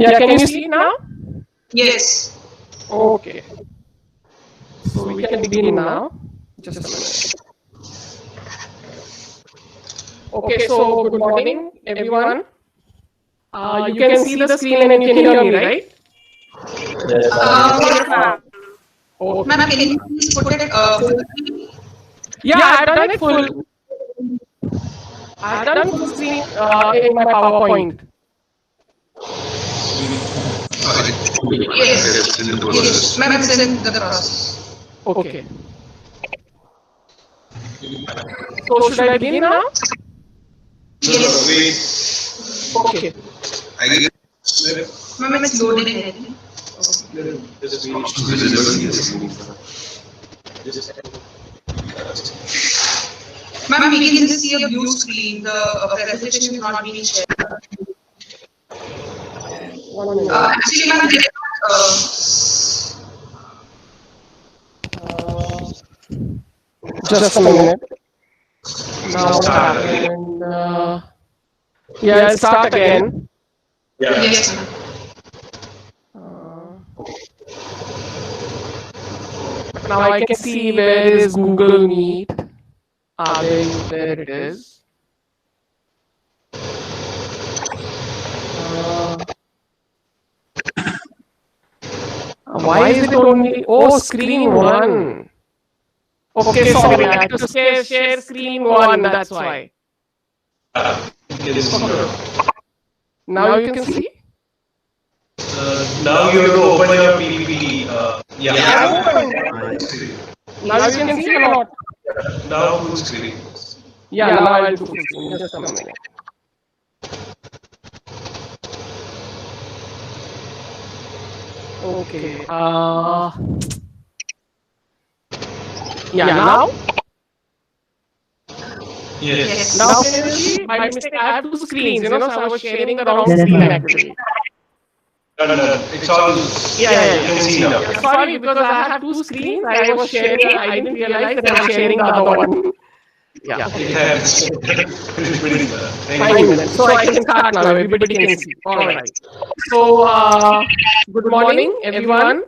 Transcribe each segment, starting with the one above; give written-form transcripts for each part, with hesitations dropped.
Yeah, can you see it now? Yes. Okay. So we can begin now. Just a minute. Okay, so good morning, everyone. You can see the screen and you can hear me, right? Yes. Okay. Ma'am, can you please put it full screen? Yeah, I've done it full. I've done full screen in my PowerPoint. Yes. Yes. Ma'am, it's in the process. Okay. So should I begin now? Yes. Okay. Ma'am, it's loading, I think. Ma'am, we can just see a blue screen. The presentation is not being shared. Actually, ma'am, Just a minute. Now what happened? Yeah, I'll start again. yes, ma'am. Now I can see where is Google Meet. There it is. Why is it only? Oh, screen one. Okay, sorry, I had to share screen one. That's why. Okay. Now you can see. Now you have to open your PPT. Now you can see or not? Now full screen. Yeah, now I'll do full screen. Just a minute. Okay. Yeah, now? Yes. Now can you see? By mistake, I have two screens, so I was sharing the wrong screen actually. No. It's all. Yeah. You can see now. Sorry, because I have two screens. I was sharing. I didn't realize that I was sharing the other one. Yeah. Okay. 5 minutes. So I can start now. Everybody can see. All right. So good morning, everyone.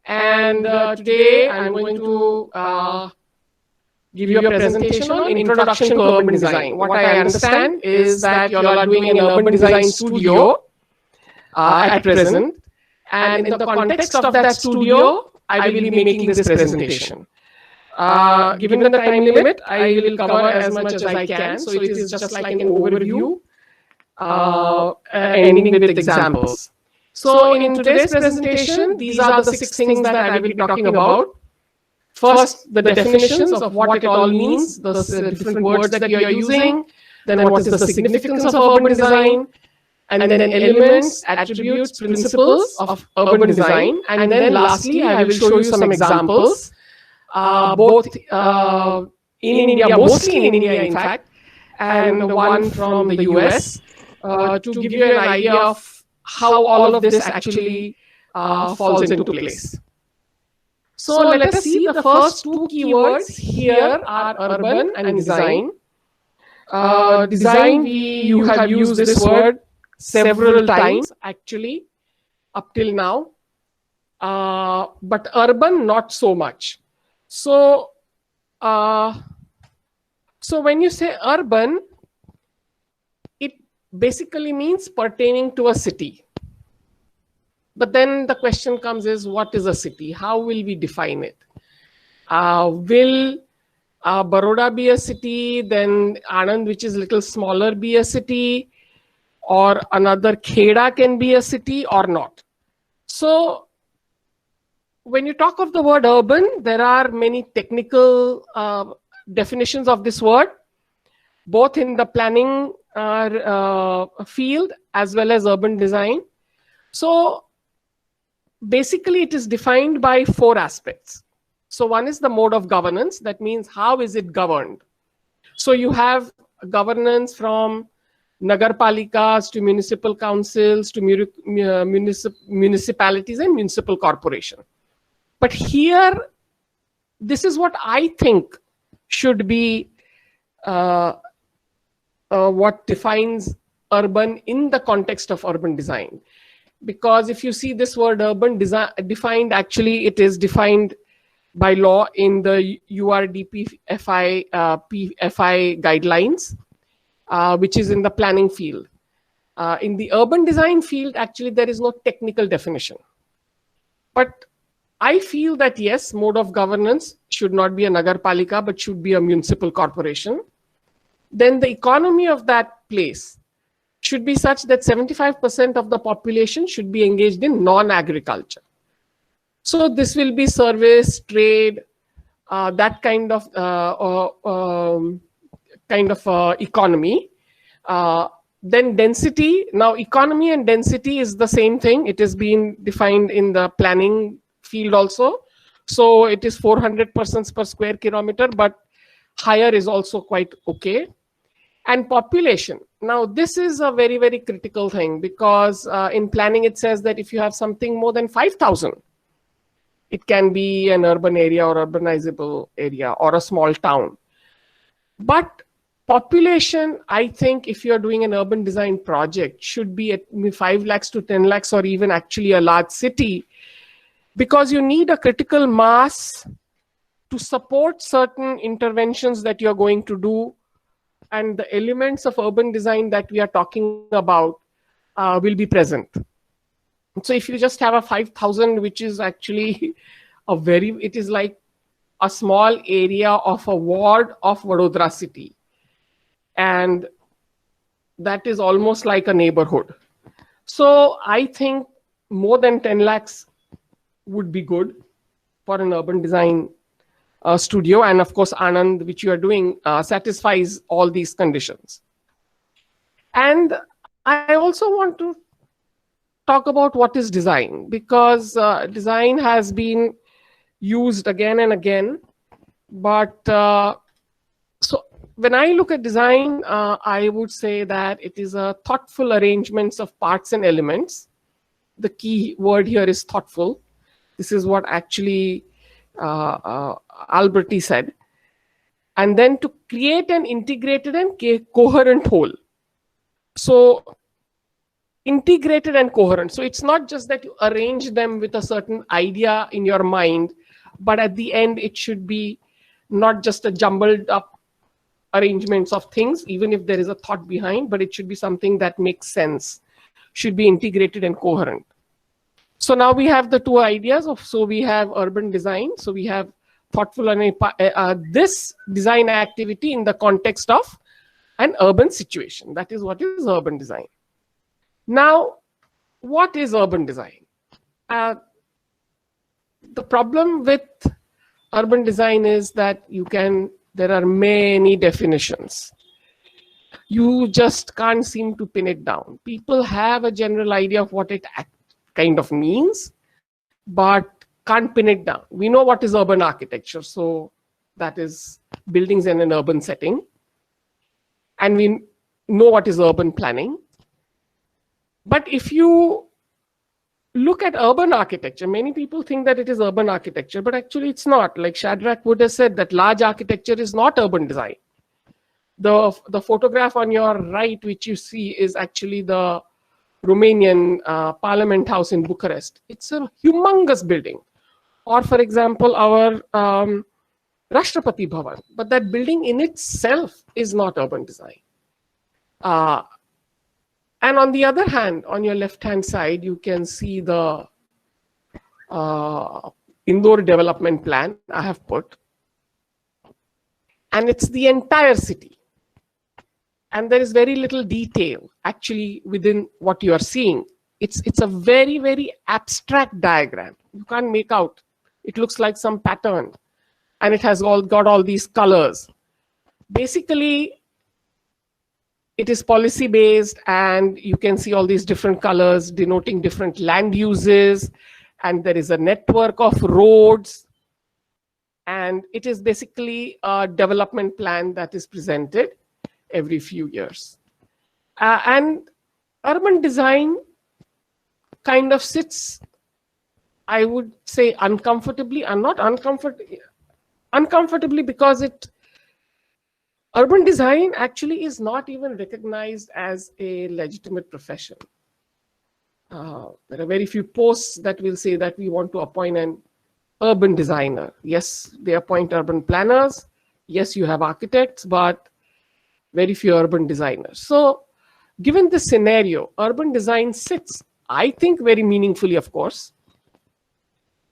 And today I'm going to give you a presentation on introduction to urban design. What I understand is that you all are doing an urban design studio at present. And in the context of that studio, I will be making this presentation. Given the time limit, I will cover as much as I can. So it is just like an overview, ending with examples. So in today's presentation, these are the 6 things that I will be talking about. First, the definitions of what it all means, the different words that you are using, then what is the significance of urban design, and then elements, attributes, principles of urban design. And then lastly, I will show you some examples, both in India, mostly in India, in fact, and one from the US, to give you an idea of how all of this actually falls into place. So let us see the first 2 keywords here are urban and design. Design, you have used this word several times actually up till now, but urban not so much. So, so when you say urban, it basically means pertaining to a city. But then the question comes is, what is a city? How will we define it? Will Baroda be a city? Then Anand, which is a little smaller, be a city? Or another Kheda can be a city or not? So when you talk of the word urban, there are many technical definitions of this word, both in the planning field as well as urban design. So basically, it is defined by 4 aspects. So one is the mode of governance. That means how is it governed? So you have governance from nagarpalikas to municipal councils to municipalities and municipal corporation. But here, this is what I think should be what defines urban in the context of urban design. because if you see this word urban design defined, actually it is defined by law in the URDP FI guidelines, which is in the planning field. In the urban design field, actually there is no technical definition. But I feel that yes, mode of governance should not be a nagarpalika, but should be a municipal corporation. Then the economy of that place should be such that 75% of the population should be engaged in non-agriculture. So this will be service, trade, that kind of economy. Then density. Now economy and density is the same thing. It is being defined in the planning field also. So it is 400 persons per square kilometer, but higher is also quite okay. And population. Now this is a very, very critical thing, because in planning it says that if you have something more than 5,000, it can be an urban area or urbanizable area or a small town. But population, I think if you're doing an urban design project, should be at 5 lakhs to 10 lakhs or even actually a large city, because you need a critical mass to support certain interventions that you're going to do, and the elements of urban design that we are talking about will be present. So if you just have a 5,000, which is actually it is like a small area of a ward of Baroda city. And that is almost like a neighborhood. So I think more than 10 lakhs would be good for an urban design studio. And of course, Anand, which you are doing, satisfies all these conditions. And I also want to talk about what is design, because design has been used again and again. But so when I look at design, I would say that it is a thoughtful arrangements of parts and elements. The key word here is thoughtful. This is what actually Alberti said. And then to create an integrated and coherent whole. So integrated and coherent. So it's not just that you arrange them with a certain idea in your mind, but at the end it should be not just a jumbled up arrangements of things, even if there is a thought behind, but it should be something that makes sense, should be integrated and coherent. So now we have the two ideas of, so we have urban design, so we have thoughtful and this design activity in the context of an urban situation. That is what is urban design. Now, what is urban design? The problem with urban design is that there are many definitions. You just can't seem to pin it down. People have a general idea of what it kind of means, but can't pin it down. We know what is urban architecture. So that is buildings in an urban setting. And we know what is urban planning. But if you look at urban architecture, many people think that it is urban architecture, but actually it's not. Like Shadrach would have said that large architecture is not urban design. The photograph on your right, which you see, is actually the Romanian Parliament House in Bucharest. It's a humongous building. Or for example, our Rashtrapati Bhavan. But that building in itself is not urban design. And on the other hand, on your left-hand side, you can see the indoor development plan I have put. And it's the entire city. And there is very little detail actually within what you are seeing. It's a very, very abstract diagram. You can't make out. It looks like some pattern. And it has got all these colors. Basically, it is policy based, and you can see all these different colors denoting different land uses, and there is a network of roads, and it is basically a development plan that is presented every few years. And urban design kind of sits, I would say, uncomfortably, and not uncomfortably because urban design actually is not even recognized as a legitimate profession. There are very few posts that will say that we want to appoint an urban designer. Yes, they appoint urban planners. Yes, you have architects, but very few urban designers. So given this scenario, urban design sits, I think, very meaningfully, of course,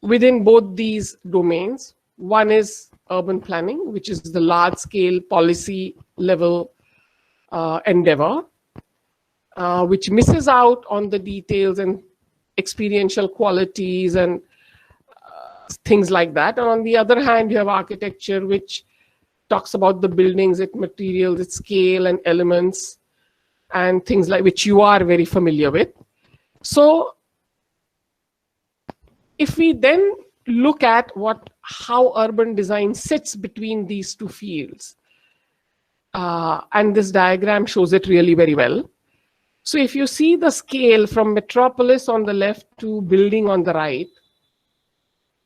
within both these domains. One is urban planning, which is the large scale policy level endeavor, which misses out on the details and experiential qualities and things like that. And on the other hand, you have architecture, which talks about the buildings, its materials, its scale and elements, and things like which you are very familiar with. So if we then look at how urban design sits between these two fields, and this diagram shows it really very well. So if you see the scale from metropolis on the left to building on the right,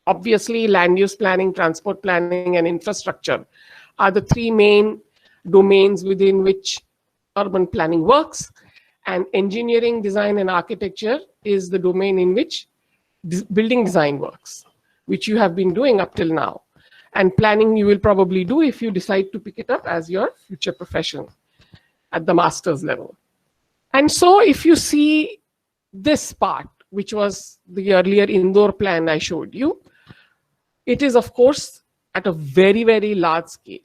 obviously land use planning, transport planning, and infrastructure are the three main domains within which urban planning works. And engineering, design, and architecture is the domain in which building design works, which you have been doing up till now. And planning you will probably do if you decide to pick it up as your future profession at the master's level. And so if you see this part, which was the earlier indoor plan I showed you, it is, of course, at a very, very large scale.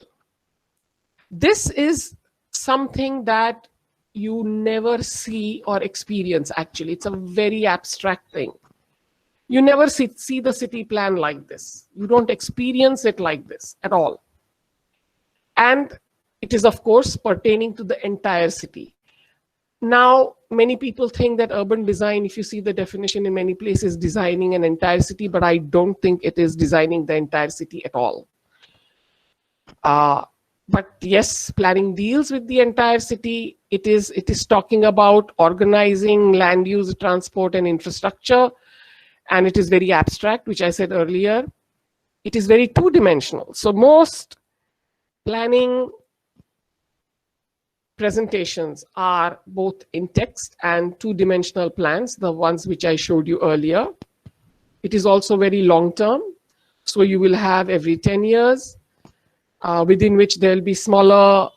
This is something that you never see or experience, actually. It's a very abstract thing. You never see the city plan like this. You don't experience it like this at all. And it is, of course, pertaining to the entire city. Now, many people think that urban design, if you see the definition in many places, designing an entire city, but I don't think it is designing the entire city at all. But yes, planning deals with the entire city. It is talking about organizing land use, transport, and infrastructure. And it is very abstract, which I said earlier. It is very two-dimensional. So most planning presentations are both in text and two-dimensional plans, the ones which I showed you earlier. It is also very long-term. So you will have every 10 years, within which there will be smaller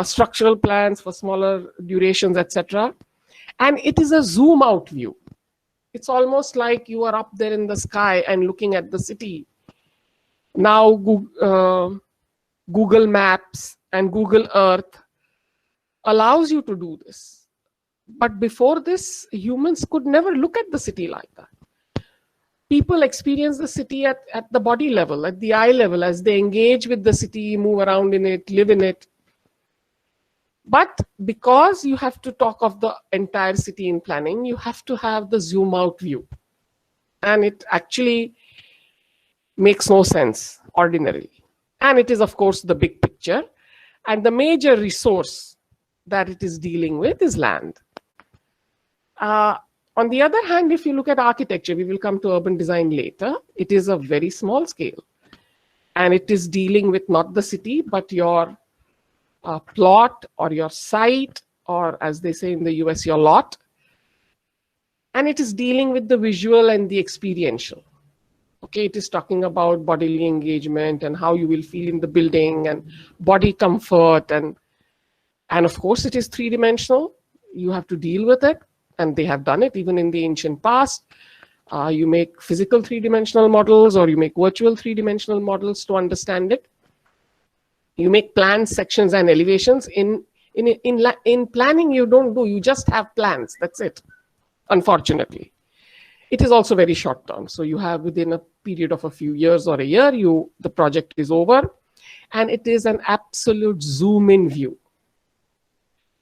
structural plans for smaller durations, etc. And it is a zoom-out view. It's almost like you are up there in the sky and looking at the city. Now, Google Maps and Google Earth allows you to do this. But before this, humans could never look at the city like that. People experience the city at the body level, at the eye level, as they engage with the city, move around in it, live in it. But because you have to talk of the entire city in planning, you have to have the zoom out view. And it actually makes no sense ordinarily. And it is, of course, the big picture. And the major resource that it is dealing with is land. On the other hand, if you look at architecture, we will come to urban design later, it is a very small scale. And it is dealing with not the city, but your plot or your site, or as they say in the US, your lot. And it is dealing with the visual and the experiential. Okay, it is talking about bodily engagement and how you will feel in the building and body comfort. And of course, it is three-dimensional. You have to deal with it. And they have done it even in the ancient past. You make physical three-dimensional models, or you make virtual three-dimensional models to understand it. You make plans, sections, and elevations. In planning, you don't do. You just have plans. That's it, unfortunately. It is also very short term. So you have within a period of a few years or a year, the project is over. And it is an absolute zoom-in view,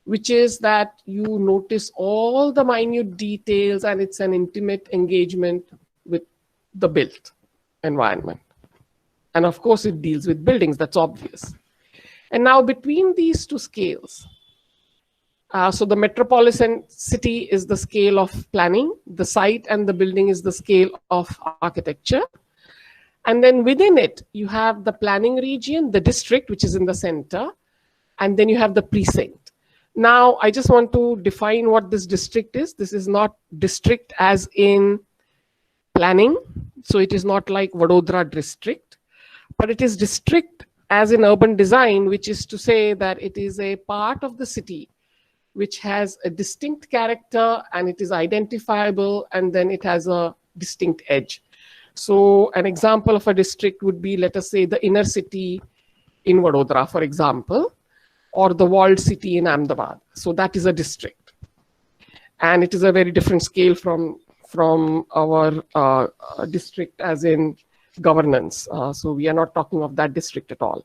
which is that you notice all the minute details, and it's an intimate engagement with the built environment. And of course, it deals with buildings, that's obvious. And now between these two scales, so the metropolitan city is the scale of planning, the site and the building is the scale of architecture. And then within it, you have the planning region, the district, which is in the center, and then you have the precinct. Now, I just want to define what this district is. This is not district as in planning. So it is not like Vadodara district, but it is district as in urban design, which is to say that it is a part of the city which has a distinct character and it is identifiable, and then it has a distinct edge. So an example of a district would be, let us say, the inner city in Vadodara, for example, or the walled city in Ahmedabad. So that is a district. And it is a very different scale from our district as in governance. So we are not talking of that district at all.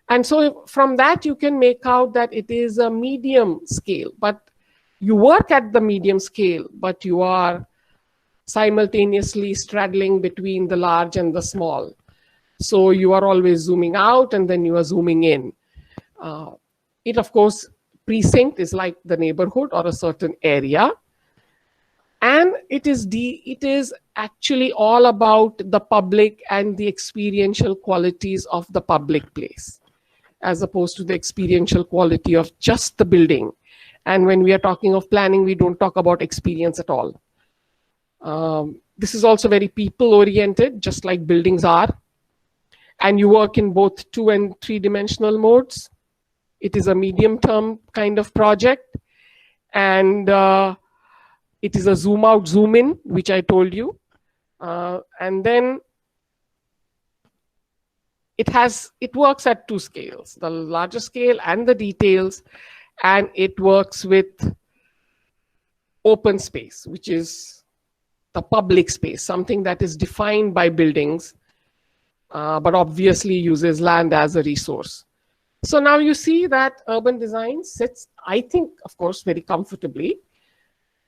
And so from that, you can make out that it is a medium scale, but you work at the medium scale, but you are simultaneously straddling between the large and the small. So you are always zooming out and then you are zooming in. It, of course, precinct is like the neighborhood or a certain area. And it is actually all about the public and the experiential qualities of the public place, as opposed to the experiential quality of just the building. And when we are talking of planning, we don't talk about experience at all. This is also very people-oriented, just like buildings are. And you work in both 2 and 3-dimensional modes. It is a medium-term kind of project. And it is a zoom out, zoom in, which I told you. And then it works at 2 scales, the larger scale and the details, and it works with open space, which is the public space, something that is defined by buildings, but obviously uses land as a resource. So now you see that urban design sits, I think, of course, very comfortably,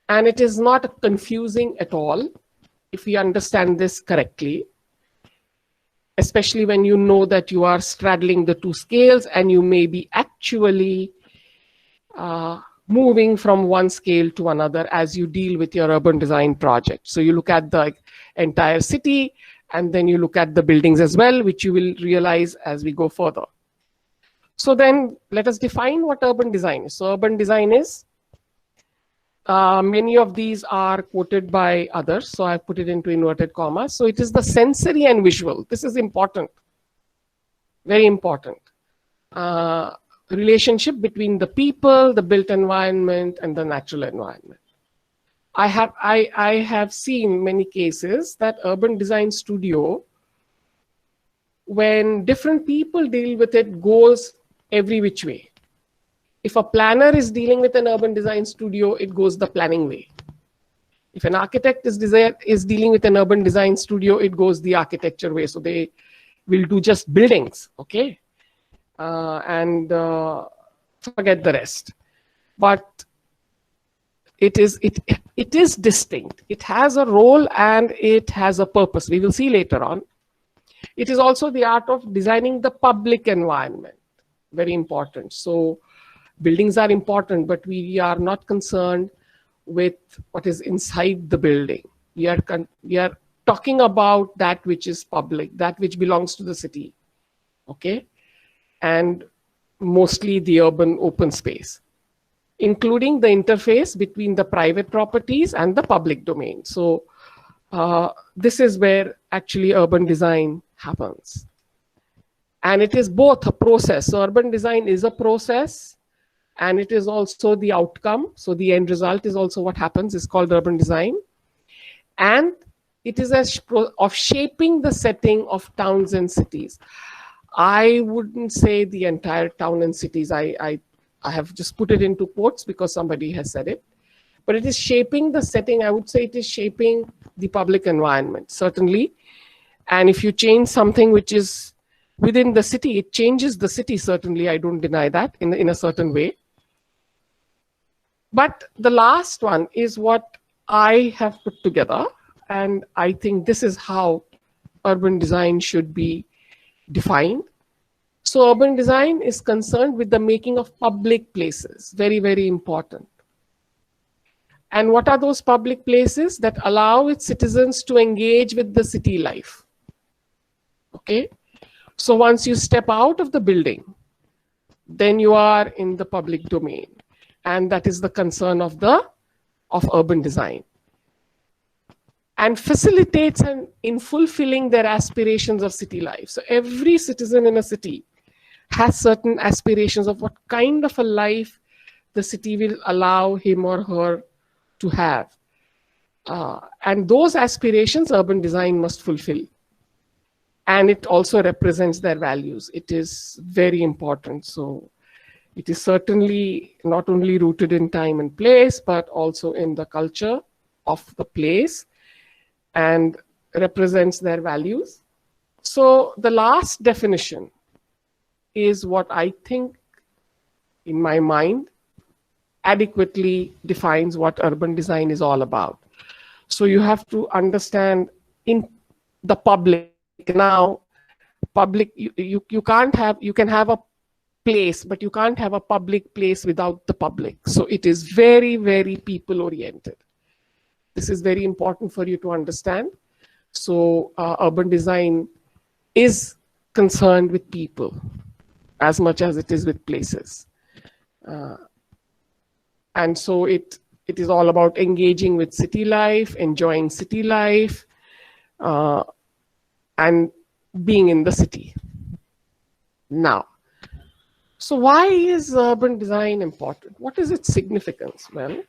and it is not confusing at all if we understand this correctly, especially when you know that you are straddling the 2 scales and you may be actually moving from one scale to another as you deal with your urban design project. So you look at the entire city and then you look at the buildings as well, which you will realize as we go further. So then let us define what urban design is. So urban design is, many of these are quoted by others, so I've put it into inverted commas. So it is the sensory and visual. This is important, very important. Relationship between the people, the built environment, and the natural environment. I have seen many cases that urban design studio, when different people deal with it, goes every which way. If a planner is dealing with an urban design studio, it goes the planning way. If an architect is dealing with an urban design studio, it goes the architecture way. So they will do just buildings, okay? And forget the rest. But it is distinct. It has a role and it has a purpose. We will see later on. It is also the art of designing the public environment. Very important. So buildings are important, but we are not concerned with what is inside the building. We are talking about that which is public, that which belongs to the city, okay? And mostly the urban open space, including the interface between the private properties and the public domain. So this is where actually urban design happens. And it is both a process. So urban design is a process and it is also the outcome. So the end result is also what happens, is called urban design. And it is of shaping the setting of towns and cities. I wouldn't say the entire town and cities. I have just put it into quotes because somebody has said it. But it is shaping the setting. I would say it is shaping the public environment, certainly. And if you change something which is within the city, it changes the city, certainly. I don't deny that in a certain way. But the last one is what I have put together. And I think this is how urban design should be defined. So urban design is concerned with the making of public places. Very, very important. And what are those public places that allow its citizens to engage with the city life? Okay. So once you step out of the building, then you are in the public domain. And that is the concern of urban design. And facilitates in fulfilling their aspirations of city life. So every citizen in a city has certain aspirations of what kind of a life the city will allow him or her to have. And those aspirations urban design must fulfill. And it also represents their values. It is very important. So it is certainly not only rooted in time and place, but also in the culture of the place and represents their values. So the last definition is what I think, in my mind, adequately defines what urban design is all about. So you have to understand in the public. Now, public, you can't have, you can have a place, but you can't have a public place without the public. So it is very, very people oriented. This is very important for you to understand. So urban design is concerned with people as much as it is with places. And so it is all about engaging with city life, enjoying city life, and being in the city. Now, so why is urban design important? What is its significance? Well,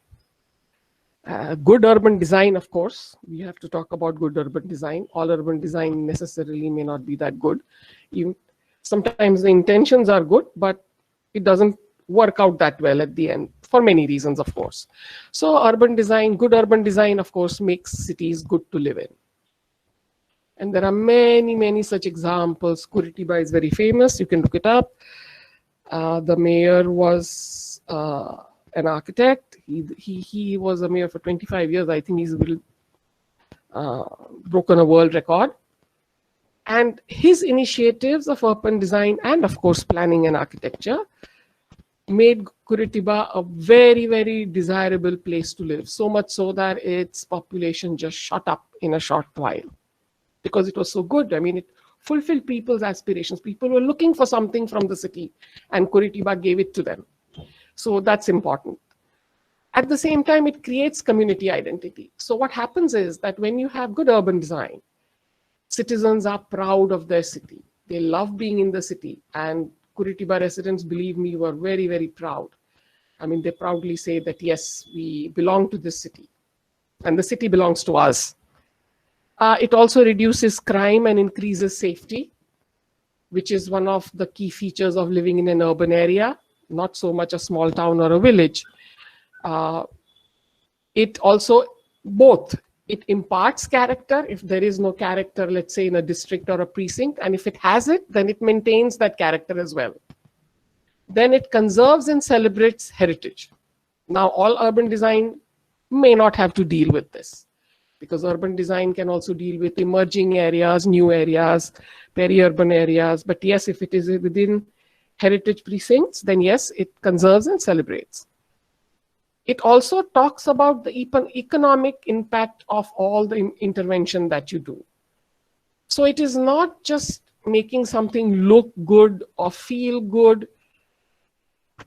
good urban design, of course, we have to talk about good urban design. All urban design necessarily may not be that good. Sometimes the intentions are good, but it doesn't work out that well at the end for many reasons, of course. So urban design, good urban design, of course, makes cities good to live in. And there are many, many such examples. Curitiba is very famous. You can look it up. The mayor was an architect. He was a mayor for 25 years. I think he's broken a world record. And his initiatives of urban design and, of course, planning and architecture made Curitiba a very, very desirable place to live. So much so that its population just shot up in a short while because it was so good. I mean, it fulfilled people's aspirations. People were looking for something from the city, and Curitiba gave it to them. So that's important. At the same time, it creates community identity. So what happens is that when you have good urban design, citizens are proud of their city. They love being in the city. And Curitiba residents, believe me, were very, very proud. I mean, they proudly say that, yes, we belong to this city. And the city belongs to us. It also reduces crime and increases safety, which is one of the key features of living in an urban area, not so much a small town or a village. It also, it imparts character. If there is no character, let's say in a district or a precinct, and if it has it, then it maintains that character as well. Then it conserves and celebrates heritage. Now, all urban design may not have to deal with this, because urban design can also deal with emerging areas, new areas, peri-urban areas. But yes, if it is within heritage precincts, then yes, it conserves and celebrates. It also talks about the economic impact of all the intervention that you do. So it is not just making something look good or feel good,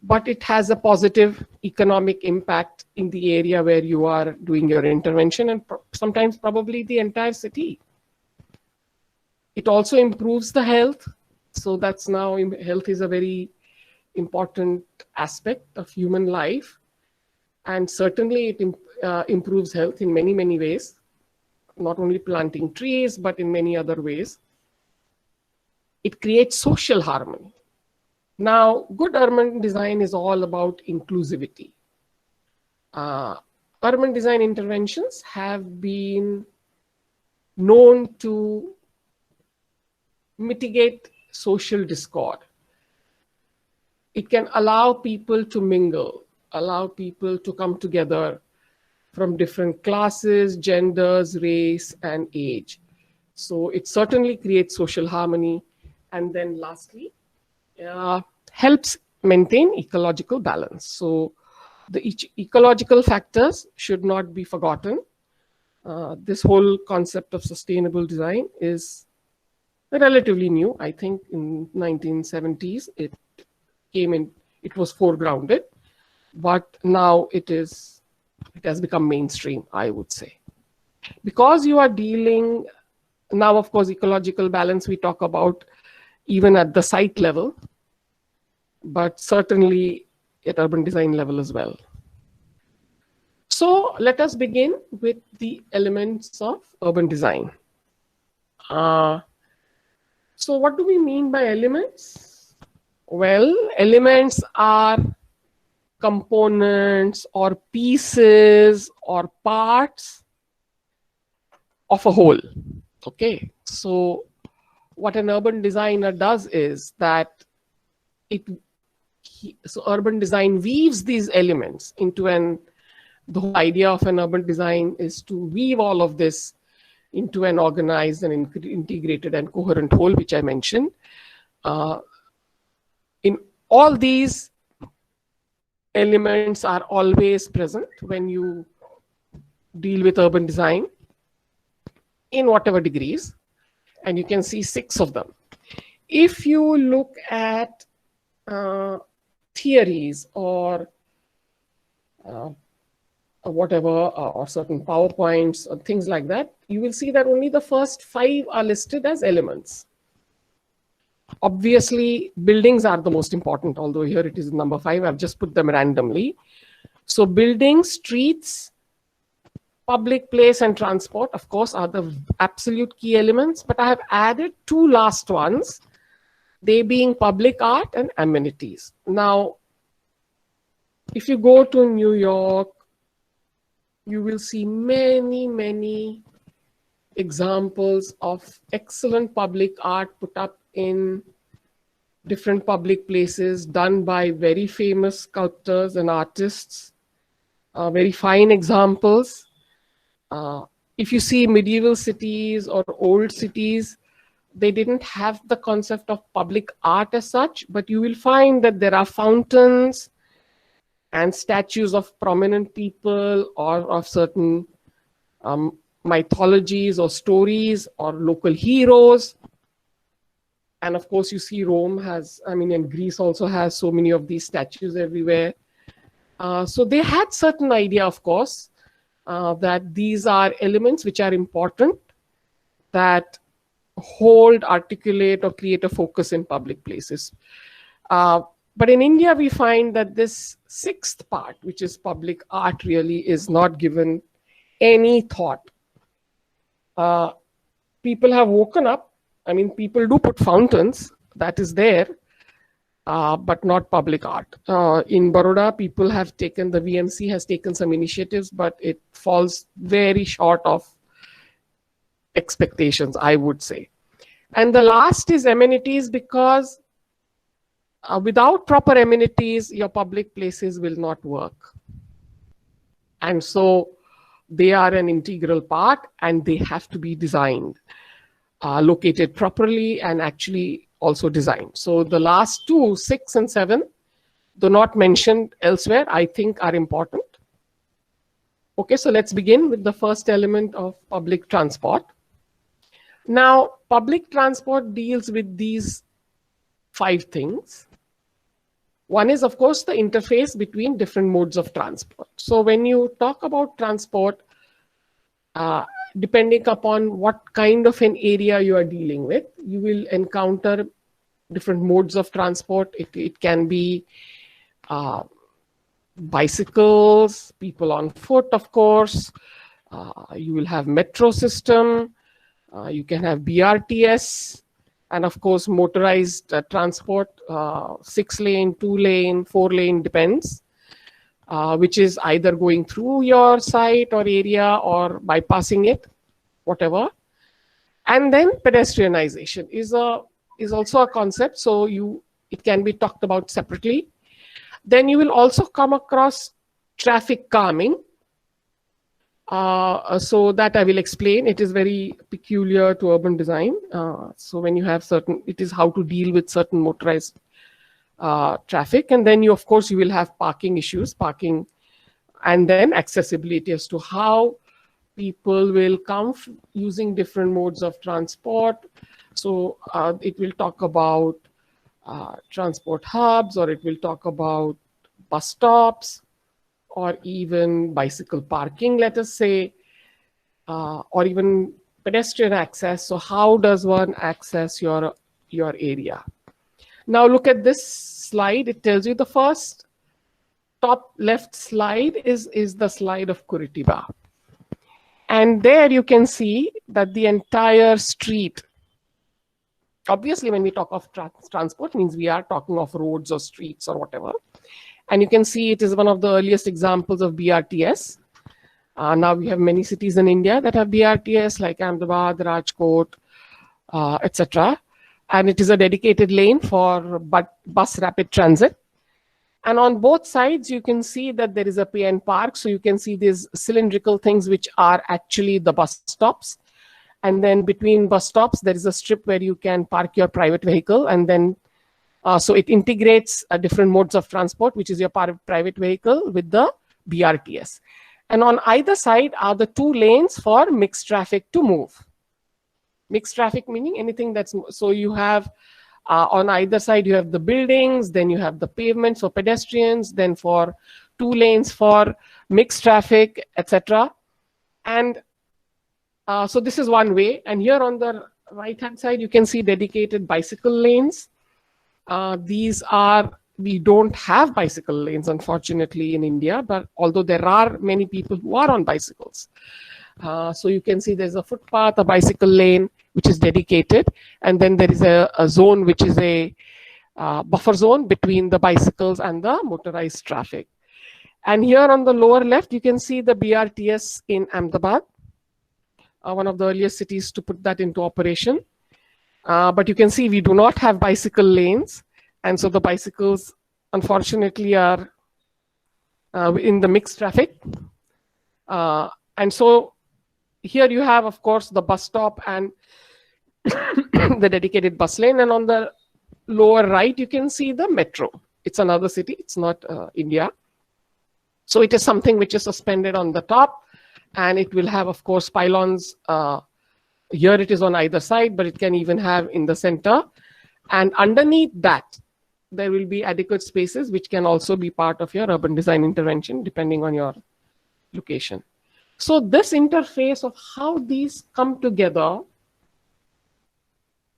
but it has a positive economic impact in the area where you are doing your intervention, and sometimes probably the entire city. It also improves the health. So that's now, health is a very important aspect of human life. And certainly it improves health in many, many ways, not only planting trees, but in many other ways. It creates social harmony. Now, good urban design is all about inclusivity. Urban design interventions have been known to mitigate social discord. It can allow people to mingle, allow people to come together from different classes, genders, race, and age. So it certainly creates social harmony. And then lastly, helps maintain ecological balance. So the ecological factors should not be forgotten. This whole concept of sustainable design is relatively new. I think in 1970s, it came in, it was foregrounded. but now it has become mainstream, I would say. Because you are dealing now, of course, ecological balance we talk about even at the site level, but certainly at urban design level as well. So let us begin with the elements of urban design. So what do we mean by elements? Well, elements are components or pieces or parts of a whole. Okay, so what an urban designer does is that so urban design weaves these elements into the whole idea of an urban design is to weave all of this into an organized and integrated and coherent whole, which I mentioned. In all these elements are always present when you deal with urban design in whatever degrees, and you can see 6 of them. If you look at theories or whatever, or certain PowerPoints or things like that, you will see that only the first 5 are listed as elements. Obviously, buildings are the most important, although here it is number 5. I've just put them randomly. So buildings, streets, public place and transport, of course, are the absolute key elements, but I have added 2 last ones, they being public art and amenities. Now, if you go to New York, you will see many, many examples of excellent public art put up in different public places, done by very famous sculptors and artists, very fine examples. If you see medieval cities or old cities, they didn't have the concept of public art as such, but you will find that there are fountains and statues of prominent people or of certain mythologies or stories or local heroes. And of course, you see Rome has, and Greece also has so many of these statues everywhere. So they had certain idea, of course, that these are elements which are important, that hold, articulate, or create a focus in public places. But in India, we find that this 6th part, which is public art, really is not given any thought. People have woken up. People do put fountains, that is there, but not public art. In Baroda, people have taken, the VMC has taken some initiatives, but it falls very short of expectations, I would say. And the last is amenities, because without proper amenities, your public places will not work. And so they are an integral part, and they have to be designed, located properly, and actually also designed. So the last 2, 6 and 7, though not mentioned elsewhere, I think are important. Okay, so let's begin with the first element of public transport. Now, public transport deals with these 5 things. One is, of course, the interface between different modes of transport. So when you talk about transport, depending upon what kind of an area you are dealing with, you will encounter different modes of transport. It can be bicycles, people on foot, of course. You will have metro system. You can have BRTS. And of course, motorized transport, 6-lane, 2-lane, 4-lane, depends, which is either going through your site or area or bypassing it, whatever. And then pedestrianization is also a concept, so it can be talked about separately. Then you will also come across traffic calming. So that I will explain. It is very peculiar to urban design. So when you have it is how to deal with certain motorized traffic. And then of course, you will have parking issues, and then accessibility as to how people will come using different modes of transport. So it will talk about transport hubs, or it will talk about bus stops, or even bicycle parking, let us say, or even pedestrian access. So how does one access your area? Now look at this slide. It tells you the first top left slide is the slide of Curitiba. And there you can see that the entire street, obviously when we talk of transport, means we are talking of roads or streets or whatever. And you can see it is one of the earliest examples of BRTS. Now we have many cities in India that have BRTS, like Ahmedabad, Rajkot, etc. And it is a dedicated lane for bus rapid transit. And on both sides, you can see that there is a pay and park. So you can see these cylindrical things, which are actually the bus stops. And then between bus stops, there is a strip where you can park your private vehicle. And then, so it integrates different modes of transport, which is your private vehicle with the BRTS. And on either side are the 2 lanes for mixed traffic to move. Mixed traffic meaning anything that's, so you have, on either side, you have the buildings, then you have the pavements for pedestrians, then for 2 lanes for mixed traffic, etc. And so this is one way. And here on the right-hand side, you can see dedicated bicycle lanes. These are, we don't have bicycle lanes, unfortunately, in India, but although there are many people who are on bicycles. So you can see there's a footpath, a bicycle lane, which is dedicated. And then there is a zone, which is a buffer zone between the bicycles and the motorized traffic. And here on the lower left, you can see the BRTS in Ahmedabad, one of the earliest cities to put that into operation. But you can see we do not have bicycle lanes. And so the bicycles, unfortunately, are in the mixed traffic. And so here you have, of course, the bus stop and the dedicated bus lane. And on the lower right, you can see the metro. It's another city. It's not India. So it is something which is suspended on the top. And it will have, of course, pylons. Here it is on either side, but it can even have in the center. And underneath that, there will be adequate spaces, which can also be part of your urban design intervention, depending on your location. So this interface of how these come together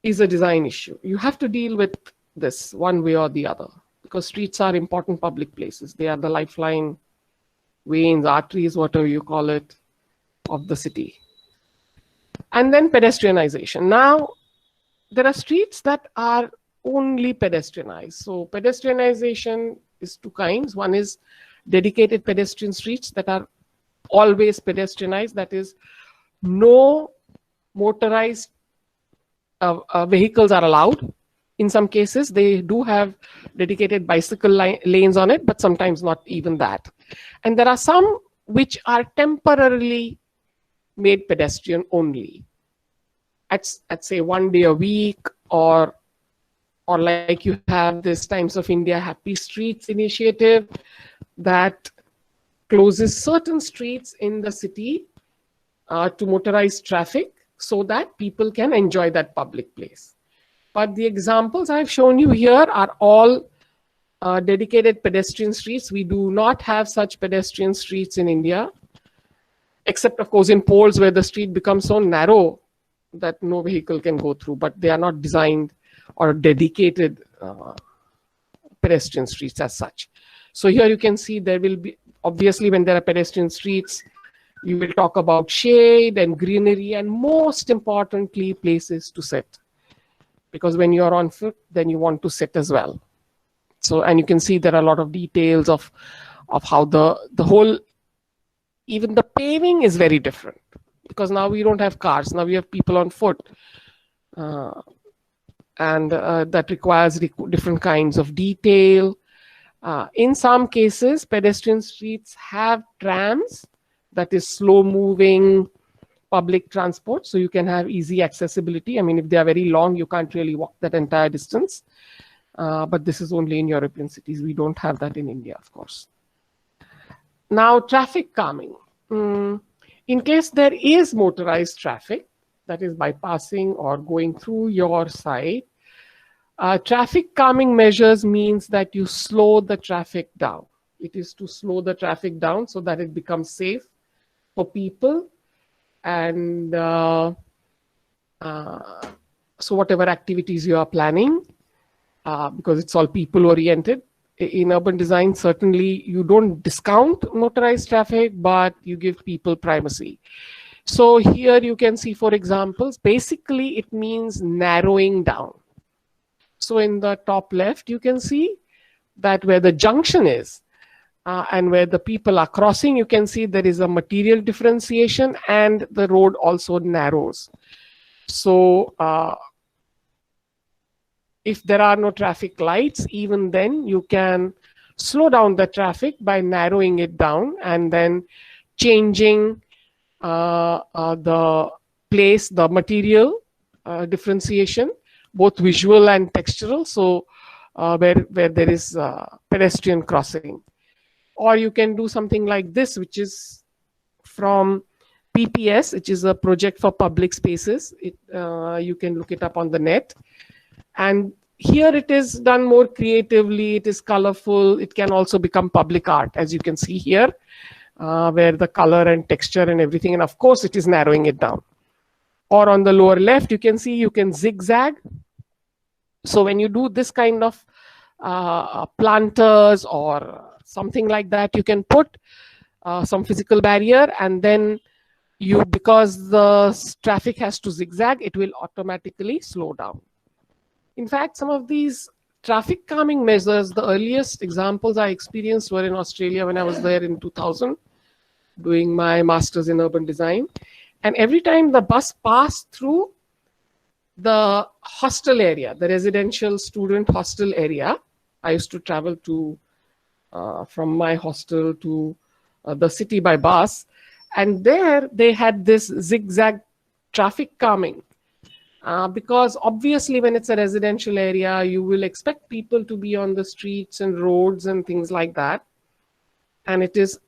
is a design issue. You have to deal with this one way or the other, because streets are important public places. They are the lifeline, veins, arteries, whatever you call it, of the city. And then pedestrianization. Now, there are streets that are only pedestrianized. So pedestrianization is 2 kinds. One is dedicated pedestrian streets that are always pedestrianized. That is, no motorized vehicles are allowed. In some cases, they do have dedicated bicycle lanes on it, but sometimes not even that. And there are some which are temporarily made pedestrian only. At say 1 day a week, or like you have this Times of India Happy Streets initiative that closes certain streets in the city to motorized traffic so that people can enjoy that public place. But the examples I've shown you here are all dedicated pedestrian streets. We do not have such pedestrian streets in India, except of course in poles where the street becomes so narrow that no vehicle can go through, but they are not designed or dedicated pedestrian streets as such. So here you can see there will be, obviously when there are pedestrian streets, you will talk about shade and greenery and most importantly, places to sit. Because when you're on foot, then you want to sit as well. So, and you can see there are a lot of details of how the whole, even the paving is very different. Because now we don't have cars, now we have people on foot. And that requires different kinds of detail. In some cases, pedestrian streets have trams, that is slow moving public transport, so you can have easy accessibility. I mean, if they are very long, you can't really walk that entire distance. But this is only in European cities. We don't have that in India, of course. Now, traffic calming. In case there is motorized traffic, that is bypassing or going through your site, traffic calming measures means that you slow the traffic down. It is to slow the traffic down so that it becomes safe for people. And so whatever activities you are planning, because it's all people oriented, in urban design, certainly you don't discount motorized traffic, but you give people primacy. So here you can see, for examples, basically it means narrowing down. So in the top left, you can see that where the junction is and where the people are crossing, you can see there is a material differentiation and the road also narrows. So if there are no traffic lights, even then you can slow down the traffic by narrowing it down and then changing the place, the material differentiation, both visual and textural. So where there is pedestrian crossing. Or you can do something like this, which is from PPS, which is a project for public spaces. You can look it up on the net. And here it is done more creatively. It is colorful. It can also become public art, as you can see here, where the color and texture and everything. And of course, it is narrowing it down. Or on the lower left, you can see you can zigzag. So when you do this kind of planters or something like that, you can put some physical barrier, and then because the traffic has to zigzag, it will automatically slow down. In fact, some of these traffic calming measures, the earliest examples I experienced were in Australia when I was there in 2000, doing my master's in urban design. And every time the bus passed through the hostel area, the residential student hostel area, I used to travel to from my hostel to the city by bus, and there they had this zigzag traffic calming. Because obviously when it's a residential area, you will expect people to be on the streets and roads and things like that. And it is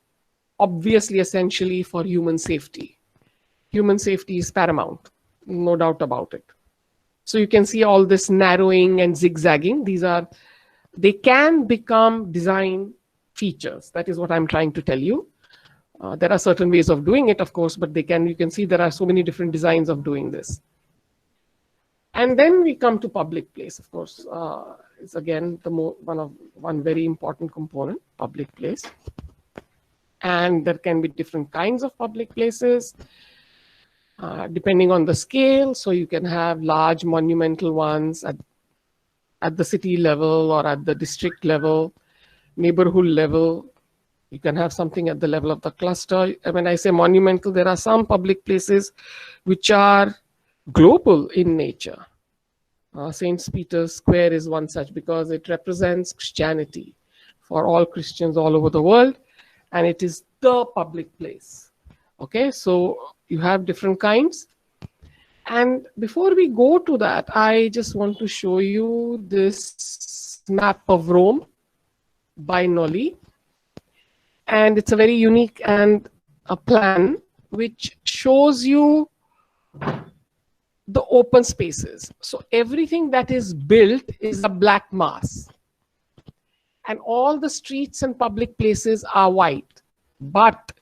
obviously essentially for human safety. Human safety is paramount, no doubt about it. So you can see all this narrowing and zigzagging. They can become design features. That is what I'm trying to tell you. There are certain ways of doing it, of course, but you can see there are so many different designs of doing this. And then we come to public place, of course. It's again one very important component, public place. And there can be different kinds of public places, depending on the scale. So you can have large monumental ones at the city level or at the district level, neighborhood level. You can have something at the level of the cluster. When I say monumental, there are some public places which are global in nature. St. Peter's Square is one such, because it represents Christianity for all Christians all over the world, and it is the public place. Okay, so you have different kinds. And before we go to that, I just want to show you this map of Rome by Nolli. And it's a very unique and a plan which shows you the open spaces. So everything that is built is a black mass. And all the streets and public places are white. But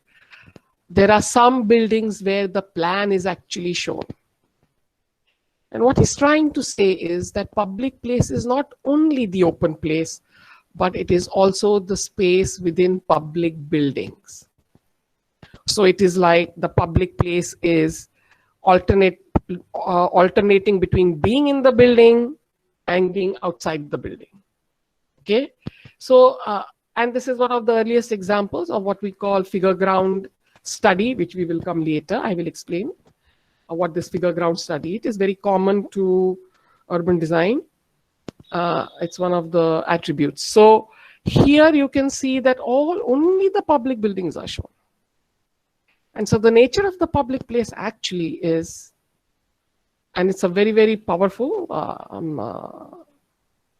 there are some buildings where the plan is actually shown. And what he's trying to say is that public place is not only the open place, but it is also the space within public buildings. So it is like the public place is alternating between being in the building and being outside the building. Okay, so and this is one of the earliest examples of what we call figure ground study, which we will come later. I will explain what this figure ground study. It is very common to urban design. It's one of the attributes. So here you can see that only the public buildings are shown. And so the nature of the public place actually is, and it's a very, very powerful,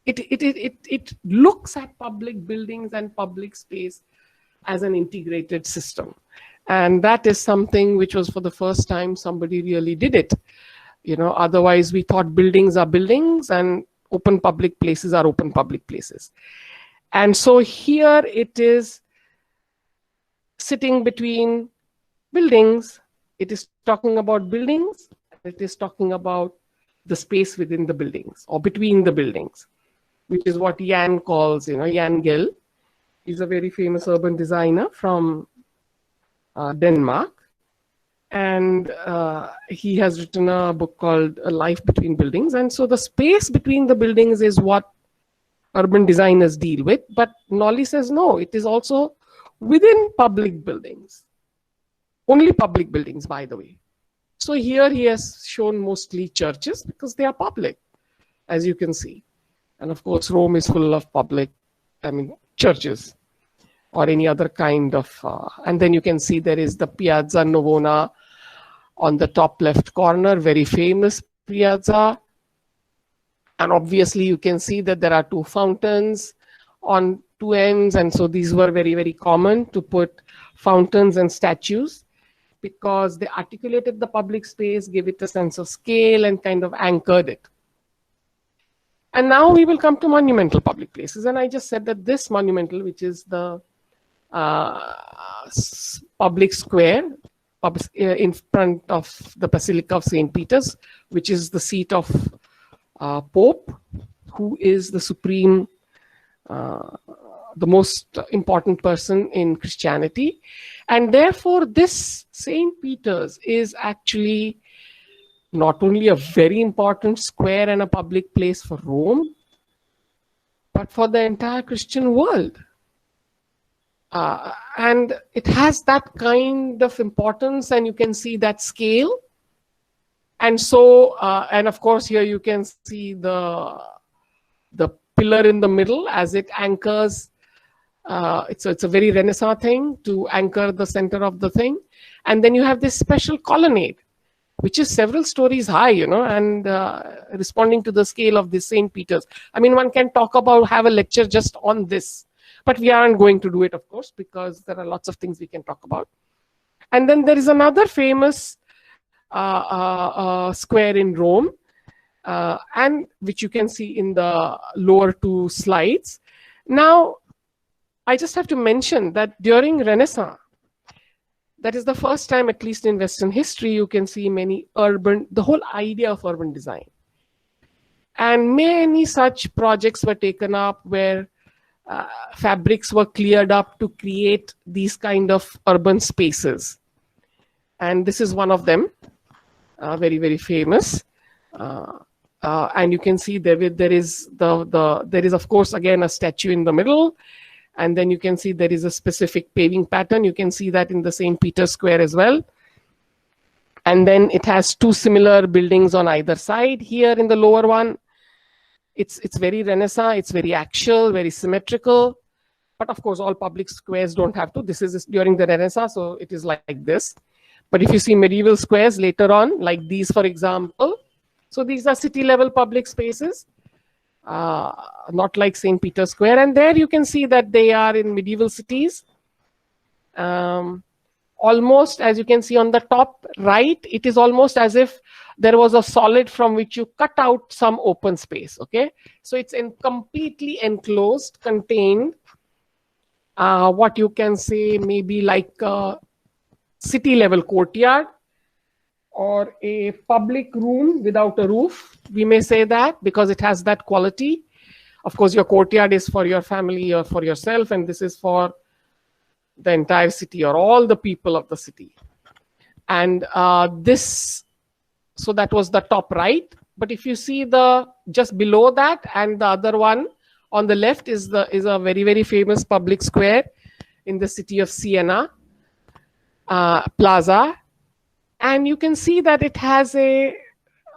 it looks at public buildings and public space as an integrated system. And that is something which was for the first time somebody really did it. You know, otherwise we thought buildings are buildings and open public places are open public places. And so here it is sitting between buildings. It is talking about buildings. It is talking about the space within the buildings or between the buildings, which is what Jan calls, Jan Gehl. He's a very famous urban designer from Denmark. And he has written a book called A Life Between Buildings. And so the space between the buildings is what urban designers deal with. But Nolly says, no, it is also within public buildings. Only public buildings, by the way. So here he has shown mostly churches because they are public, as you can see. And of course, Rome is full of public, churches or any other kind of, and then you can see there is the Piazza Navona on the top left corner, very famous piazza. And obviously you can see that there are two fountains on two ends. And so these were very, very common to put fountains and statues because they articulated the public space, gave it a sense of scale and kind of anchored it. And now we will come to monumental public places. And I just said that this monumental, which is the public square in front of the Basilica of St. Peter's, which is the seat of Pope, who is the supreme, the most important person in Christianity. And therefore, this St. Peter's is actually not only a very important square and a public place for Rome, but for the entire Christian world. And it has that kind of importance, and you can see that scale. And so, and of course, here you can see the pillar in the middle as it anchors. It's a very Renaissance thing to anchor the center of the thing. And then you have this special colonnade, which is several stories high, and responding to the scale of this St. Peter's. One can have a lecture just on this. But we aren't going to do it, of course, because there are lots of things we can talk about. And then there is another famous square in Rome, and which you can see in the lower two slides. Now, I just have to mention that during Renaissance, that is the first time, at least in Western history, you can see the whole idea of urban design. And many such projects were taken up where fabrics were cleared up to create these kind of urban spaces. And this is one of them, very, very famous. And you can see there is of course, again, a statue in the middle. And then you can see there is a specific paving pattern. You can see that in the St. Peter's Square as well. And then it has two similar buildings on either side. Here in the lower one, it's very Renaissance, it's very actual, very symmetrical. But of course, all public squares don't have to. This is during the Renaissance, so it is like this. But if you see medieval squares later on, like these, for example, so these are city level public spaces, not like St. Peter's Square. And there you can see that they are in medieval cities. Almost, as you can see on the top right, it is almost as if there was a solid from which you cut out some open space, okay? So it's completely enclosed, contained, what you can say maybe like a city level courtyard or a public room without a roof. We may say that because it has that quality. Of course, your courtyard is for your family or for yourself, and this is for the entire city or all the people of the city. And so that was the top right. But if you see just below that and the other one on the left is a very, very famous public square in the city of Siena, Plaza. And you can see that it has it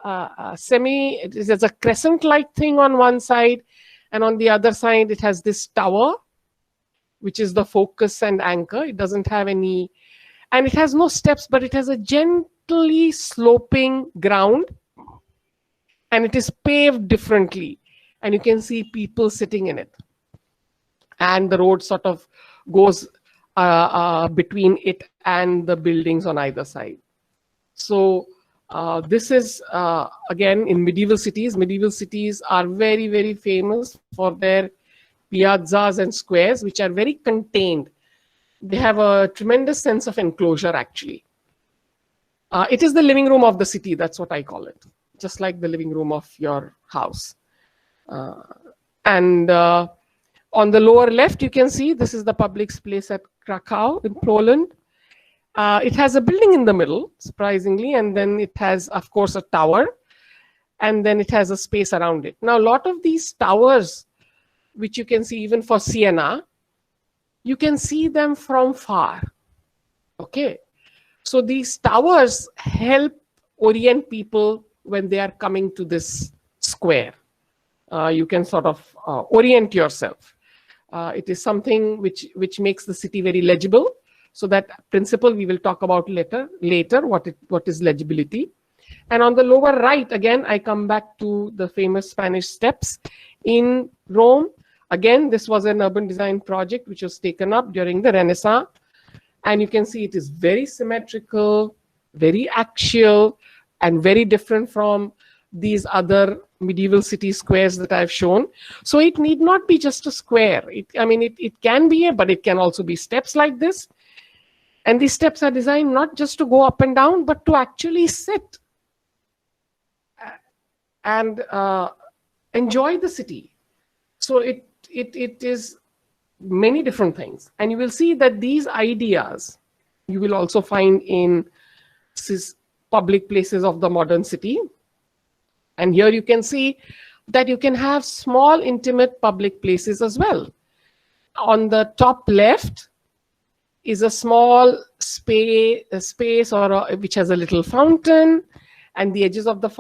is a crescent-like thing on one side, and on the other side it has this tower, which is the focus and anchor. It doesn't have any, and it has no steps, but it has a gently sloping ground, and it is paved differently, and you can see people sitting in it. And the road sort of goes between it and the buildings on either side. So this is, again, in medieval cities. Medieval cities are very, very famous for their piazzas and squares, which are very contained. They have a tremendous sense of enclosure, actually. It is the living room of the city, that's what I call it, just like the living room of your house. And on the lower left, you can see this is the public place at Krakow in Poland. It has a building in the middle, surprisingly, and then it has, of course, a tower, and then it has a space around it. Now, a lot of these towers, which you can see even for Siena, you can see them from far. Okay, so these towers help orient people when they are coming to this square. You can sort of orient yourself. It is something which makes the city very legible. So that principle we will talk about later what is legibility. And on the lower right, again, I come back to the famous Spanish steps in Rome. Again, this was an urban design project which was taken up during the Renaissance. And you can see it is very symmetrical, very axial, and very different from these other medieval city squares that I've shown. So it need not be just a square. It can be, but it can also be steps like this. And these steps are designed not just to go up and down, but to actually sit and enjoy the city. So it is many different things. And you will see that these ideas you will also find in public places of the modern city. And here you can see that you can have small, intimate public places as well. On the top left is a small space which has a little fountain, and the edges of the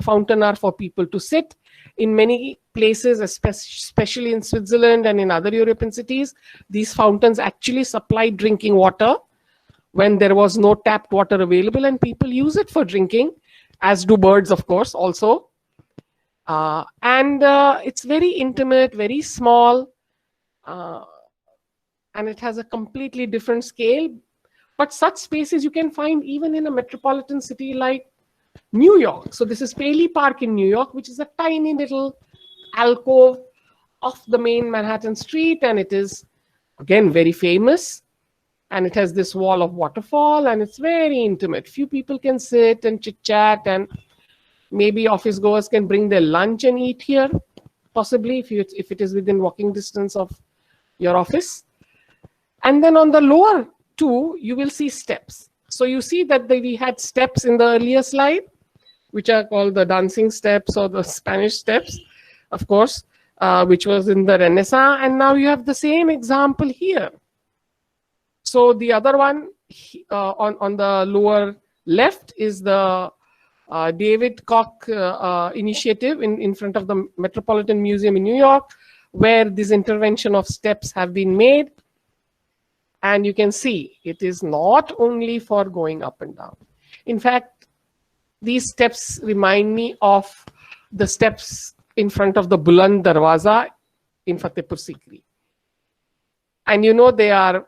fountain are for people to sit. In many places, especially in Switzerland and in other European cities, these fountains actually supply drinking water when there was no tapped water available, and people use it for drinking, as do birds, of course, also. It's very intimate, very small, and it has a completely different scale. But such spaces you can find even in a metropolitan city like New York. So this is Paley Park in New York, which is a tiny little alcove off the main Manhattan street, and it is, again, very famous. And it has this wall of waterfall, and it's very intimate. Few people can sit and chit-chat, and maybe office goers can bring their lunch and eat here, possibly, if it is within walking distance of your office. And then on the lower two, you will see steps. So you see that we had steps in the earlier slide, which are called the dancing steps or the Spanish steps, of course, which was in the Renaissance. And now you have the same example here. So the other one on the lower left is the David Koch initiative in front of the Metropolitan Museum in New York, where this intervention of steps have been made. And you can see it is not only for going up and down. In fact, these steps remind me of the steps in front of the Buland Darwaza in Fatehpur Sikri. And they are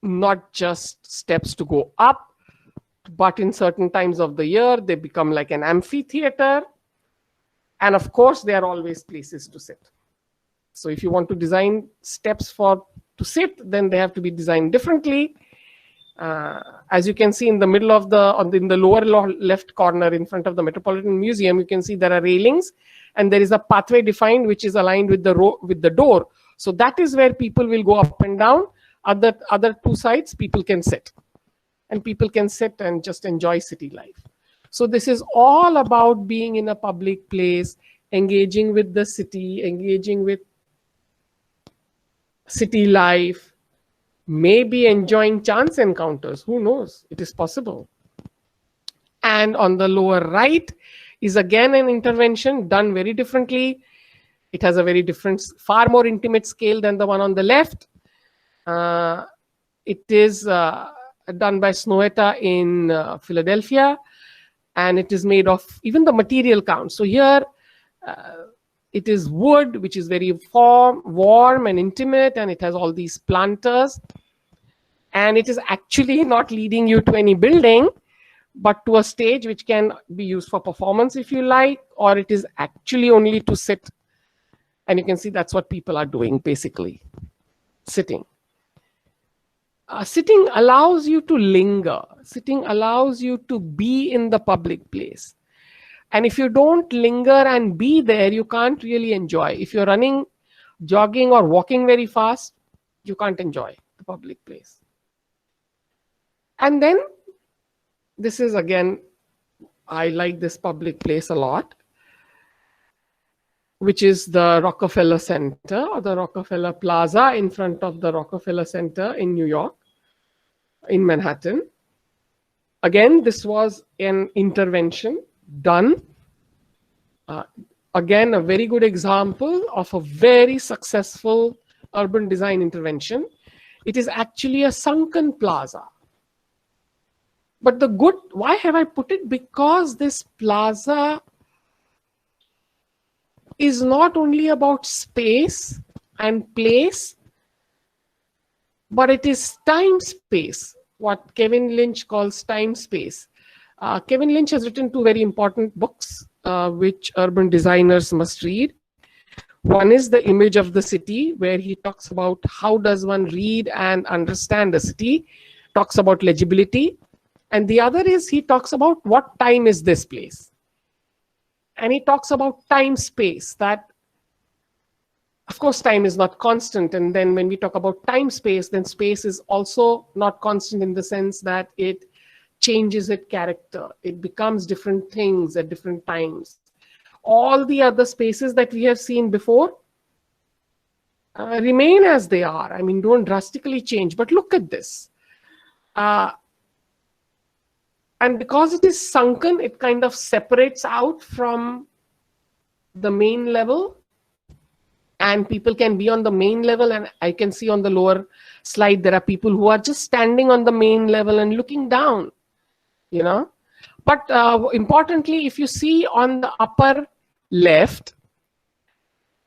not just steps to go up, but in certain times of the year, they become like an amphitheater. And of course, they are always places to sit. So if you want to design steps to sit, then they have to be designed differently. As you can see in the middle of in the lower left corner in front of the Metropolitan Museum, you can see there are railings, and there is a pathway defined which is aligned with the door. So that is where people will go up and down. Other two sides, people can sit. And people can sit and just enjoy city life. So this is all about being in a public place, engaging with the city, engaging with city life, maybe enjoying chance encounters. Who knows? It is possible. And on the lower right is again an intervention done very differently. It has a very different, far more intimate scale than the one on the left. It is done by Snoeta in Philadelphia, and it is made of, even the material counts. So here, it is wood, which is very warm and intimate, and it has all these planters. And it is actually not leading you to any building, but to a stage which can be used for performance if you like, or it is actually only to sit And you can see that's what people are doing, basically, sitting. Sitting allows you to linger. Sitting allows you to be in the public place. And if you don't linger and be there, you can't really enjoy. If you're running, jogging, or walking very fast, you can't enjoy the public place. And then, this is again, I like this public place a lot, which is the Rockefeller Center or the Rockefeller Plaza in front of the Rockefeller Center in New York, in Manhattan. Again, this was an intervention done. Again, a very good example of a very successful urban design intervention. It is actually a sunken plaza. But the good, why have I put it? Because this plaza is not only about space and place, but it is time space, what Kevin Lynch calls time space. Kevin Lynch has written two very important books, which urban designers must read. One is The Image of the City, where he talks about how does one read and understand a city, talks about legibility. And the other is he talks about what time is this place. And he talks about time space, that of course time is not constant. And then when we talk about time space, then space is also not constant in the sense that it changes its character. It becomes different things at different times. All the other spaces that we have seen before remain as they are. I mean, don't drastically change. But look at this. And because it is sunken, it kind of separates out from the main level. And people can be on the main level. And I can see on the lower slide, there are people who are just standing on the main level and looking down, you know. But importantly, if you see on the upper left,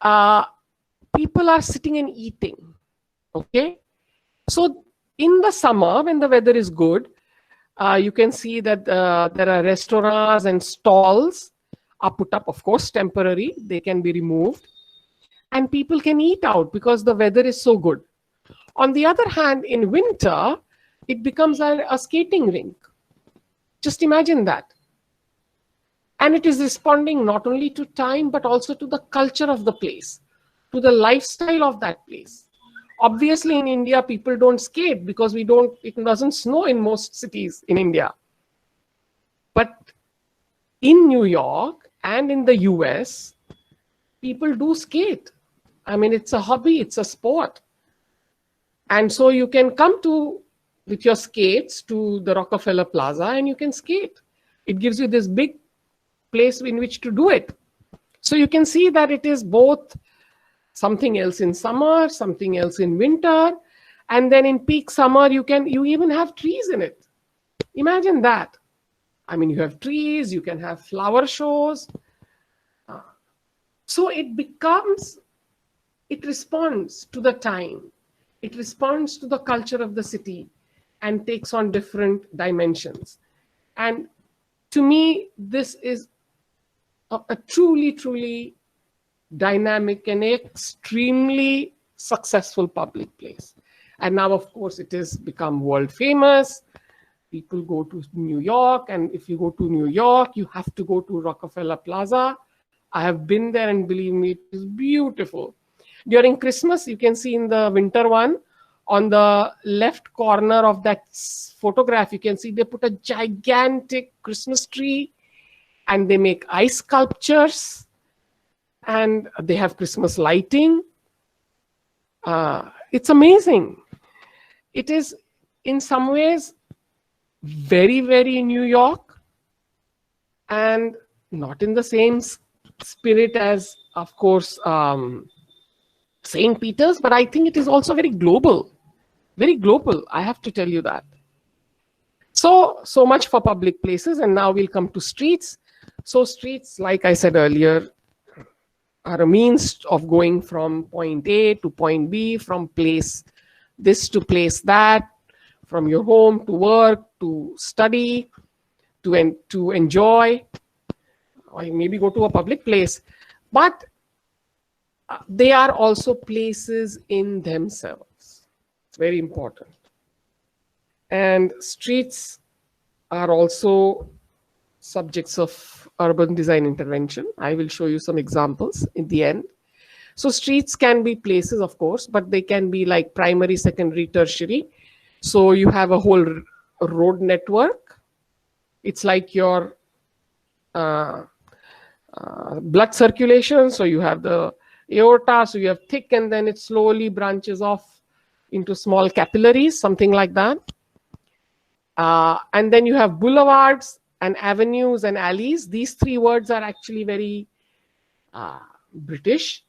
people are sitting and eating, okay? So in the summer, when the weather is good, you can see that there are restaurants and stalls are put up, of course, temporary. They can be removed. And people can eat out because the weather is so good. On the other hand, in winter, it becomes a skating rink. Just imagine that. And it is responding not only to time, but also to the culture of the place, to the lifestyle of that place. Obviously, in India, people don't skate because it doesn't snow in most cities in India. But in New York and in the US, people do skate. I mean, it's a hobby, it's a sport. And so you can come with your skates to the Rockefeller Plaza and you can skate. It gives you this big place in which to do it. So you can see that it is both something else in summer, something else in winter, and then in peak summer, you even have trees in it. Imagine that. I mean, you have trees, you can have flower shows. So it responds to the time. It responds to the culture of the city and takes on different dimensions. And to me, this is a truly, truly dynamic and extremely successful public place. And now, of course, it has become world famous. People go to New York, and if you go to New York, you have to go to Rockefeller Plaza. I have been there, and believe me, it is beautiful. During Christmas, you can see in the winter one, on the left corner of that photograph, you can see they put a gigantic Christmas tree, and they make ice sculptures, and they have Christmas lighting. It's amazing. It is, in some ways, very, very New York, and not in the same spirit as, of course, St. Peter's, but I think it is also very global. Very global, I have to tell you that. So much for public places, and now we'll come to streets. So streets, like I said earlier, are a means of going from point A to point B, from place this to place that, from your home to work, to study, to enjoy, or maybe go to a public place. But they are also places in themselves. It's very important. And streets are also subjects of urban design intervention. I will show you some examples in the end. So streets can be places, of course, but they can be like primary, secondary, tertiary. So you have a whole road network. It's like your blood circulation. So you have the aorta, so you have thick, and then it slowly branches off into small capillaries, something like that. And then you have boulevards and avenues and alleys. These three words are actually very British.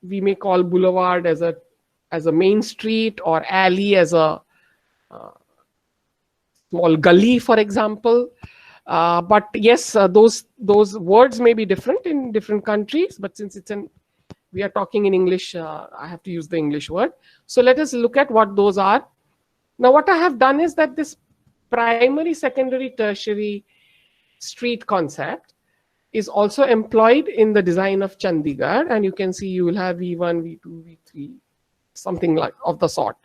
We may call boulevard as a main street, or alley as a small gully, for example. But yes, those words may be different in different countries. But since we are talking in English, I have to use the English word. So let us look at what those are. Now, what I have done is that this primary, secondary, tertiary street concept is also employed in the design of Chandigarh, and you can see you will have V1, V2, V3, something like of the sort.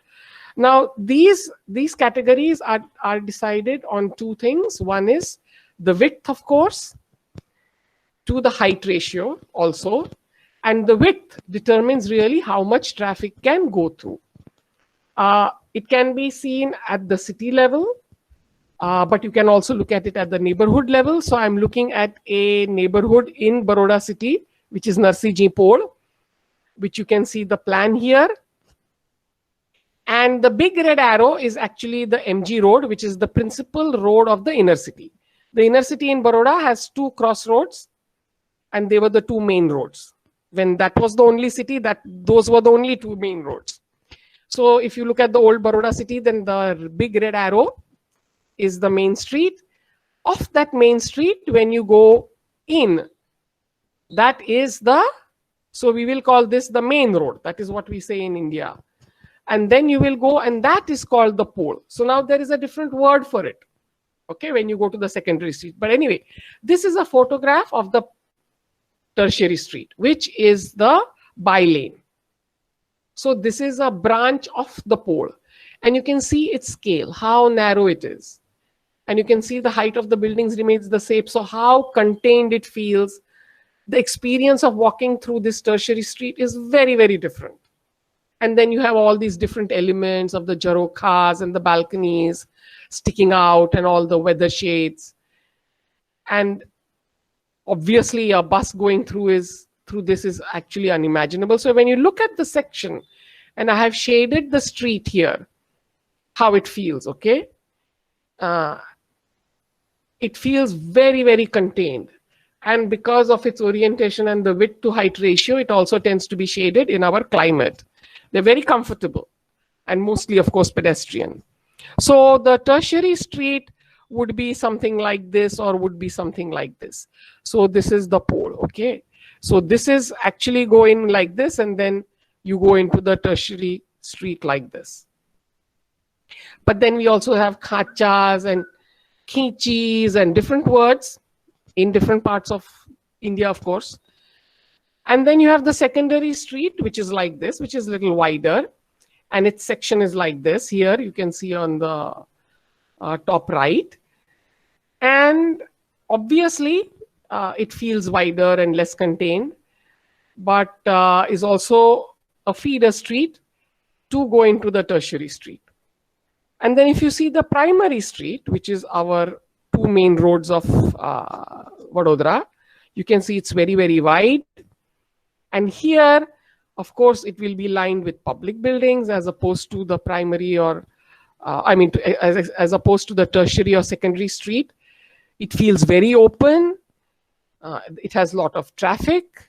Now, these categories are decided on two things. One is the width, of course, to the height ratio also, and the width determines really how much traffic can go through. It can be seen at the city level, but you can also look at it at the neighborhood level. So I'm looking at a neighborhood in Baroda city, which is Narsijipur, which you can see the plan here. And the big red arrow is actually the MG road, which is the principal road of the inner city. The inner city in Baroda has two crossroads, and they were the two main roads. When that was the only city, those were the only two main roads. So if you look at the old Baroda city, then the big red arrow is the main street. Off that main street, when you go in, that is so we will call this the main road. That is what we say in India. And then you will go, and that is called the pole. So now there is a different word for it, okay, when you go to the secondary street. But anyway, this is a photograph of the tertiary street, which is the by-lane. So this is a branch of the pole, and you can see its scale, how narrow it is. And you can see the height of the buildings remains the same. So how contained it feels. The experience of walking through this tertiary street is very, very different. And then you have all these different elements of the jarokas and the balconies sticking out and all the weather shades. And obviously a bus going through this is actually unimaginable. So when you look at the section, and I have shaded the street here, how it feels, okay? It feels very, very contained. And because of its orientation and the width to height ratio, it also tends to be shaded in our climate. They're very comfortable and mostly, of course, pedestrian. So the tertiary street would be something like this, or would be something like this. So this is the pole, okay? So this is actually going like this, and then you go into the tertiary street like this. But then we also have khachas and khichis and different words in different parts of India, of course. And then you have the secondary street, which is like this, which is a little wider. And its section is like this. Here you can see on the top right. And obviously, it feels wider and less contained, but is also a feeder street to go into the tertiary street. And then if you see the primary street, which is our two main roads of Vadodara, you can see it's very, very wide. And here, of course, it will be lined with public buildings as opposed to the primary or, as opposed to the tertiary or secondary street. It feels very open. It has a lot of traffic,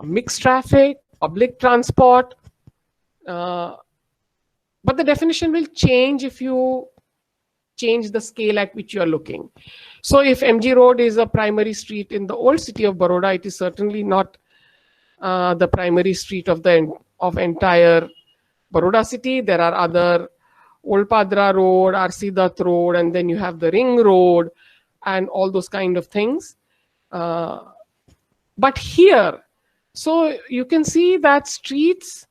mixed traffic, public transport. But the definition will change if you change the scale at which you are looking. So if MG Road is a primary street in the old city of Baroda, it is certainly not the primary street of entire Baroda city. There are other Old Padra Road, RC Dutt Road, and then you have the Ring Road and all those kind of things. But here, So you can see that streets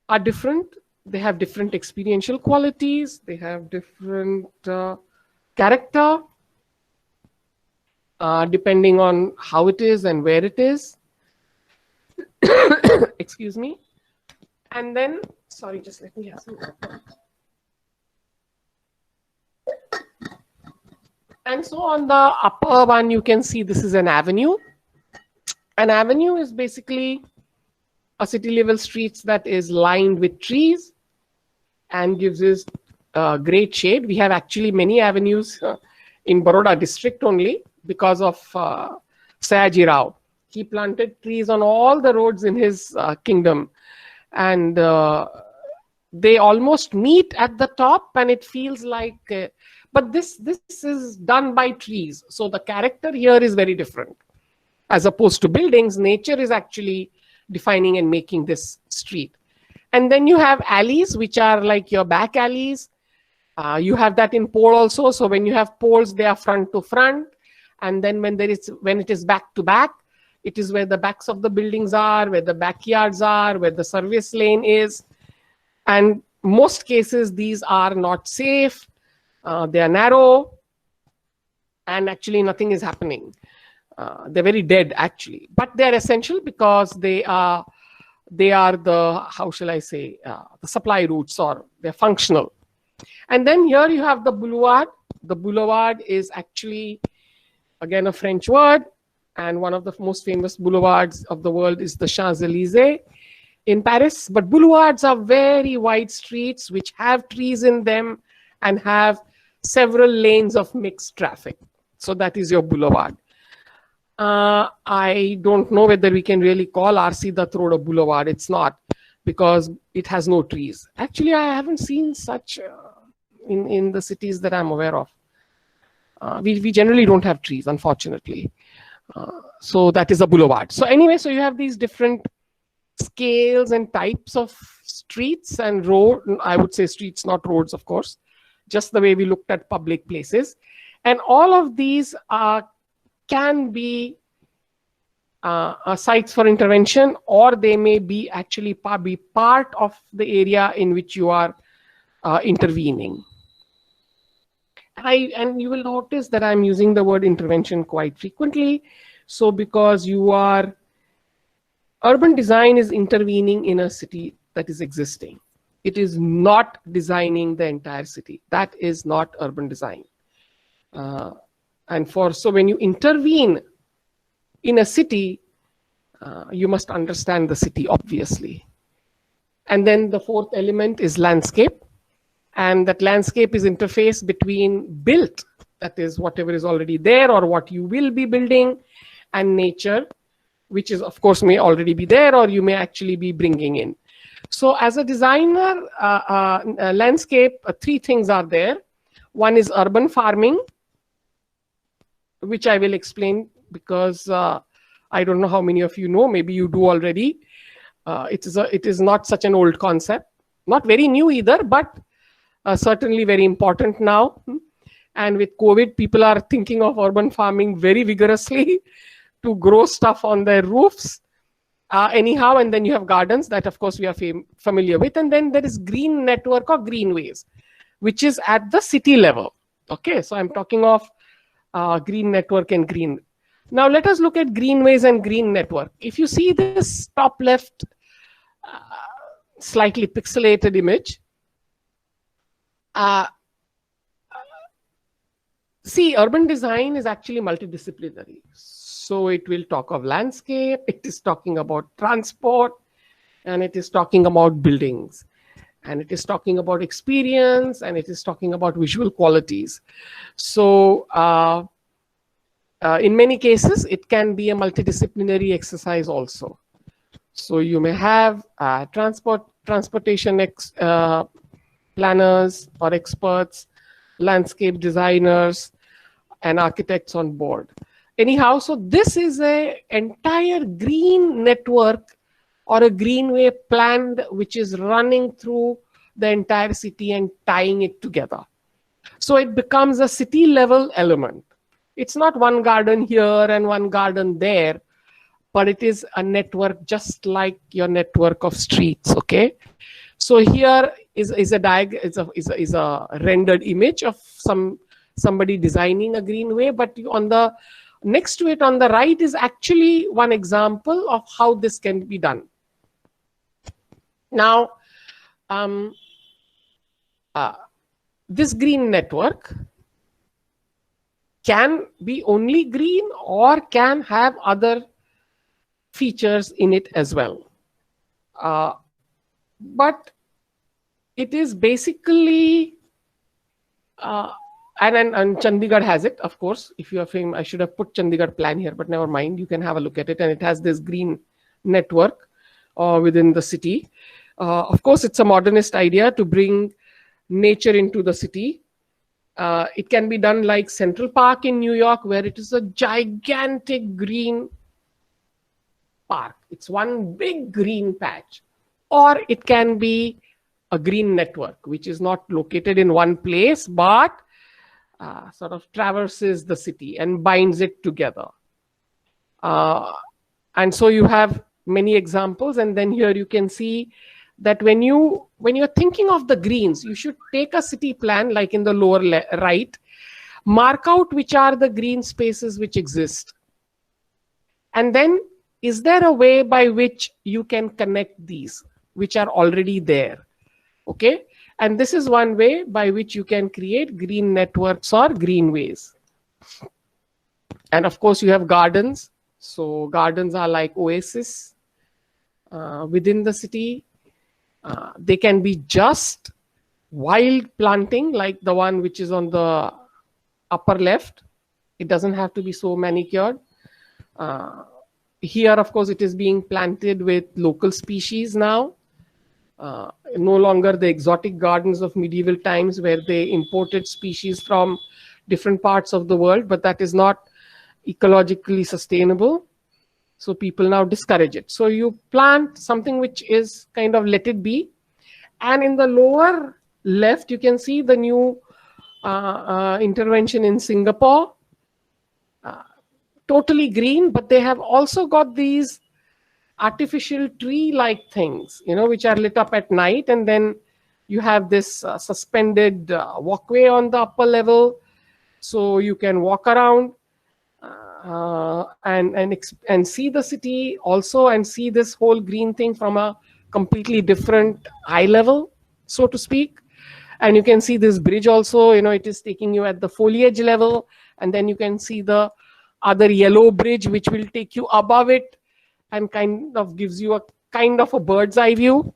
are different. They have different experiential qualities. They have different character, depending on how it is and where it is. Excuse me. And then, sorry, just let me have some water. And so on the upper one, you can see this is an avenue. An avenue is basically a city level streets that is lined with trees and gives us great shade. We have actually many avenues in Baroda district only because of Sayaji Rao. He planted trees on all the roads in his kingdom, and they almost meet at the top, and it feels like, but this is done by trees. So the character here is very different. As opposed to buildings, nature is actually defining and making this street. And then you have alleys, which are like your back alleys. You have that in pole also. So when you have poles, they are front to front. And then when it is back to back, it is where the backs of the buildings are, where the backyards are, where the service lane is. And most cases, these are not safe. They are narrow. And actually nothing is happening. They're very dead actually, but they are essential because they are the, how shall I say, the supply routes, or they're functional. And then here you have the boulevard. The boulevard is actually, again, a French word, and one of the most famous boulevards of the world is the Champs-Élysées in Paris. But boulevards are very wide streets which have trees in them and have several lanes of mixed traffic. So that is your boulevard. I don't know whether we can really call RC Dutt Road a boulevard. It's not, because it has no trees. Actually, I haven't seen such in the cities that I'm aware of. We generally don't have trees, unfortunately. So that is a boulevard. So anyway, so you have these different scales and types of streets and road. I would say streets, not roads, of course, just the way we looked at public places. And all of these can be sites for intervention, or they may be actually be part of the area in which you are intervening. And you will notice that I'm using the word intervention quite frequently. So because urban design is intervening in a city that is existing. It is not designing the entire city. That is not urban design. So when you intervene in a city, you must understand the city, obviously. And then the fourth element is landscape. And that landscape is interface between built, that is whatever is already there or what you will be building, and nature, which is, of course, may already be there or you may actually be bringing in. So as a designer, landscape, three things are there. One is urban farming, which I will explain because I don't know how many of you know, maybe you do already. It is not such an old concept, not very new either, but certainly very important now. And with COVID, people are thinking of urban farming very vigorously to grow stuff on their roofs. Anyhow, and then you have gardens that, of course, we are familiar with. And then there is green network or greenways, which is at the city level. Okay, so I'm talking of green network and green. Now let us look at greenways and green network. If you see this top left slightly pixelated image, see, urban design is actually multidisciplinary. So it will talk of landscape, it is talking about transport, and it is talking about buildings, and it is talking about experience, and it is talking about visual qualities. So in many cases, it can be a multidisciplinary exercise also. So you may have transportation planners or experts, landscape designers, and architects on board. Anyhow, so this is an entire green network or a greenway planned, which is running through the entire city and tying it together. So it becomes a city level element. It's not one garden here and one garden there but it is a network just like your network of streets. Okay, so here is a rendered image of somebody designing a greenway, but on the next to it on the right is actually one example of how this can be done. Now, this green network can be only green or can have other features in it as well. But it is basically, and Chandigarh has it, of course. If you are saying, I should have put Chandigarh plan here, but never mind, you can have a look at it. And it has this green network within the city. Of course, it's a modernist idea to bring nature into the city. It can be done like Central Park in New York, where it is a gigantic green park. It's one big green patch. Or it can be a green network, which is not located in one place, but sort of traverses the city and binds it together. And so you have many examples. And then here you can see that when you're thinking of the greens, you should take a city plan, like in the lower right, mark out which are the green spaces which exist. And then, is there a way by which you can connect these, which are already there? Okay, and this is one way by which you can create green networks or greenways. And of course, you have gardens. So gardens are like oases within the city. They can be just wild planting, like the one which is on the upper left. It doesn't have to be so manicured. Here, of course, it is being planted with local species now. No longer the exotic gardens of medieval times where they imported species from different parts of the world, but that is not ecologically sustainable. So people now discourage it. So you plant something which is kind of let it be. And in the lower left, you can see the new intervention in Singapore. Totally green, but they have also got these artificial tree-like things, which are lit up at night. And then you have this suspended walkway on the upper level. So you can walk around and see the city also, and see this whole green thing from a completely different eye level, so to speak. And you can see this bridge also, it is taking you at the foliage level. And then you can see the other yellow bridge, which will take you above it and kind of gives you a kind of a bird's eye view.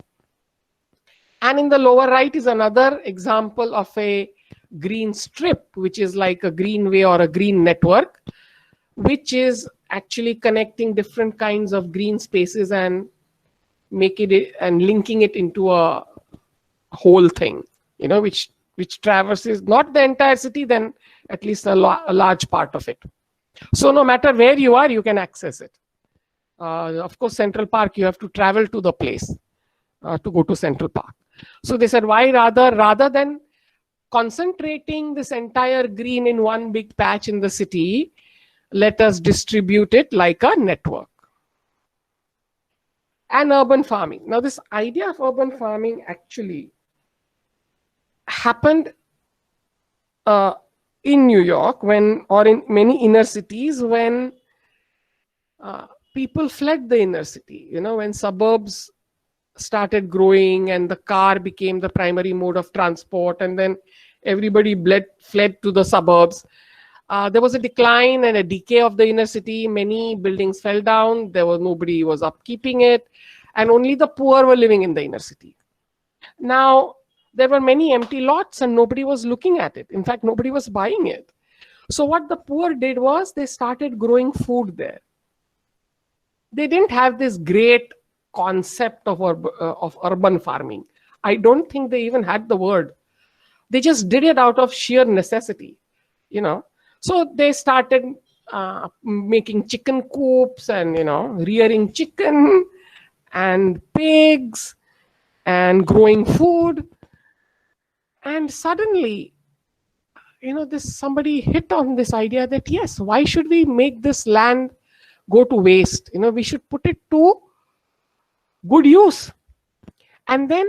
And in the lower right is another example of a green strip, which is like a greenway or a green network, which is actually connecting different kinds of green spaces and linking it into a whole thing, which traverses not the entire city, then at least a large part of it. So no matter where you are, you can access it. Of course, Central Park, you have to travel to the place to go to Central Park. So they said, why rather than concentrating this entire green in one big patch in the city, let us distribute it like a network. And urban farming. Now, this idea of urban farming actually happened in New York or in many inner cities when people fled the inner city, when suburbs started growing and the car became the primary mode of transport, and then everybody fled to the suburbs. There was a decline and a decay of the inner city. Many buildings fell down. Nobody was upkeeping it, and only the poor were living in the inner city. Now, there were many empty lots and nobody was looking at it. In fact, nobody was buying it. So what the poor did was they started growing food there. They didn't have this great concept of urban farming. I don't think they even had the word. They just did it out of sheer necessity, So they started making chicken coops and, rearing chicken and pigs and growing food. And suddenly, somebody hit on this idea that, yes, why should we make this land go to waste. We should put it to good use. And then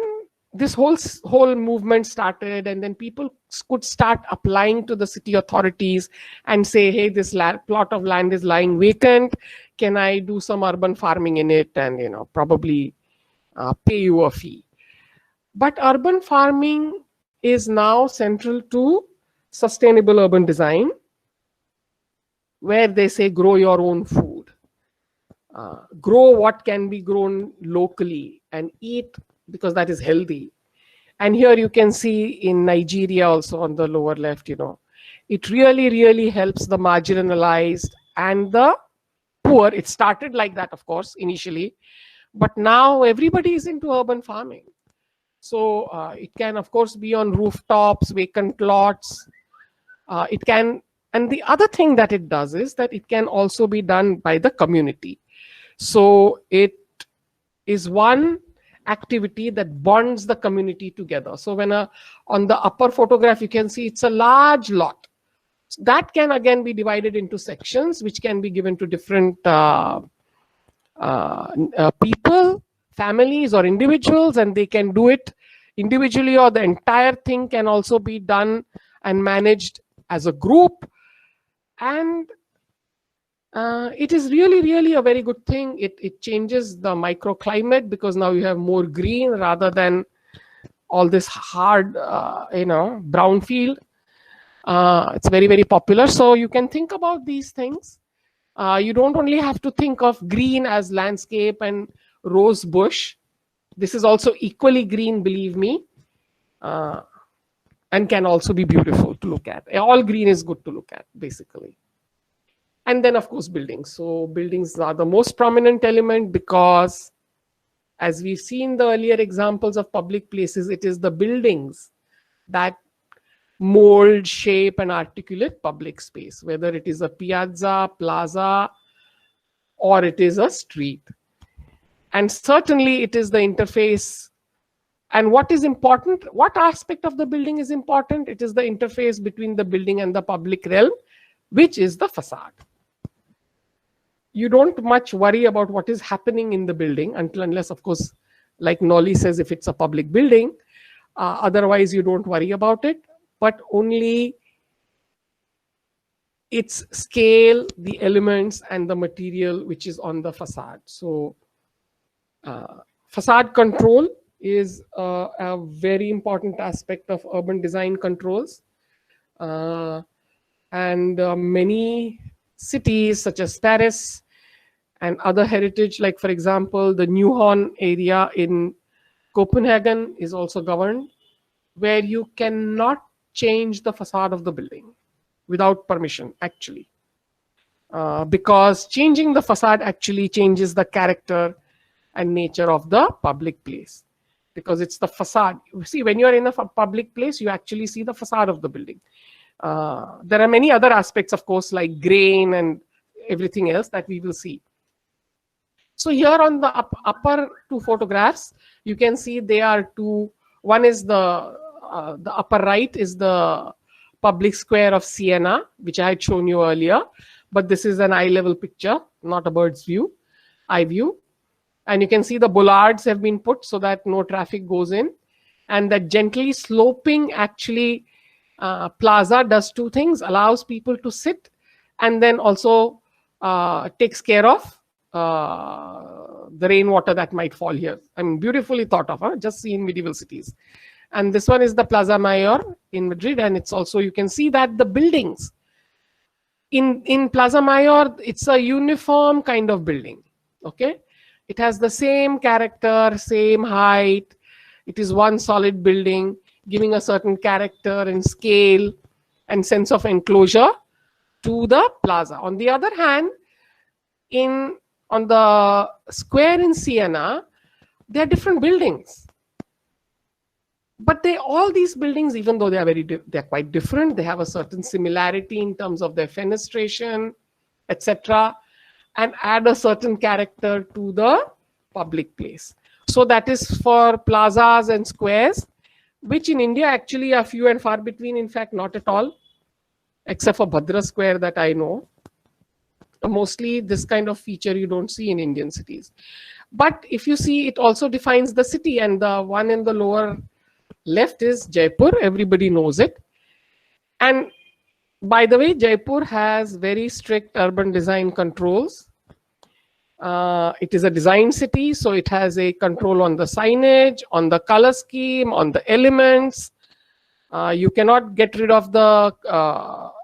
this whole movement started, and then people could start applying to the city authorities and say, hey, this plot of land is lying vacant. Can I do some urban farming in it, and probably pay you a fee? But urban farming is now central to sustainable urban design, where they say grow your own food, grow what can be grown locally and eat, because that is healthy. And here you can see in Nigeria also on the lower left, it really, really helps the marginalized and the poor. It started like that, of course, initially, but now everybody is into urban farming. So it can, of course, be on rooftops, vacant lots. It can, and the other thing that it does is that it can also be done by the community. So it is one activity that bonds the community together. So when on the upper photograph, you can see it's a large lot. So that can again be divided into sections, which can be given to different people, families, or individuals, and they can do it individually, or the entire thing can also be done and managed as a group. And it is really, really a very good thing. It changes the microclimate, because now you have more green rather than all this hard, brown field. It's very, very popular. So you can think about these things. You don't only have to think of green as landscape and rose bush. This is also equally green, believe me, and can also be beautiful to look at. All green is good to look at, basically. And then, of course, buildings. So buildings are the most prominent element, because as we've seen the earlier examples of public places, it is the buildings that mold, shape, and articulate public space, whether it is a piazza, plaza, or it is a street. And certainly it is the interface. And what is important, what aspect of the building is important? It is the interface between the building and the public realm, which is the facade. You don't much worry about what is happening in the building unless, of course, like Nolly says, if it's a public building. Otherwise, you don't worry about it, but only its scale, the elements, and the material which is on the facade. So facade control is a very important aspect of urban design controls. And many cities such as Paris and other heritage, like for example, the Newhorn area in Copenhagen is also governed, where you cannot change the facade of the building without permission, actually. Because changing the facade actually changes the character and nature of the public place. Because it's the facade. You see, when you're in a public place, you actually see the facade of the building. There are many other aspects, of course, like grain and everything else that we will see. So here on the upper two photographs, you can see they are two. One is the upper right is the public square of Siena, which I had shown you earlier. But this is an eye-level picture, not a bird's eye view. And you can see the bollards have been put so that no traffic goes in. And that gently sloping actually plaza does two things: allows people to sit, and then also takes care of the rainwater that might fall here. I mean, beautifully thought of, huh? Just see in medieval cities. And this one is the Plaza Mayor in Madrid, and it's also, you can see that the buildings in Plaza Mayor, it's a uniform kind of building. Okay, it has the same character, same height. It is one solid building, giving a certain character and scale and sense of enclosure to the plaza. On the other hand, on the square in Siena, there are different buildings. But all these buildings, even though they're quite different, they have a certain similarity in terms of their fenestration, etc., and add a certain character to the public place. So that is for plazas and squares, which in India actually are few and far between, in fact, not at all, except for Bhadra Square that I know. Mostly this kind of feature you don't see in Indian cities. But if you see, it also defines the city, and the one in the lower left is Jaipur. Everybody knows it. And by the way, Jaipur has very strict urban design controls. It is a design city, so it has a control on the signage, on the color scheme, on the elements. You cannot get rid of the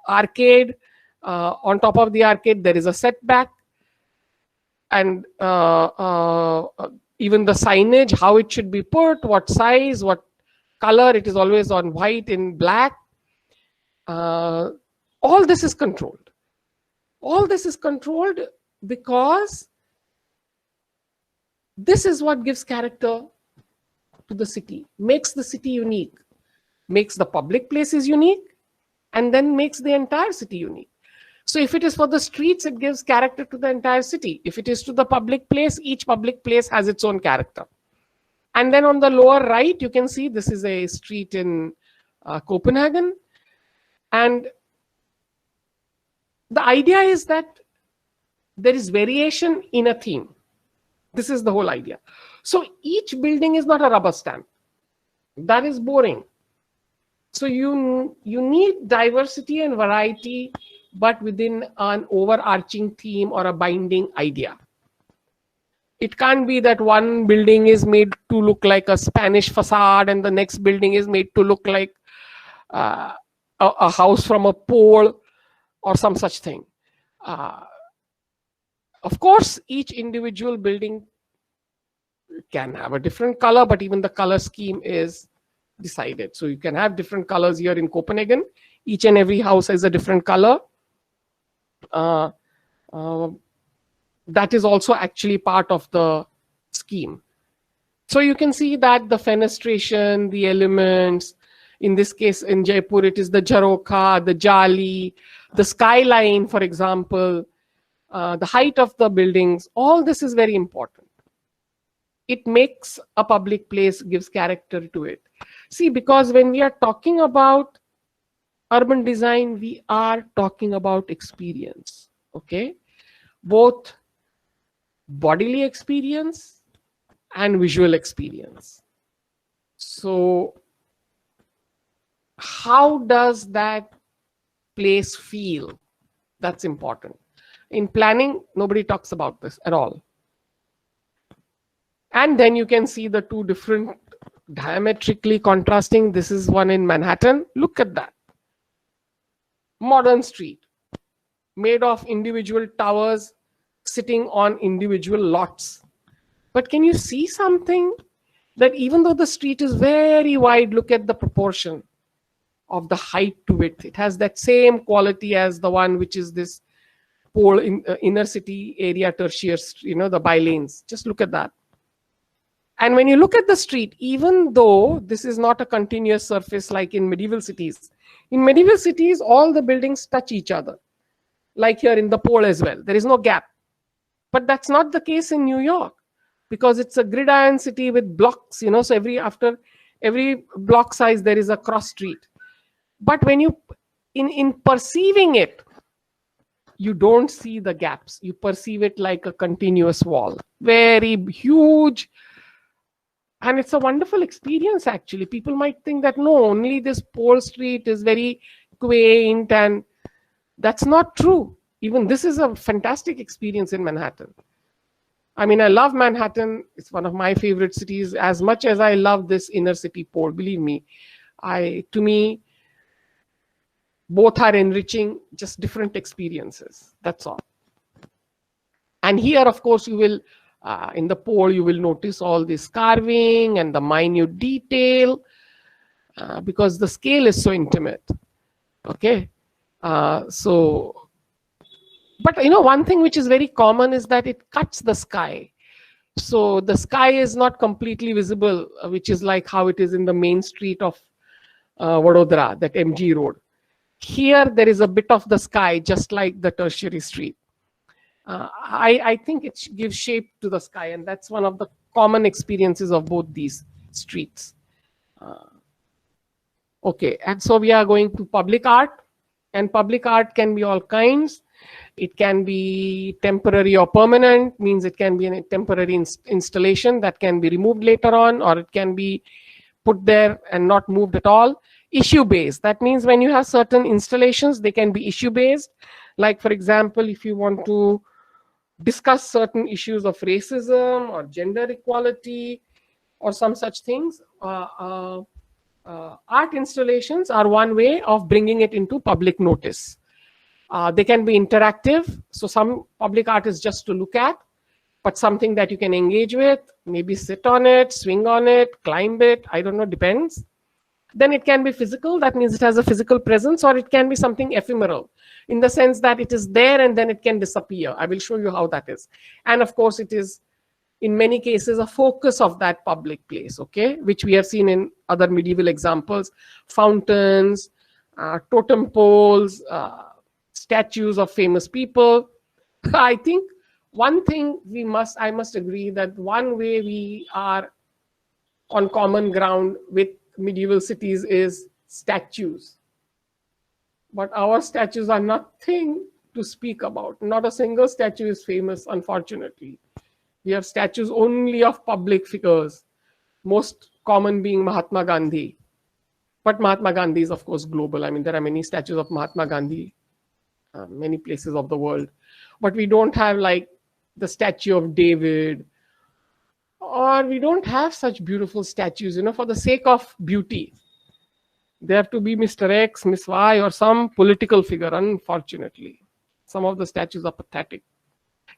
arcade. On top of the arcade, there is a setback. And even the signage, how it should be put, what size, what color, it is always on white in black. All this is controlled. All this is controlled because this is what gives character to the city, makes the city unique, makes the public places unique, and then makes the entire city unique. So if it is for the streets, it gives character to the entire city. If it is to the public place, each public place has its own character. And then on the lower right, you can see this is a street in Copenhagen. And the idea is that there is variation in a theme. This is the whole idea. So each building is not a rubber stamp. That is boring. So you need diversity and variety, but within an overarching theme or a binding idea. It can't be that one building is made to look like a Spanish facade and the next building is made to look like a house from a pole or some such thing. Of course, each individual building can have a different color, but even the color scheme is decided. So you can have different colors here in Copenhagen. Each and every house has a different color. That is also actually part of the scheme. So you can see that the fenestration, the elements, in this case in Jaipur, it is the Jharokha, the Jali, the skyline, for example, the height of the buildings, all this is very important. It makes a public place, gives character to it. See, because when we are talking about urban design, we are talking about experience, okay? Both bodily experience and visual experience. So how does that place feel? That's important. In planning, nobody talks about this at all. And then you can see the two different diametrically contrasting. This is one in Manhattan. Look at that. Modern street made of individual towers sitting on individual lots. But can you see something? That even though the street is very wide, look at the proportion of the height to width. It has that same quality as the one which is this pole in inner city area, tertiary, the bi-lanes. Just look at that. And when you look at the street, even though this is not a continuous surface like in medieval cities, all the buildings touch each other, like here in the pole as well. There is no gap. But that's not the case in New York, because it's a gridiron city with blocks, so after every block size, there is a cross street. But when you, in perceiving it, you don't see the gaps. You perceive it like a continuous wall, very huge. And it's a wonderful experience, actually. People might think that, no, only this pole street is very quaint, and that's not true. Even this is a fantastic experience in Manhattan. I mean, I love Manhattan. It's one of my favorite cities as much as I love this inner city pole. Believe me, to me, both are enriching, just different experiences. That's all. And here, of course, you will, in the pole, you will notice all this carving and the minute detail because the scale is so intimate. Okay. But one thing which is very common is that it cuts the sky. So the sky is not completely visible, which is like how it is in the main street of Baroda, that MG road. Here, there is a bit of the sky, just like the tertiary street. I think it gives shape to the sky, and that's one of the common experiences of both these streets. Okay, and so we are going to public art, and public art can be all kinds. It can be temporary or permanent, means it can be a temporary installation that can be removed later on, or it can be put there and not moved at all. Issue based, that means when you have certain installations, they can be issue based. Like for example, if you want to discuss certain issues of racism or gender equality or some such things, art installations are one way of bringing it into public notice. They can be interactive, so some public art is just to look at, but something that you can engage with, maybe sit on it, swing on it, climb it, I don't know, depends. Then it can be physical, that means it has a physical presence, or it can be something ephemeral, in the sense that it is there and then it can disappear. I will show you how that is. And of course, it is, in many cases, a focus of that public place, okay, which we have seen in other medieval examples, fountains, totem poles, statues of famous people. I think one thing I must agree that one way we are on common ground with medieval cities is statues. But our statues are nothing to speak about. Not a single statue is famous, unfortunately. We have statues only of public figures, most common being Mahatma Gandhi. But Mahatma Gandhi is, of course, global. I mean, there are many statues of Mahatma Gandhi, many places of the world. But we don't have like the statue of David, or we don't have such beautiful statues, you know, for the sake of beauty. They have to be Mr. X, Miss Y, or some political figure, unfortunately. Some of the statues are pathetic.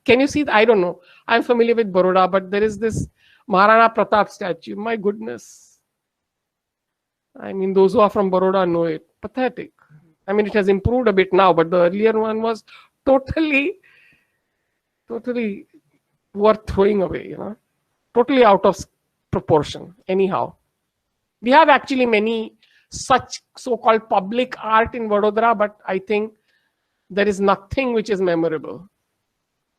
Can you see? I don't know. I'm familiar with Baroda, but there is this Maharana Pratap statue. My goodness. I mean, those who are from Baroda know it. Pathetic. I mean, it has improved a bit now, but the earlier one was totally worth throwing away, you know. Totally out of proportion. Anyhow, we have actually many such so-called public art in Vadodara, but I think there is nothing which is memorable.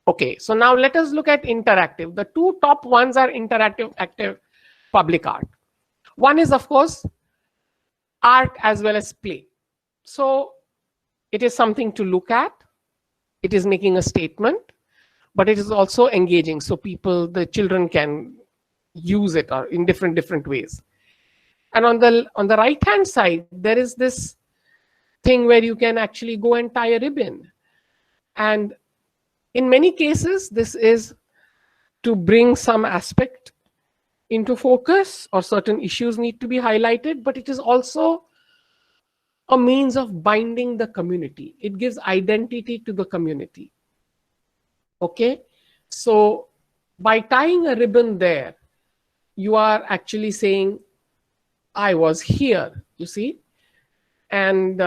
Okay, so now let us look at interactive. The two top ones are interactive, active public art. One is, of course, art as well as play. So it is something to look at. It is making a statement, but it is also engaging. So people, the children can use it or in different ways. And on the right hand side, there is this thing where you can actually go and tie a ribbon. And in many cases, this is to bring some aspect into focus, or certain issues need to be highlighted, but it is also a means of binding the community. It gives identity to the community. Okay, so by tying a ribbon there, you are actually saying, I was here, you see. And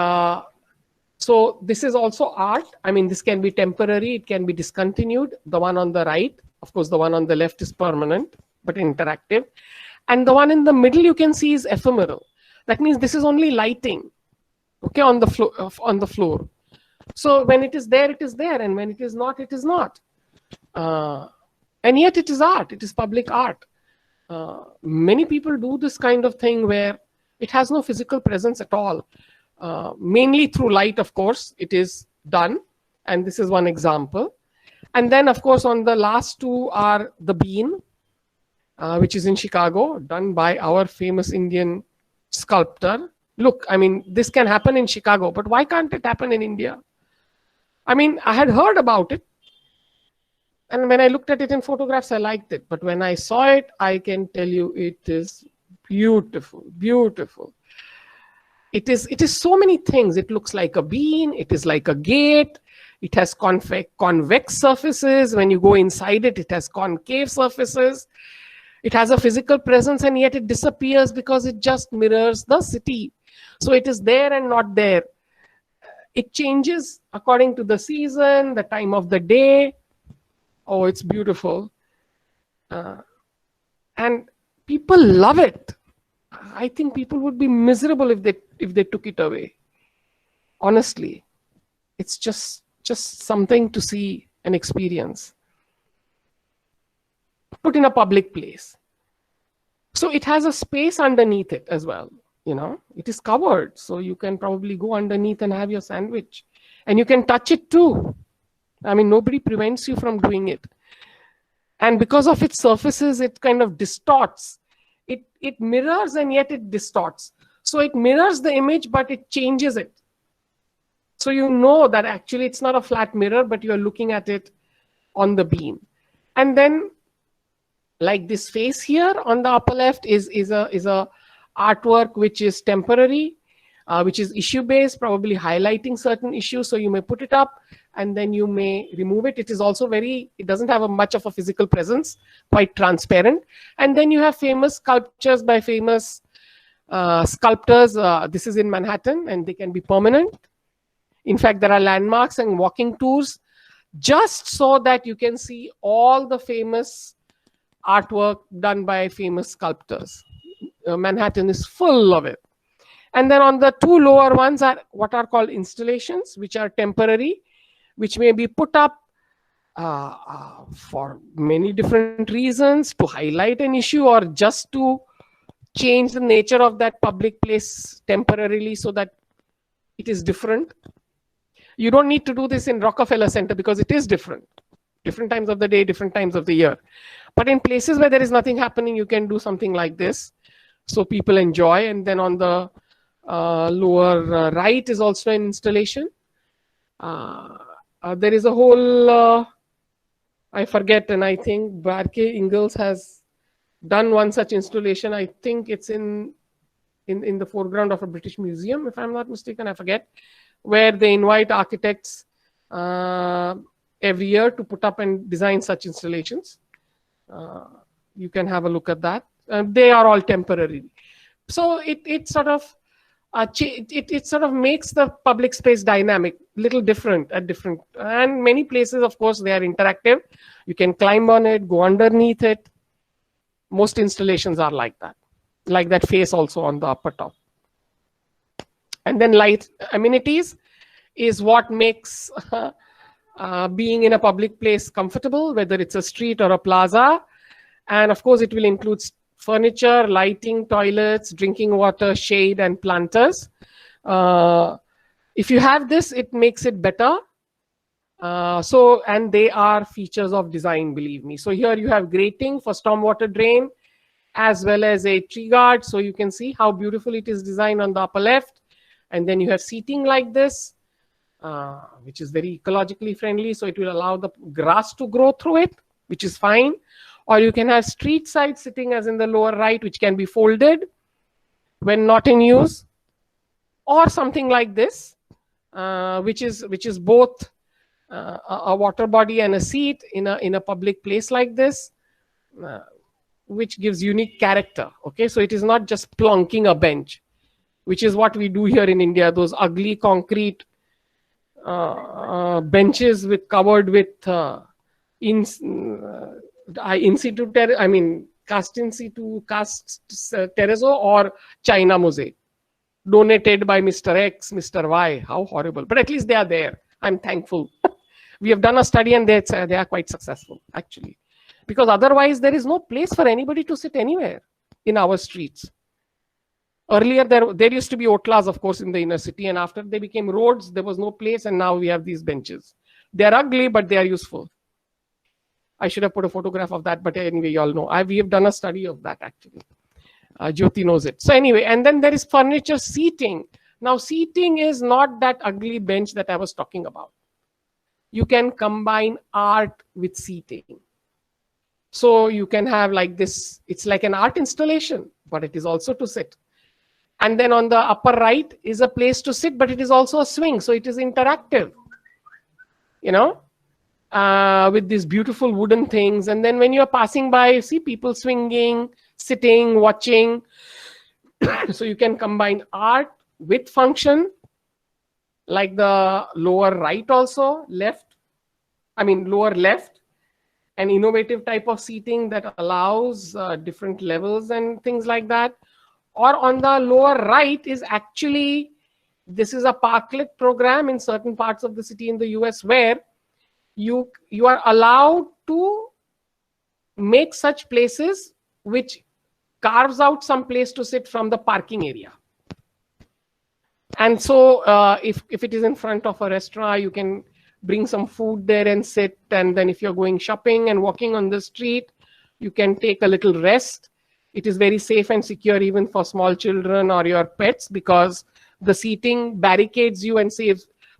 so this is also art. I mean, this can be temporary, it can be discontinued. The one on the right, of course, the one on the left is permanent, but interactive. And the one in the middle you can see is ephemeral. That means this is only lighting, okay, on the floor. So when it is there, and when it is not, it is not. And yet it is art, it is public art. Many people do this kind of thing where it has no physical presence at all. Mainly through light, of course, it is done. And this is one example. And then, of course, on the last two are the Bean, which is in Chicago, done by our famous Indian sculptor. Look, I mean, this can happen in Chicago, but why can't it happen in India? I mean, I had heard about it. And when I looked at it in photographs, I liked it. But when I saw it, I can tell you it is beautiful, beautiful. It is so many things. It looks like a bean. It is like a gate. It has convex surfaces. When you go inside it, it has concave surfaces. It has a physical presence, and yet it disappears because it just mirrors the city. So it is there and not there. It changes according to the season, the time of the day. Oh, it's beautiful. And people love it. I think people would be miserable if they took it away. Honestly, it's just something to see and experience. Put in a public place. So it has a space underneath it as well. You know, it is covered, so you can probably go underneath and have your sandwich, and you can touch it too. I mean, nobody prevents you from doing it. And because of its surfaces, it kind of distorts. It mirrors and yet it distorts. So it mirrors the image, but it changes it. So you know that actually it's not a flat mirror, but you're looking at it on the beam. And then, like this face here on the upper left is a artwork which is temporary, which is issue based, probably highlighting certain issues. So you may put it up and then you may remove it. It is also it doesn't have much of a physical presence, quite transparent. And then you have famous sculptures by famous sculptors. This is in Manhattan, and they can be permanent. In fact, there are landmarks and walking tours just so that you can see all the famous artwork done by famous sculptors. Manhattan is full of it. And then on the two lower ones are what are called installations, which are temporary, which may be put up for many different reasons, to highlight an issue or just to change the nature of that public place temporarily so that it is different. You don't need to do this in Rockefeller Center because it is different. Different times of the day, different times of the year. But in places where there is nothing happening, you can do something like this. So people enjoy. And then on the lower right is also an installation. There is a whole, I forget, and I think Barke Ingalls has done one such installation. I think it's in the foreground of a British museum, if I'm not mistaken, I forget, where they invite architects every year to put up and design such installations. You can have a look at that. They are all temporary. So it sort of makes the public space dynamic, little different at different, and many places, of course, they are interactive. You can climb on it, go underneath it. Most installations are like that face also on the upper top. And then light amenities is what makes being in a public place comfortable, whether it's a street or a plaza. And of course, it will include furniture, lighting, toilets, drinking water, shade, and planters. If you have this, it makes it better. And they are features of design, believe me. So here you have grating for stormwater drain, as well as a tree guard. So you can see how beautiful it is designed on the upper left. And then you have seating like this, which is very ecologically friendly. So it will allow the grass to grow through it, which is fine. Or you can have street side sitting as in the lower right, which can be folded when not in use. Or something like this, which is both a water body and a seat in a public place like this, which gives unique character. Okay, so it is not just plonking a bench, which is what we do here in India, those ugly concrete benches covered with cast in situ, cast terrazzo or China mosaic, donated by Mr. X, Mr. Y. How horrible! But at least they are there. I'm thankful. We have done a study and they are quite successful, actually, because otherwise there is no place for anybody to sit anywhere in our streets. Earlier, there used to be otlas, of course, in the inner city, and after they became roads, there was no place, and now we have these benches. They are ugly, but they are useful. I should have put a photograph of that, but anyway, you all know. We have done a study of that, actually. Jyoti knows it. So anyway, and then there is furniture seating. Now, seating is not that ugly bench that I was talking about. You can combine art with seating. So you can have like this, it's like an art installation, but it is also to sit. And then on the upper right is a place to sit, but it is also a swing. So it is interactive, you know, with these beautiful wooden things. And then when you're passing by, you see people swinging, sitting, watching. So you can combine art with function, like the lower right also, lower left, an innovative type of seating that allows different levels and things like that. Or on the lower right is actually, this is a parklet program in certain parts of the city in the US where you are allowed to make such places which carves out some place to sit from the parking area. And so if it is in front of a restaurant, you can bring some food there and sit. And then if you're going shopping and walking on the street, you can take a little rest. It is very safe and secure even for small children or your pets, because the seating barricades you and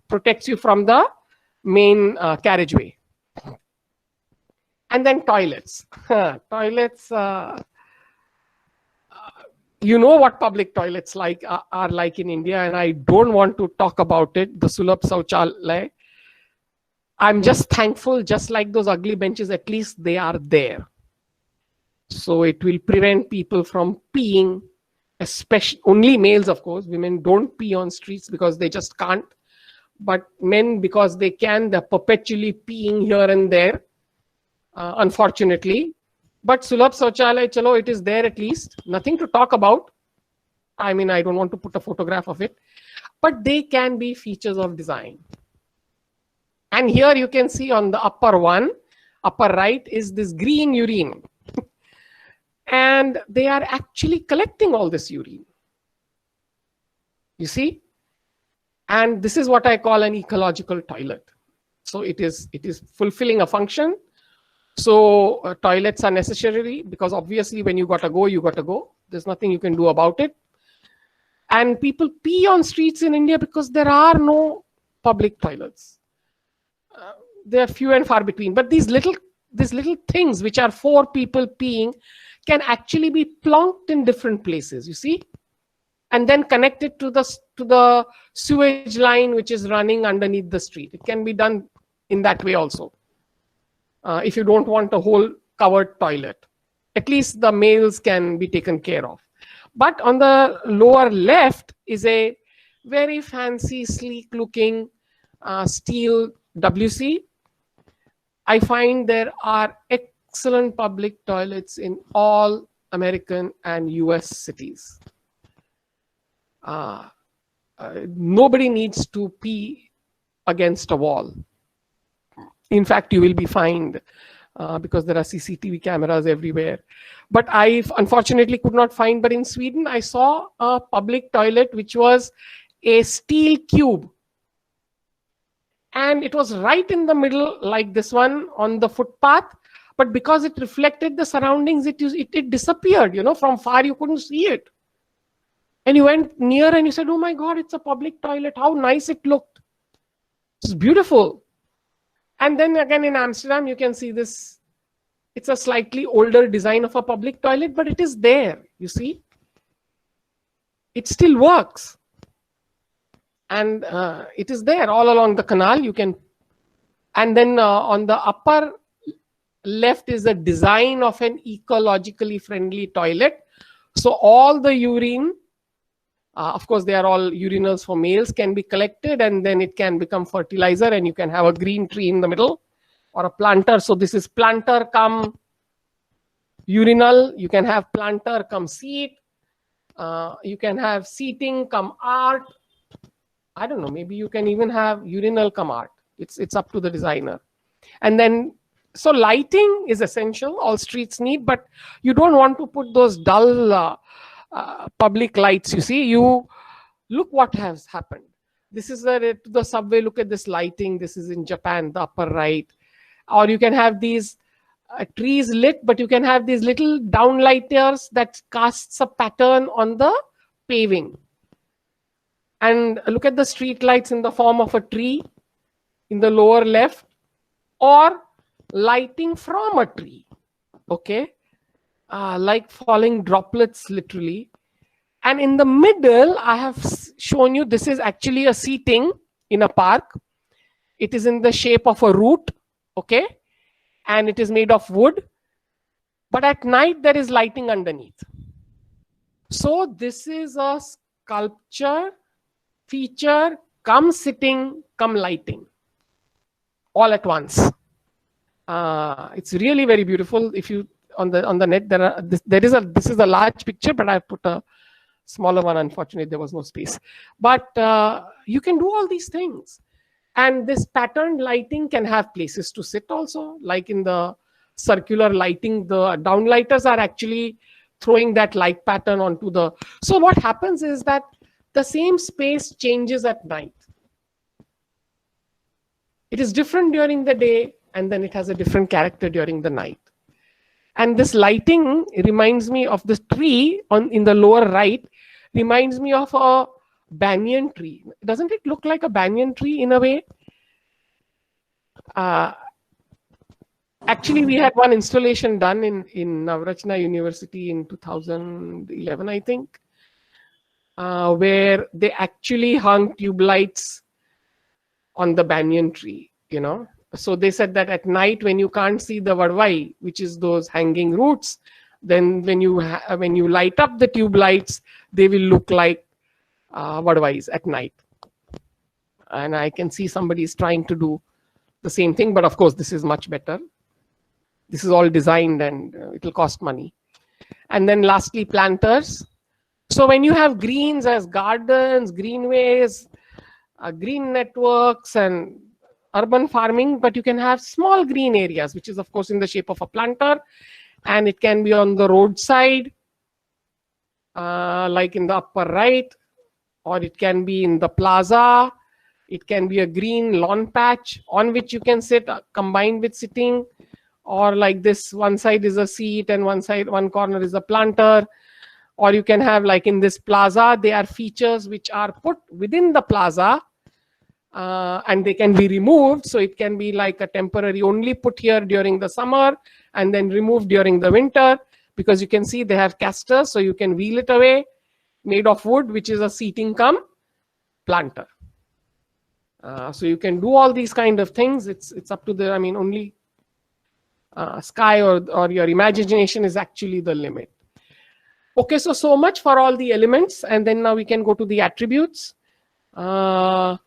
protects you from the main carriageway. And then toilets. Toilets, you know what public toilets are like in India, and I don't want to talk about it. The Sulabh Sauchalay. I'm just thankful, just like those ugly benches, at least they are there. So it will prevent people from peeing, especially only males, of course. Women don't pee on streets because they just can't. But men, because they can, they're perpetually peeing here and there, unfortunately. But Sulabh Sauchalay, chalo, it is there at least. Nothing to talk about. I mean, I don't want to put a photograph of it. But they can be features of design. And here you can see on the upper right is this green urine. And they are actually collecting all this urine. You see? And this is what I call an ecological toilet. So it is fulfilling a function. So toilets are necessary, because obviously when you gotta go, you gotta go. There's nothing you can do about it. And people pee on streets in India because there are no public toilets. They are few and far between. But these little things which are for people peeing can actually be plonked in different places, you see, and then connected to the sewage line which is running underneath the street. It can be done in that way also. If you don't want a whole covered toilet, at least the males can be taken care of. But on the lower left is a very fancy, sleek looking steel WC. I find there are excellent public toilets in all American and US cities. Nobody needs to pee against a wall. In fact, you will be fined because there are CCTV cameras everywhere. But I unfortunately could not find, but in Sweden, I saw a public toilet which was a steel cube. And it was right in the middle, like this one on the footpath. But because it reflected the surroundings, it disappeared. You know, from far you couldn't see it. And you went near and you said, oh my God, it's a public toilet. How nice it looked. It's beautiful. And then again in Amsterdam, you can see this. It's a slightly older design of a public toilet, but it is there, you see. It still works. And it is there all along the canal. You can, and then on the upper left is a design of an ecologically friendly toilet. So all the urine, of course, they are all urinals for males, can be collected, and then it can become fertilizer, and you can have a green tree in the middle or a planter. So this is planter come urinal. You can have planter come seat. You can have seating come art. I don't know, maybe you can even have urinal come art. It's up to the designer. And then, so lighting is essential. All streets need, but you don't want to put those dull public lights. You see, you look what has happened. This is the subway. Look at this lighting. This is in Japan, the upper right. Or you can have these trees lit, but you can have these little downlighters that casts a pattern on the paving. And look at the street lights in the form of a tree in the lower left, or lighting from a tree. Okay, like falling droplets, literally. And in the middle, I have shown you, this is actually a seating in a park. It is in the shape of a root, okay, and it is made of wood. But at night, there is lighting underneath. So this is a sculpture, feature, come sitting, come lighting, all at once. It's really very beautiful. If you on the net, this is a large picture, but I put a smaller one. Unfortunately, there was no space. But you can do all these things, and this patterned lighting can have places to sit also, like in the circular lighting. The downlighters are actually throwing that light pattern onto the. So what happens is that the same space changes at night. It is different during the day, and then it has a different character during the night. And this lighting reminds me of this tree in the lower right, reminds me of a banyan tree. Doesn't it look like a banyan tree in a way? Actually, we had one installation done in Navrachna University in 2011, I think, where they actually hung tube lights on the banyan tree, you know. So they said that at night, when you can't see the vadvai, which is those hanging roots, then when you light up the tube lights, they will look like vadvais at night. And I can see somebody is trying to do the same thing, but of course, this is much better. This is all designed and it will cost money. And then lastly, planters. So when you have greens as gardens, greenways, green networks and urban farming, but you can have small green areas, which is of course in the shape of a planter, and it can be on the roadside, like in the upper right, or it can be in the plaza. It can be a green lawn patch on which you can sit, combined with sitting, or like this, one side is a seat and one corner is a planter. Or you can have, like in this plaza, they are features which are put within the plaza, and they can be removed. So it can be like a temporary, only put here during the summer and then removed during the winter, because you can see they have casters, so you can wheel it away, made of wood, which is a seating cum planter. So you can do all these kind of things. It's up to the, I mean, only sky or your imagination is actually the limit. Okay, so much for all the elements, and then now we can go to the attributes. When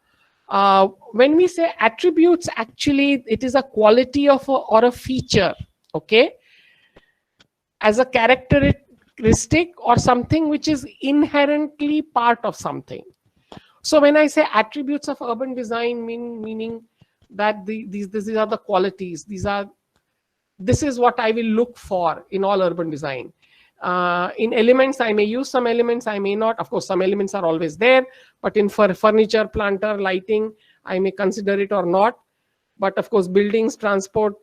we say attributes, actually it is a quality of or a feature, okay, as a characteristic or something which is inherently part of something. So when I say attributes of urban design, meaning that these are the qualities, this is what I will look for in all urban design. In elements, I may use some elements, I may not. Of course, some elements are always there, but in furniture, planter, lighting, I may consider it or not. But of course, buildings, transport,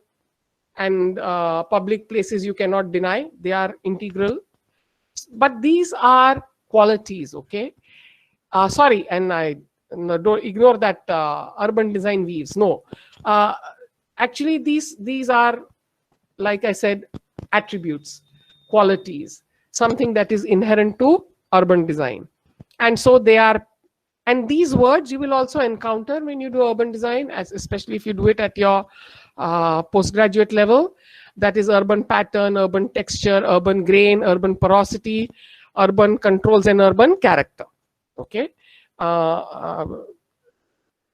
and public places, you cannot deny. They are integral. But these are qualities, okay? Sorry, and don't ignore that urban design weaves. No. Actually, these are, like I said, attributes, qualities, something that is inherent to urban design. And so they are, and these words you will also encounter when you do urban design, especially if you do it at your postgraduate level. That is urban pattern, urban texture, urban grain, urban porosity, urban controls, and urban character. Okay.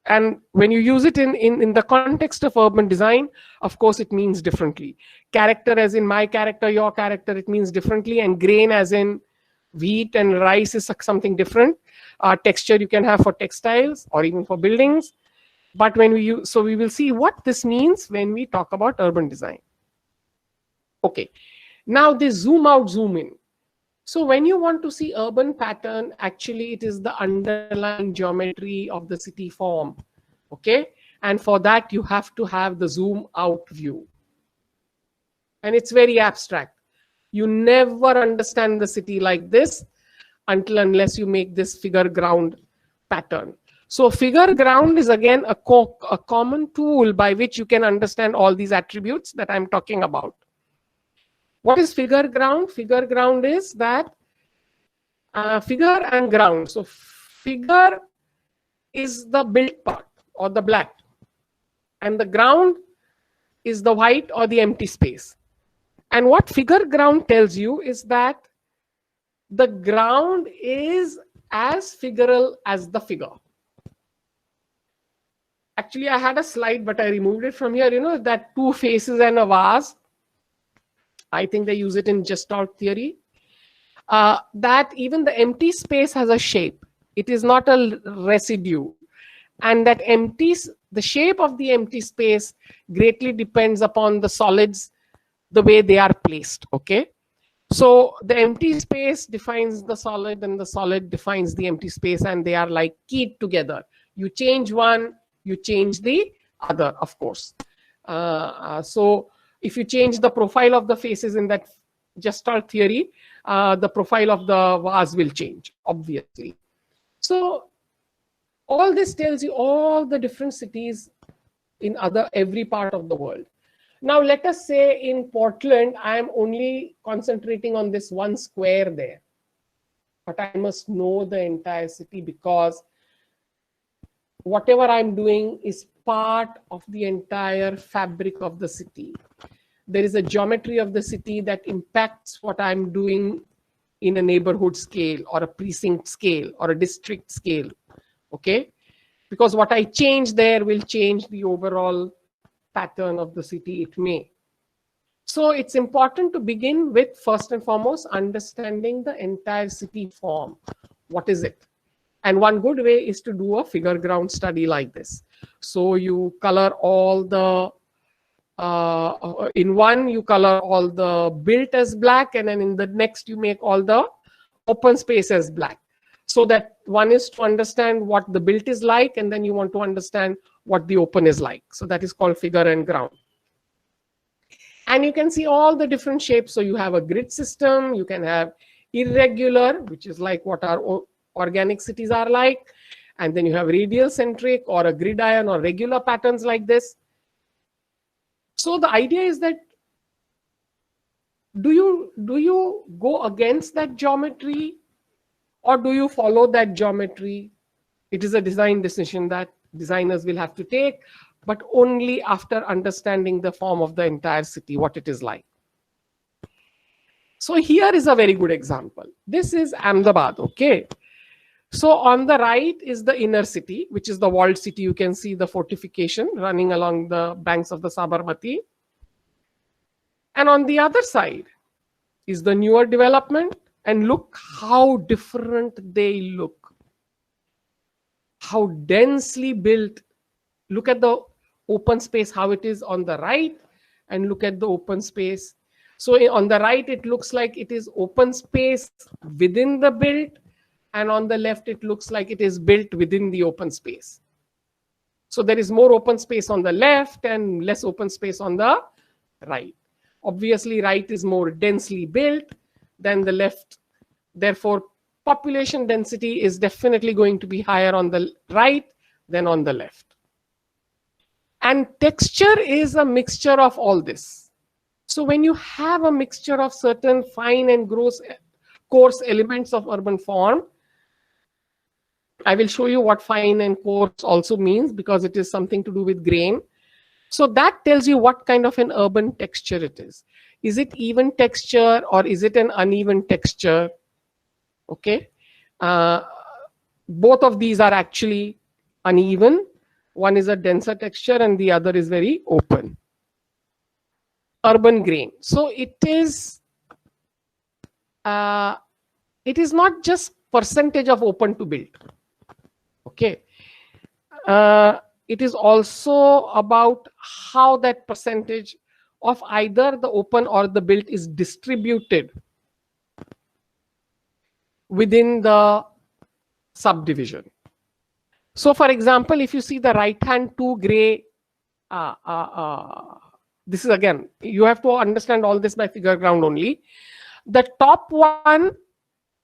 And when you use it in the context of urban design, of course, it means differently. Character as in my character, your character, it means differently. And grain as in wheat and rice is something different. Texture you can have for textiles or even for buildings. But when we will see what this means when we talk about urban design. Okay, now this zoom out, zoom in. So when you want to see urban pattern, actually it is the underlying geometry of the city form, okay? And for that you have to have the zoom out view. And it's very abstract. You never understand the city like this unless you make this figure ground pattern. So figure ground is again a common tool by which you can understand all these attributes that I'm talking about. What is figure ground? Figure ground is that figure and ground. So figure is the built part or the black, and the ground is the white or the empty space. And what figure ground tells you is that the ground is as figural as the figure. Actually, I had a slide, but I removed it from here. You know, that two faces and a vase. I think they use it in Gestalt theory. That even the empty space has a shape. It is not a residue. And that the shape of the empty space greatly depends upon the solids, the way they are placed, okay? So the empty space defines the solid and the solid defines the empty space, and they are like keyed together. You change one, you change the other, of course. So if you change the profile of the faces in that Gestalt theory, the profile of the vase will change, obviously. So all this tells you all the different cities in every part of the world. Now let us say in Portland, I am only concentrating on this one square there, but I must know the entire city because whatever I'm doing is part of the entire fabric of the city. There is a geometry of the city that impacts what I'm doing in a neighborhood scale or a precinct scale or a district scale, okay? Because what I change there will change the overall pattern of the city, it may. So it's important to begin with, first and foremost, understanding the entire city form. What is it? And one good way is to do a figure ground study like this. So you color all the, in one you color all the built as black, and then in the next you make all the open space as black. So that one is to understand what the built is like, and then you want to understand what the open is like. So that is called figure and ground. And you can see all the different shapes. So you have a grid system, you can have irregular, which is like what our organic cities are like. And then you have radial centric or a gridiron or regular patterns like this. So the idea is that do you go against that geometry or do you follow that geometry? It is a design decision that designers will have to take, but only after understanding the form of the entire city, what it is like. So here is a very good example. This is Ahmedabad, okay? So on the right is the inner city, which is the walled city. You can see the fortification running along the banks of the Sabarmati. And on the other side is the newer development. And look how different they look. How densely built. Look at the open space, how it is on the right, and look at the open space. So on the right, it looks like it is open space within the built, and on the left, it looks like it is built within the open space. So there is more open space on the left and less open space on the right. Obviously, right is more densely built than the left. Therefore, population density is definitely going to be higher on the right than on the left. And texture is a mixture of all this. So when you have a mixture of certain fine and coarse elements of urban form, I will show you what fine and coarse also means because it is something to do with grain. So that tells you what kind of an urban texture it is. Is it even texture or is it an uneven texture? Okay. Both of these are actually uneven. One is a denser texture and the other is very open. Urban grain. So it is not just percentage of open to build. Okay. It is also about how that percentage of either the open or the built is distributed within the subdivision. So for example, if you see the right hand two gray, this is again, you have to understand all this by figure ground only. The top one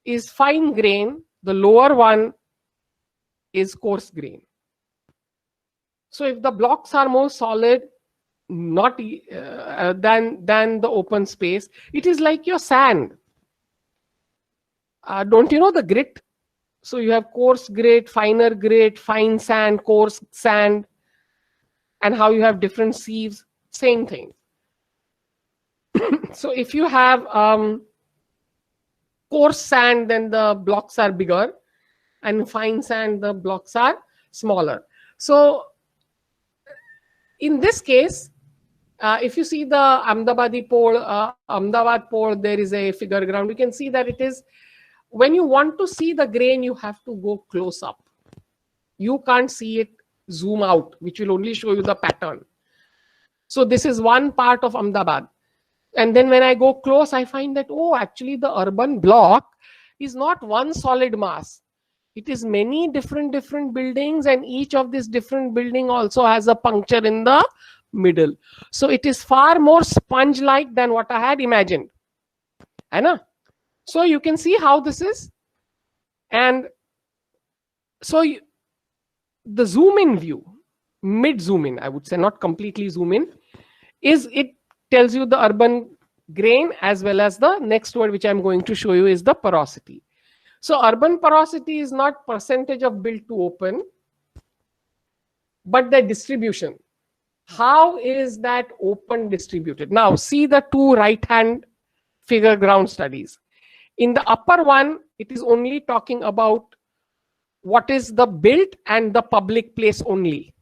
is fine grain, the lower one is coarse grain. So if the blocks are more solid, not than the open space, it is like your sand. Don't you know the grit? So you have coarse grit, finer grit, fine sand, coarse sand, and how you have different sieves, same thing. So if you have coarse sand, then the blocks are bigger, and fine sand, the blocks are smaller. So in this case, if you see the Ahmedabad pole, there is a figure ground. You can see that it is, when you want to see the grain, you have to go close up. You can't see it zoom out, which will only show you the pattern. So this is one part of Ahmedabad. And then when I go close, I find that, oh, actually the urban block is not one solid mass. It is many different buildings, and each of these different building also has a puncture in the middle. So it is far more sponge like than what I had imagined. I know. So you can see how this is. And so the zoom in view, mid zoom in, I would say, not completely zoom in, is it tells you the urban grain, as well as the next word which I'm going to show you is the porosity. So urban porosity is not percentage of built to open, but the distribution. How is that open distributed? Now see the two right hand figure ground studies. In the upper one, it is only talking about what is the built and the public place only.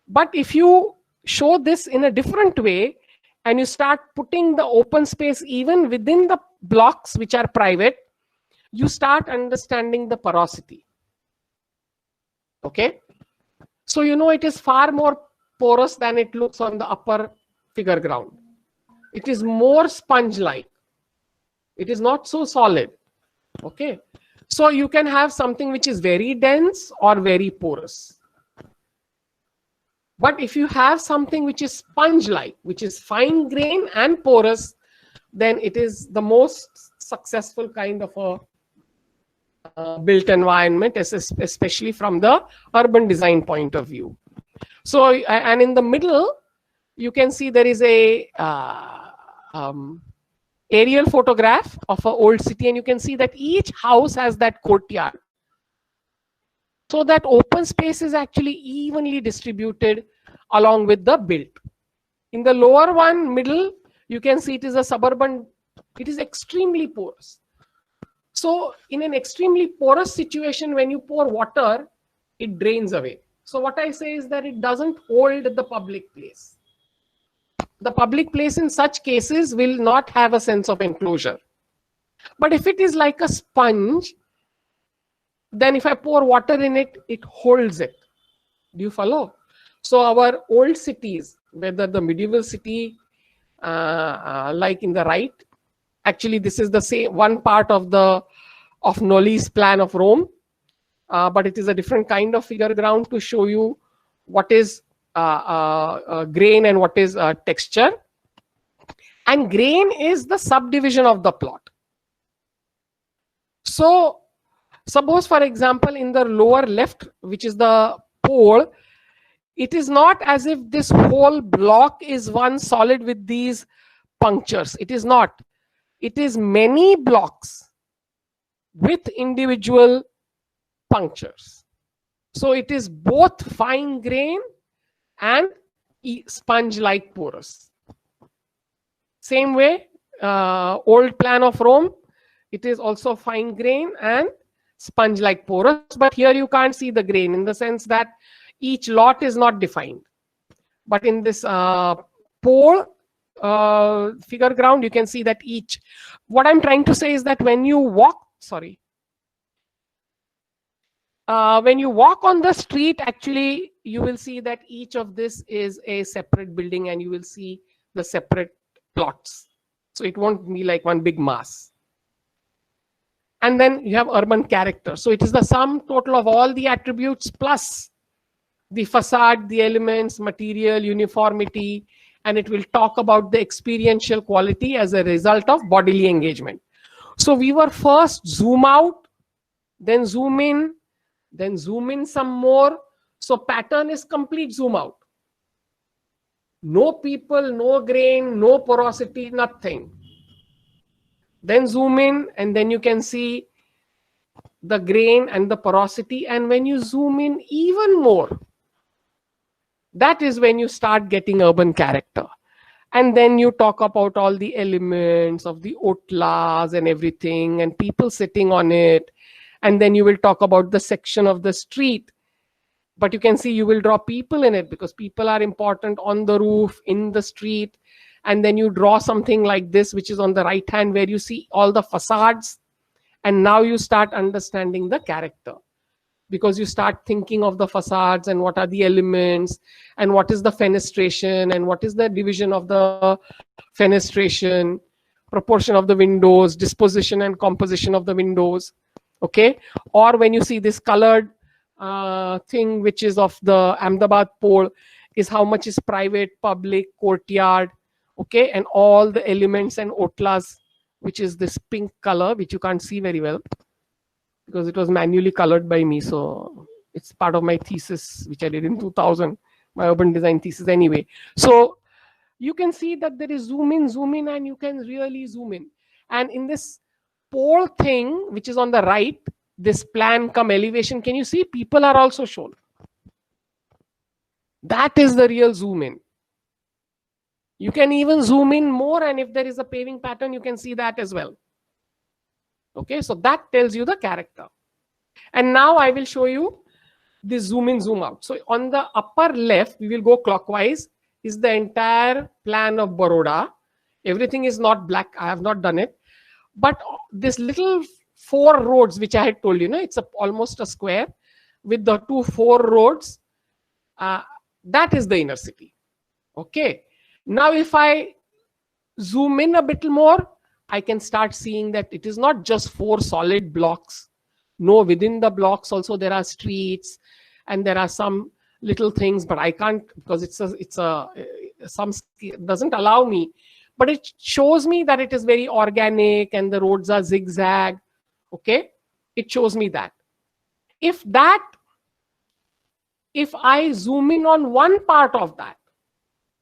But if you show this in a different way and you start putting the open space even within the blocks which are private, you start understanding the porosity. Okay, so you know it is far more porous than it looks on the upper figure ground. It is more sponge like. It is not so solid. Okay, so you can have something which is very dense or very porous. But if you have something which is sponge like, which is fine grain and porous, then it is the most successful kind of a built environment, especially from the urban design point of view. So, and in the middle, you can see there is a aerial photograph of an old city, and you can see that each house has that courtyard. So that open space is actually evenly distributed along with the built. In the lower one, middle, you can see it is a suburban, it is extremely porous. So in an extremely porous situation, when you pour water, it drains away. So what I say is that it doesn't hold the public place. The public place in such cases will not have a sense of enclosure. But if it is like a sponge, then if I pour water in it, it holds it. Do you follow? So our old cities, whether the medieval city, like in the right, actually this is the same one part of Nolli's plan of Rome, but it is a different kind of figure ground to show you what is grain and what is texture. And grain is the subdivision of the plot. So suppose, for example, in the lower left, which is the pole, it is not as if this whole block is one solid with these punctures. It is not. It is many blocks with individual punctures. So it is both fine grain and sponge-like porous. Same way, old plan of Rome, it is also fine grain and sponge-like porous, but here you can't see the grain in the sense that each lot is not defined. But in this pole figure ground, you can see that each. What I'm trying to say is that when you walk, when you walk on the street, actually, you will see that each of this is a separate building and you will see the separate plots. So it won't be like one big mass. And then you have urban character. So it is the sum total of all the attributes plus the facade, the elements, material, uniformity, and it will talk about the experiential quality as a result of bodily engagement. So we were first zoom out, then zoom in some more. So pattern is complete zoom out. No people, no grain, no porosity, nothing. Then zoom in, and then you can see the grain and the porosity. And when you zoom in even more, that is when you start getting urban character. And then you talk about all the elements of the otlas and everything and people sitting on it. And then you will talk about the section of the street. But you can see you will draw people in it because people are important on the roof, in the street. And then you draw something like this, which is on the right hand, where you see all the facades. And now you start understanding the character, because you start thinking of the facades and what are the elements and what is the fenestration and what is the division of the fenestration, proportion of the windows, disposition and composition of the windows. Okay, or when you see this colored thing which is of the Ahmedabad pole, is how much is private, public, courtyard. Okay, and all the elements and otlas, which is this pink color which you can't see very well because it was manually colored by me, so it's part of my thesis which I did in 2000, my urban design thesis anyway. So you can see that there is zoom in, and you can really zoom in. And in this pole thing which is on the right, this plan come elevation, can you see people are also shown? That is the real zoom in. You can even zoom in more, and if there is a paving pattern, you can see that as well. Okay, so that tells you the character. And now I will show you this zoom in, zoom out. So on the upper left, we will go clockwise, is the entire plan of Baroda. Everything is not black. I have not done it. But this little 4 roads, which I had told you, it's almost a square with the 4 roads. That is the inner city. Okay. Now, if I zoom in a bit more, I can start seeing that it is not just 4 solid blocks. No, within the blocks also there are streets and there are some little things, but I can't because some doesn't allow me. But it shows me that it is very organic and the roads are zigzag. Okay, it shows me that. If I zoom in on one part of that,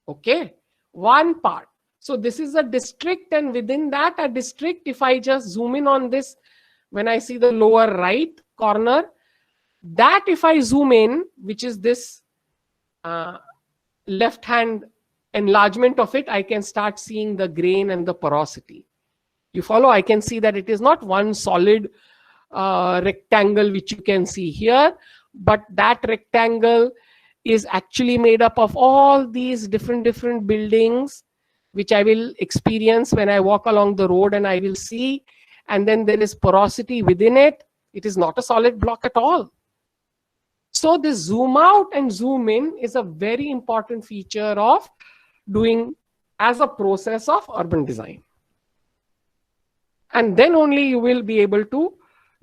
okay, one part. So this is a district, and within that a district, if I just zoom in on this, when I see the lower right corner, that if I zoom in, which is this left hand enlargement of it, I can start seeing the grain and the porosity. You follow? I can see that it is not one solid rectangle which you can see here, but that rectangle is actually made up of all these different buildings which I will experience when I walk along the road, and I will see, and then there is porosity within it. It is not a solid block at all. So this zoom out and zoom in is a very important feature of doing as a process of urban design. And then only you will be able to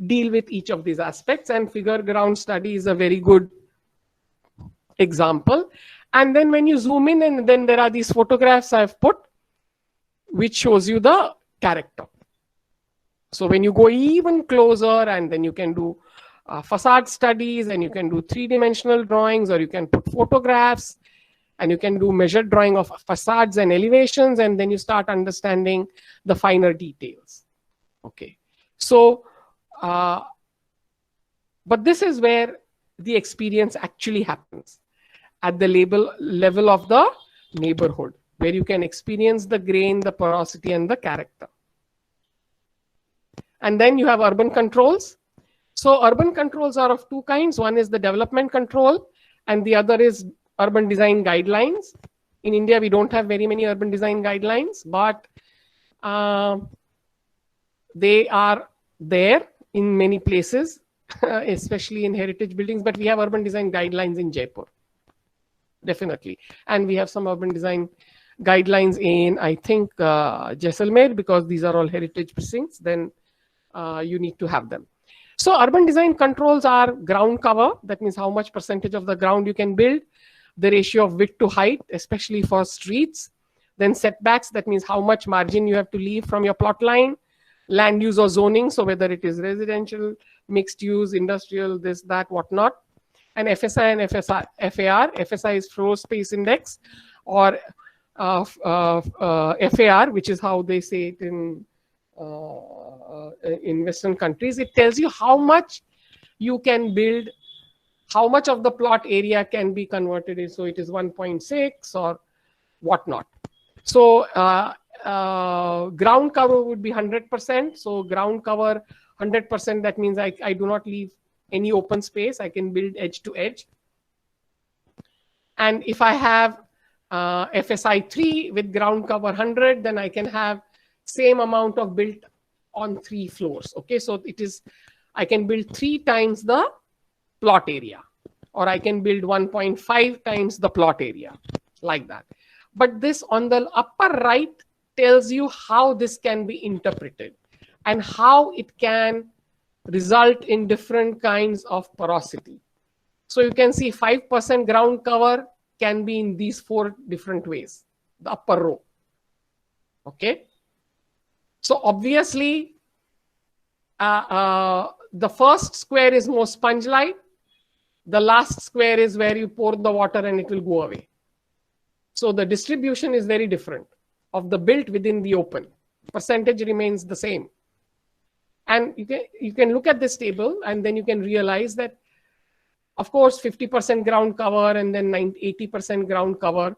deal with each of these aspects, and figure ground study is a very good example. And then when you zoom in, and then there are these photographs I've put which shows you the character. So when you go even closer, and then you can do facade studies, and you can do 3-dimensional drawings, or you can put photographs, and you can do measured drawing of facades and elevations, and then you start understanding the finer details. Okay, so but this is where the experience actually happens, at the level of the neighborhood, where you can experience the grain, the porosity, and the character. And then you have urban controls. So urban controls are of 2 kinds. One is the development control, and the other is urban design guidelines. In India, we don't have very many urban design guidelines, but they are there in many places, especially in heritage buildings. But we have urban design guidelines in Jaipur, definitely. And we have some urban design guidelines in, I think, Jaisalmer, because these are all heritage precincts. Then you need to have them. So urban design controls are ground cover. That means how much percentage of the ground you can build. The ratio of width to height, especially for streets. Then setbacks, that means how much margin you have to leave from your plot line. Land use or zoning, so whether it is residential, mixed use, industrial, this, that, whatnot. And FSI and FAR. FSI is floor space index, or FAR, which is how they say it in Western countries. It tells you how much you can build, how much of the plot area can be converted in. So it is 1.6 or whatnot. So ground cover would be 100%. So ground cover 100%, that means I do not leave any open space. I can build edge to edge. And if I have FSI 3 with ground cover 100, then I can have same amount of built on 3 floors. Okay, so it is, I can build 3 times the plot area, or I can build 1.5 times the plot area, like that. But this on the upper right tells you how this can be interpreted and how it can result in different kinds of porosity. So you can see 5% ground cover can be in these 4 different ways, the upper row. Okay. So obviously, the first square is more sponge-like. The last square is where you pour the water and it will go away. So the distribution is very different of the built within the open. Percentage remains the same. And you can look at this table and then you can realize that, of course, 50% ground cover and then 80% ground cover.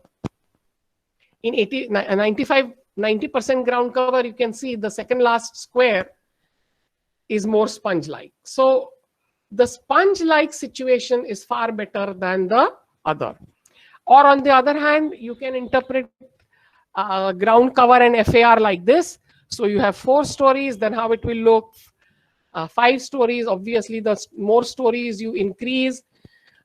In 90% ground cover, you can see the second last square is more sponge-like. So the sponge-like situation is far better than the other. Or on the other hand, you can interpret ground cover and FAR like this. So you have 4 stories, then how it will look. 5 stories, obviously the more stories you increase,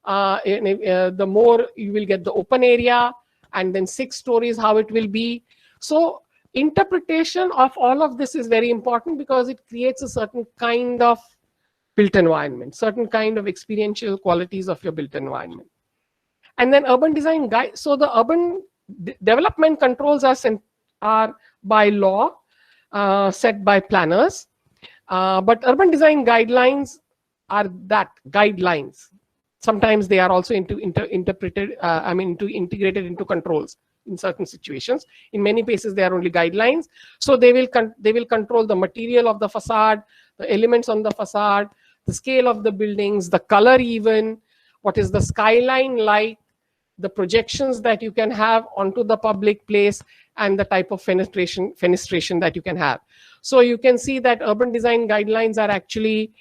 the more you will get the open area, and then 6 stories how it will be. So interpretation of all of this is very important because it creates a certain kind of built environment, certain kind of experiential qualities of your built environment. And then urban design guide. So the urban development controls are by law set by planners. But urban design guidelines are that guidelines. Sometimes they are also integrated into controls in certain situations. In many cases, they are only guidelines. So they will control the material of the facade, the elements on the facade, the scale of the buildings, the color even, what is the skyline like, the projections that you can have onto the public place, and the type of fenestration that you can have. So you can see that urban design guidelines are actually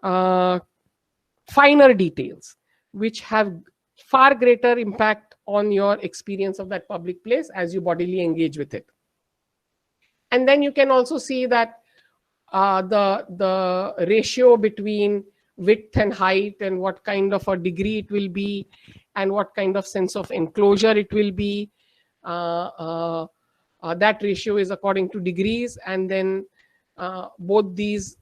finer details, which have far greater impact on your experience of that public place as you bodily engage with it. And then you can also see that the ratio between width and height and what kind of a degree it will be and what kind of sense of enclosure it will be. That ratio is according to degrees, and then both these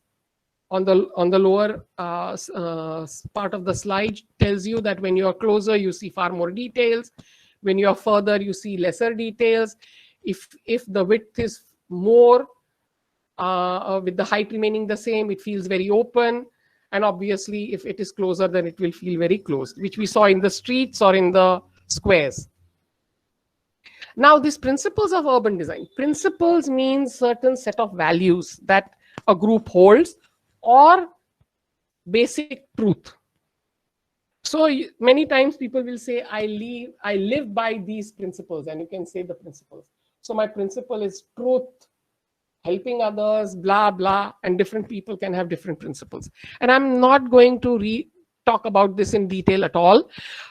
on the lower part of the slide tells you that when you are closer you see far more details, when you are further you see lesser details. If the width is more with the height remaining the same, it feels very open, and obviously if it is closer then it will feel very closed, which we saw in the streets or in the squares. Now, these principles of urban design. Principles means certain set of values that a group holds or basic truth. So many times people will say, I live by these principles, and you can say the principles. So my principle is truth, helping others, blah, blah, and different people can have different principles. And I'm not going to talk about this in detail at all,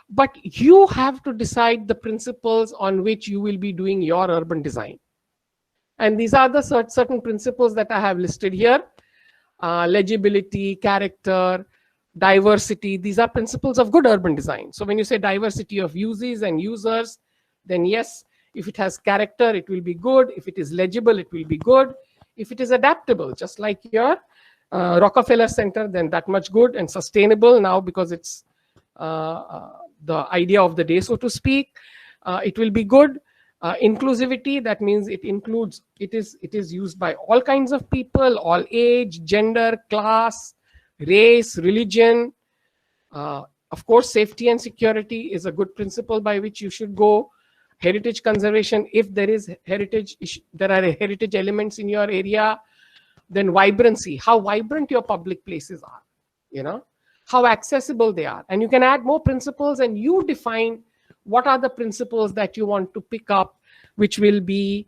but you have to decide the principles on which you will be doing your urban design. And these are the certain principles that I have listed here. Legibility, character, diversity. These are principles of good urban design. So when you say diversity of uses and users, then yes, if it has character, it will be good. If it is legible, it will be good. If it is adaptable, just like your Rockefeller Center, then that much good and sustainable now because it's the idea of the day, so to speak. It will be good. Inclusivity, that means it is used by all kinds of people, all age, gender, class, race, religion. Of course, safety and security is a good principle by which you should go. Heritage conservation, if there is heritage, there are heritage elements in your area. Then vibrancy, how vibrant your public places are, how accessible they are. And you can add more principles, and you define what are the principles that you want to pick up, which will guide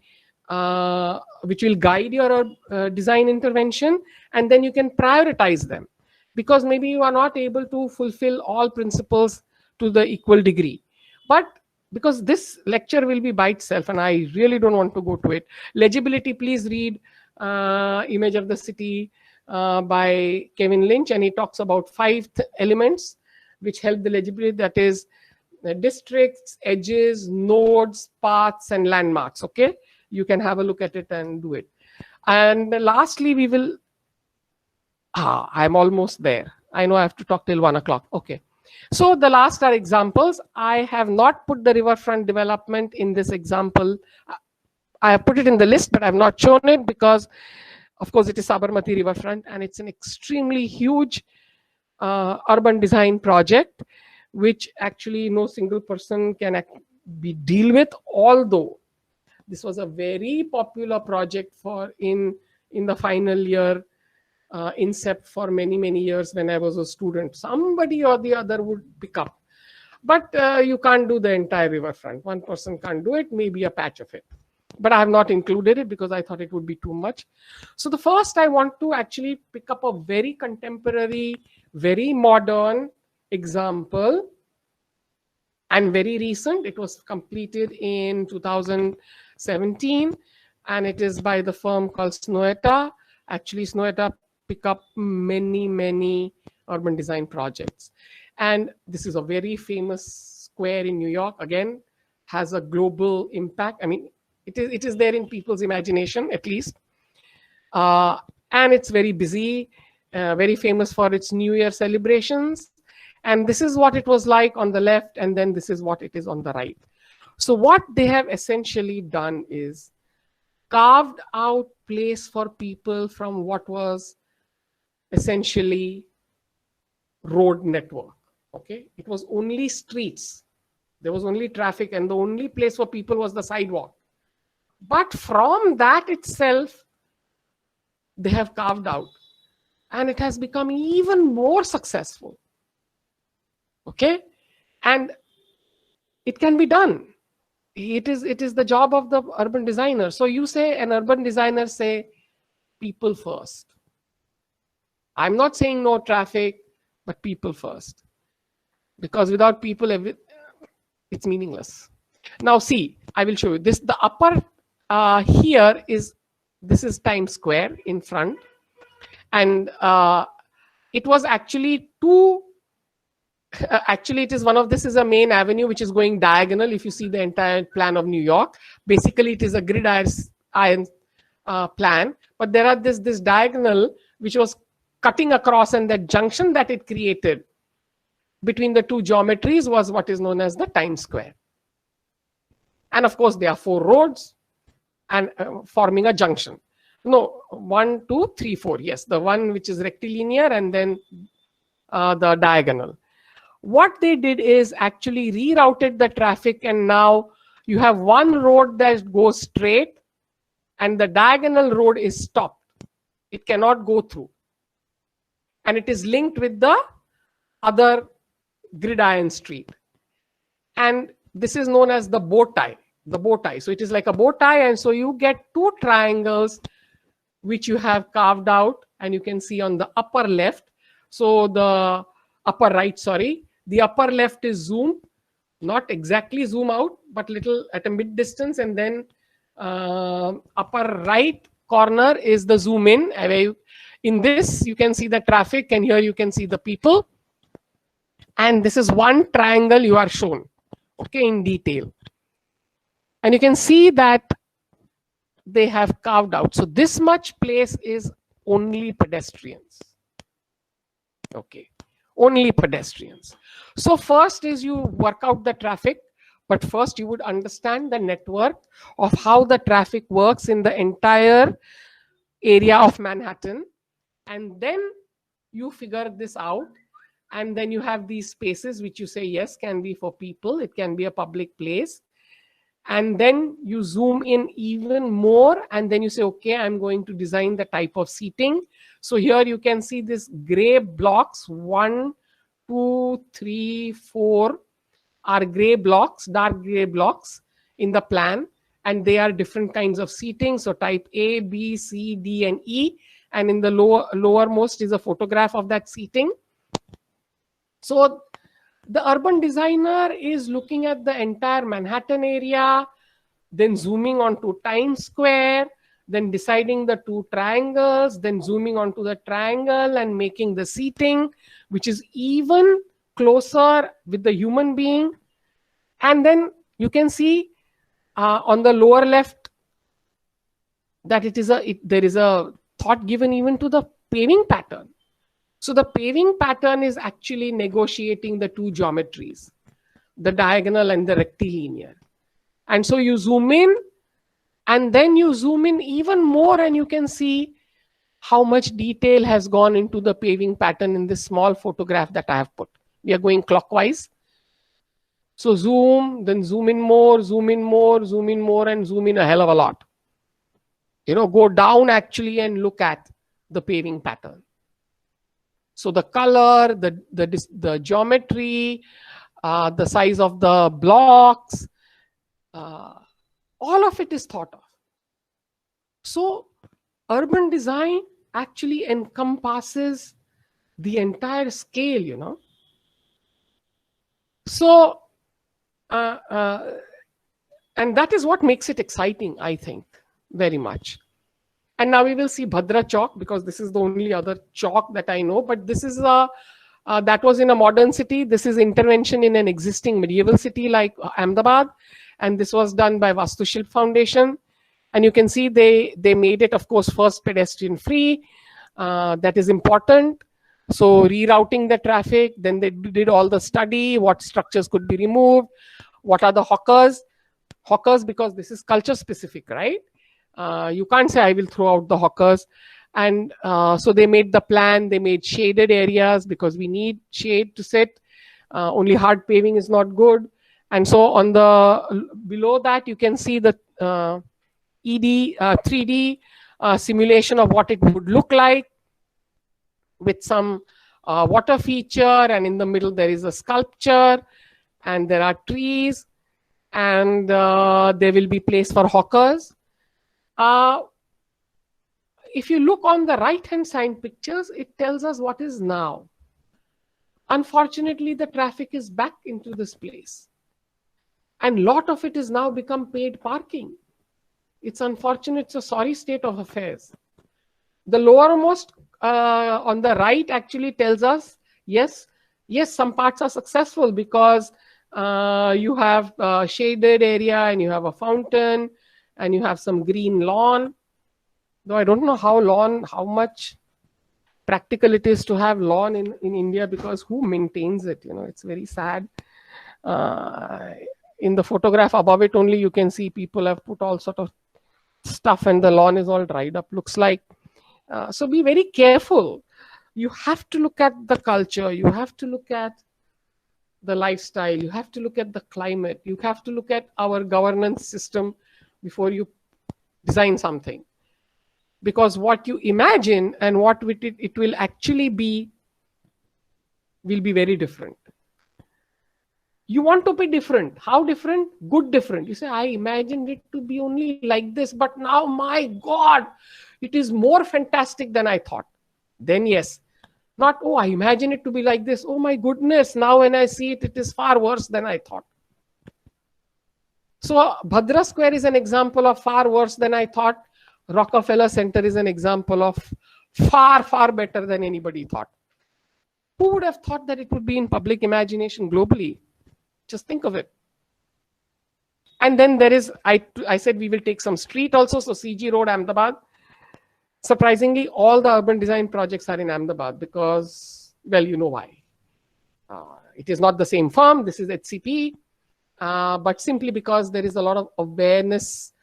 your design intervention, and then you can prioritize them, because maybe you are not able to fulfill all principles to the equal degree. But because this lecture will be by itself and I really don't want to go to it. Legibility, please read Image of the City by Kevin Lynch, and he talks about 5 elements which help the legibility, that is districts, edges, nodes, paths, and landmarks. Okay, you can have a look at it and do it. And lastly, we will I'm almost there. I know I have to talk till 1 o'clock. Okay. So the last are examples. I have not put the riverfront development in this example. I have put it in the list, but I have not shown it because, of course, it is Sabarmati riverfront and it's an extremely huge urban design project, which actually no single person can deal with. Although this was a very popular project for in the final year incept for many years when I was a student. Somebody or the other would pick up, but you can't do the entire riverfront. One person can't do it, maybe a patch of it. But I have not included it because I thought it would be too much. So the first I want to actually pick up a very contemporary, very modern example and very recent. It was completed in 2017 and it is by the firm called Snoeta. Actually, Snoeta pick up many urban design projects. And this is a very famous square in New York. Again, has a global impact. I mean, it is there in people's imagination, at least. And it's very busy, very famous for its New Year celebrations. And this is what it was like on the left, and then this is what it is on the right. So what they have essentially done is carved out place for people from what was essentially road network. Okay, it was only streets. There was only traffic, and the only place for people was the sidewalk. But from that itself, they have carved out, and it has become even more successful. Okay, and it can be done. It is the job of the urban designer. So you say an urban designer say people first. I'm not saying no traffic, but people first, because without people, it's meaningless. Now see, I will show you this. The upper here is, this is Times Square in front, and it was actually two. Actually, it is one of, this is a main avenue which is going diagonal. If you see the entire plan of New York, basically it is a gridiron plan, but there are this diagonal which was cutting across, and that junction that it created between the two geometries was what is known as the Times Square. And of course, there are 4 roads and forming a junction. No, 1, 2, 3, 4. Yes, the one which is rectilinear and then the diagonal. What they did is actually rerouted the traffic, and now you have one road that goes straight and the diagonal road is stopped. It cannot go through. And it is linked with the other gridiron street. And this is known as the bow tie. The bow tie. So it is like a bow tie, and so you get 2 triangles which you have carved out, and you can see on the upper left. So the upper right, sorry. The upper left is zoom, not exactly zoom out, but little at a mid distance, and then upper right corner is the zoom in. In this, you can see the traffic, and here you can see the people. And this is one triangle you are shown, okay, in detail. And you can see that they have carved out. So this much place is only pedestrians. Okay, only pedestrians. So first is you work out the traffic, but first you would understand the network of how the traffic works in the entire area of Manhattan. And then you figure this out. And then you have these spaces which you say, yes, can be for people. It can be a public place. And then you zoom in even more. And then you say, okay, I'm going to design the type of seating. So here you can see this gray blocks, 1, 2, 3, 4 are gray blocks, dark gray blocks in the plan. And they are different kinds of seating. So type A, B, C, D, and E. And in the lowermost is a photograph of that seating. So the urban designer is looking at the entire Manhattan area, then zooming onto Times Square, then deciding the 2 triangles, then zooming onto the triangle and making the seating, which is even closer with the human being. And then you can see on the lower left that there is a thought given even to the paving pattern. So the paving pattern is actually negotiating the two geometries, the diagonal and the rectilinear. And so you zoom in, and then you zoom in even more, and you can see how much detail has gone into the paving pattern in this small photograph that I have put. We are going clockwise. So zoom, then zoom in more, zoom in more, zoom in more, and zoom in a hell of a lot. Go down actually and look at the paving pattern. So the color, the geometry, the size of the blocks, all of it is thought of. So urban design actually encompasses the entire scale, So, and that is what makes it exciting, I think, very much. And now we will see Bhadra chalk, because this is the only other chalk that I know. But this is that was in a modern city. This is intervention in an existing medieval city like Ahmedabad. And this was done by Vastushilp Foundation. And you can see they made it, of course, first pedestrian free. That is important. So rerouting the traffic. Then they did all the study, what structures could be removed, what are the hawkers. Hawkers, because this is culture specific, right? You can't say I will throw out the hawkers. And so they made the plan, they made shaded areas because we need shade to sit. Only hard paving is not good. And so on the below that, you can see the 3D simulation of what it would look like with some water feature. And in the middle, there is a sculpture and there are trees, and there will be place for hawkers. If you look on the right-hand side pictures, it tells us what is now. Unfortunately, the traffic is back into this place. And a lot of it is now become paid parking. It's unfortunate, it's a sorry state of affairs. The lowermost on the right actually tells us, yes, some parts are successful because you have a shaded area and you have a fountain and you have some green lawn. Though I don't know how much practical it is to have lawn in India, because who maintains it? It's very sad. In the photograph above it only, you can see people have put all sort of stuff and the lawn is all dried up, looks like. So be very careful. You have to look at the culture. You have to look at the lifestyle. You have to look at the climate. You have to look at our governance system before you design something. Because what you imagine and what it will actually be will be very different. You want to be different. How different? Good different. You say, I imagined it to be only like this, but now, my God, it is more fantastic than I thought. Then yes. Not, oh, I imagine it to be like this. Oh my goodness, now when I see it, it is far worse than I thought. So Bhadra Square is an example of far worse than I thought. Rockefeller Center is an example of far, far better than anybody thought. Who would have thought that it would be in public imagination globally? Just think of it. And then there is, I said we will take some street also. So CG Road, Ahmedabad. Surprisingly, all the urban design projects are in Ahmedabad because, well, you know why. It is not the same firm. This is HCP. But simply because there is a lot of awareness,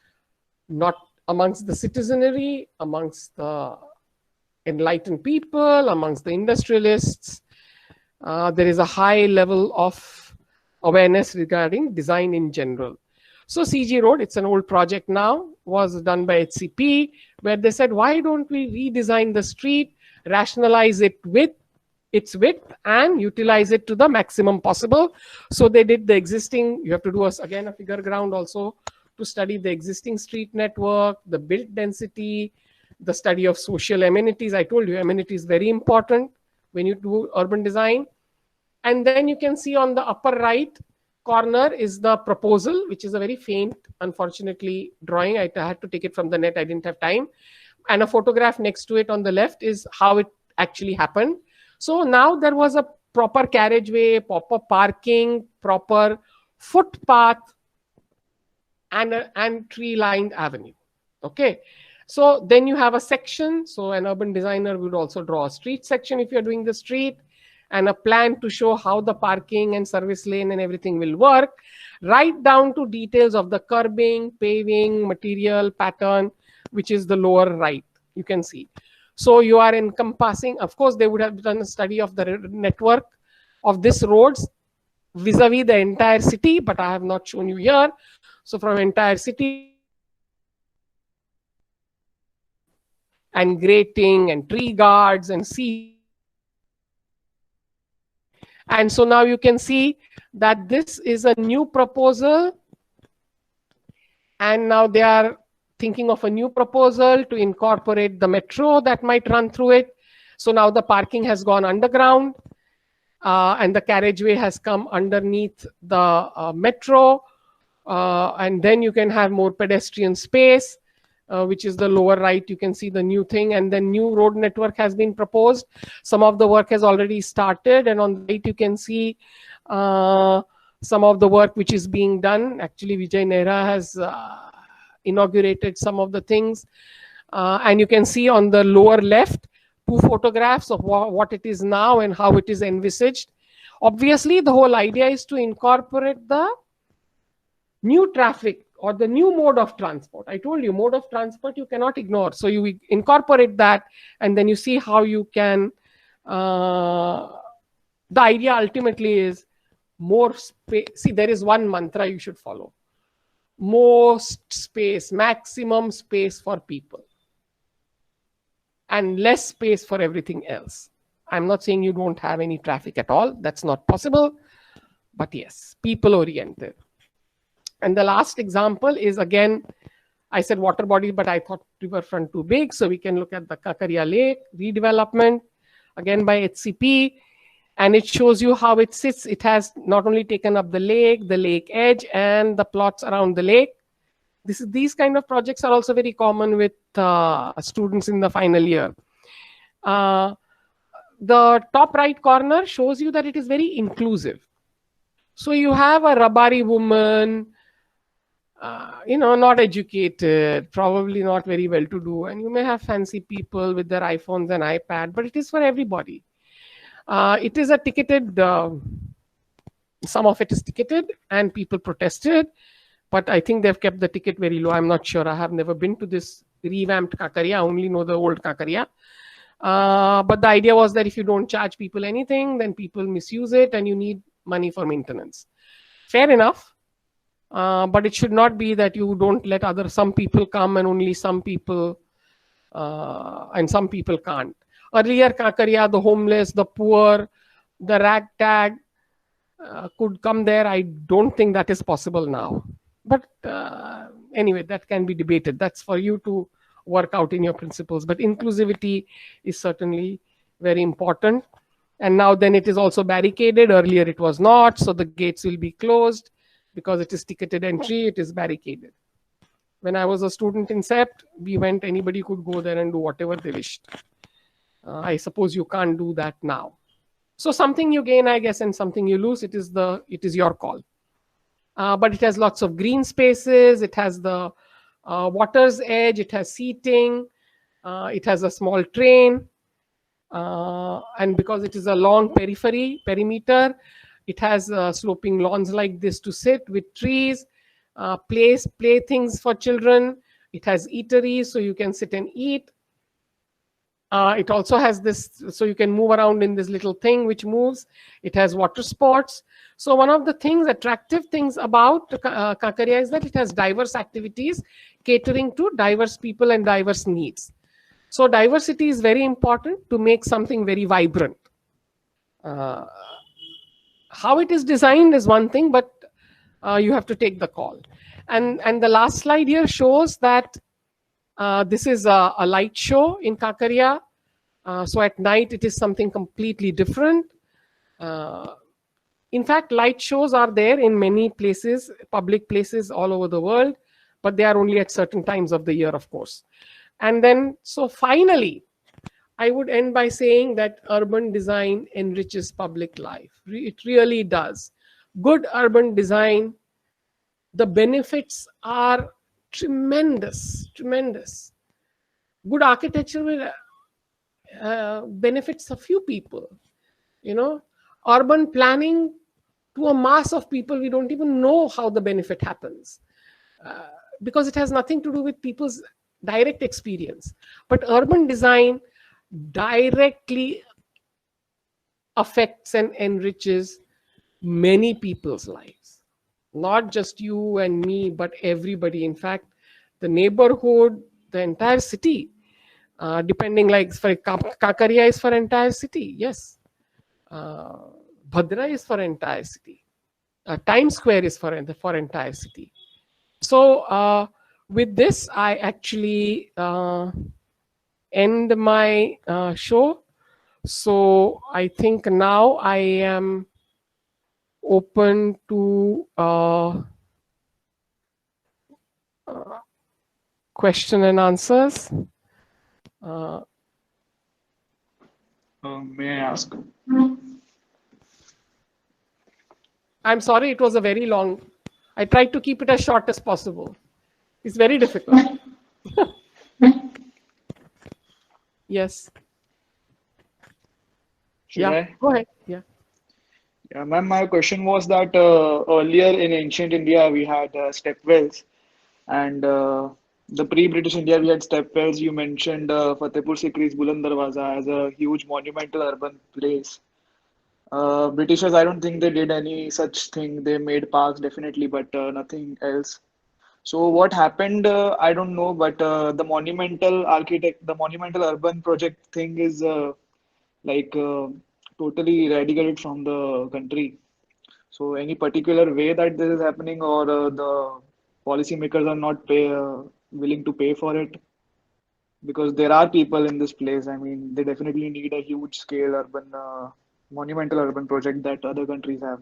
not amongst the citizenry, amongst the enlightened people, amongst the industrialists. There is a high level of awareness regarding design in general. So CG Road, it's an old project now, was done by HCP, where they said, why don't we redesign the street, rationalize it with its width and utilize it to the maximum possible. So they did the existing, you have to do again a figure ground also to study the existing street network, the built density, the study of social amenities. I told you amenity is very important when you do urban design. And then you can see on the upper right corner is the proposal, which is a very faint, unfortunately, drawing. I had to take it from the net. I didn't have time. And a photograph next to it on the left is how it actually happened. So now there was a proper carriageway, proper parking, proper footpath, and tree-lined avenue. Okay. So then you have a section. So an urban designer would also draw a street section if you're doing the street, and a plan to show how the parking and service lane and everything will work, right down to details of the curbing, paving, material, pattern, which is the lower right, you can see. So you are encompassing, of course, they would have done a study of the network of these roads vis-a-vis the entire city, but I have not shown you here. So from entire city, and grating and tree guards and sea. And so now you can see that this is a new proposal, and now they are thinking of a new proposal to incorporate the metro that might run through it. So now the parking has gone underground, and the carriageway has come underneath the metro, and then you can have more pedestrian space, which is the lower right. You can see the new thing, and then new road network has been proposed. Some of the work has already started, and on the right you can see some of the work which is being done. Actually, Vijay Nehra has inaugurated some of the things, and you can see on the lower left 2 photographs of what it is now and how it is envisaged. Obviously, the whole idea is to incorporate the new traffic or the new mode of transport. I told you, mode of transport you cannot ignore. So you incorporate that, and then you see how you can. The idea ultimately is more space. See, there is one mantra you should follow: most space, maximum space for people, and less space for everything else. I'm not saying you don't have any traffic at all. That's not possible. But yes, people oriented. And the last example is, again, I said water body, but I thought riverfront too big. So we can look at the Kankaria Lake redevelopment, again by HCP. And it shows you how it sits. It has not only taken up the lake edge, and the plots around the lake. These kind of projects are also very common with students in the final year. The top right corner shows you that it is very inclusive. So you have a Rabari woman, not educated, probably not very well to do, and you may have fancy people with their iPhones and iPad, but it is for everybody. It is a ticketed, some of it is ticketed, and people protested, but I think they've kept the ticket very low. I'm not sure. I have never been to this revamped Kankaria. I only know the old Kankaria. But the idea was that if you don't charge people anything, then people misuse it, and you need money for maintenance. Fair enough. But it should not be that you don't let some people come and only some people, and some people can't. Earlier, Kankaria, the homeless, the poor, the ragtag could come there. I don't think that is possible now. But anyway, that can be debated. That's for you to work out in your principles. But inclusivity is certainly very important. And now then it is also barricaded. Earlier it was not. So the gates will be closed. Because it is ticketed entry, it is barricaded. When I was a student in SEPT, we went, anybody could go there and do whatever they wished. I suppose you can't do that now. So something you gain, I guess, and something you lose. It is your call. But it has lots of green spaces. It has the water's edge. It has seating. It has a small train. And because it is a long perimeter, it has sloping lawns like this to sit with trees, playthings for children. It has eateries, so you can sit and eat. It also has this, so you can move around in this little thing which moves. It has water sports. So one of the attractive things about Kankaria is that it has diverse activities catering to diverse people and diverse needs. So diversity is very important to make something very vibrant. How it is designed is one thing, but you have to take the call. And the last slide here shows that this is a light show in Kankaria. So at night, it is something completely different. In fact, light shows are there in many places, public places all over the world, but they are only at certain times of the year, of course. And then, so finally, I would end by saying that urban design enriches public life. It really does. Good urban design, the benefits are tremendous, tremendous. Good architecture will benefits a few people. Urban planning, to a mass of people, we don't even know how the benefit happens, because it has nothing to do with people's direct experience. But urban design directly affects and enriches many people's lives, not just you and me, but everybody. In fact, the neighborhood, the entire city, depending, like for Kankaria is for entire city, yes. Bhadra is for entire city. Times Square is for entire city. So with this, I actually end my show. So I think now I am open to question and answers. May I ask? I'm sorry, it was a very long. I tried to keep it as short as possible. It's very difficult. Yes. Should I? Go ahead. Yeah. Yeah, ma'am, my question was that earlier in ancient India we had step wells, and the pre-British India we had step wells. You mentioned Fatehpur Sikri's Buland Darwaza as a huge monumental urban place. Britishers, I don't think they did any such thing. They made parks definitely, but nothing else. So what happened? I don't know, but the monumental urban project thing is like totally eradicated from the country. So any particular way that this is happening, or the policymakers are not willing to pay for it? Because there are people in this place. I mean, they definitely need a huge scale urban, monumental urban project that other countries have.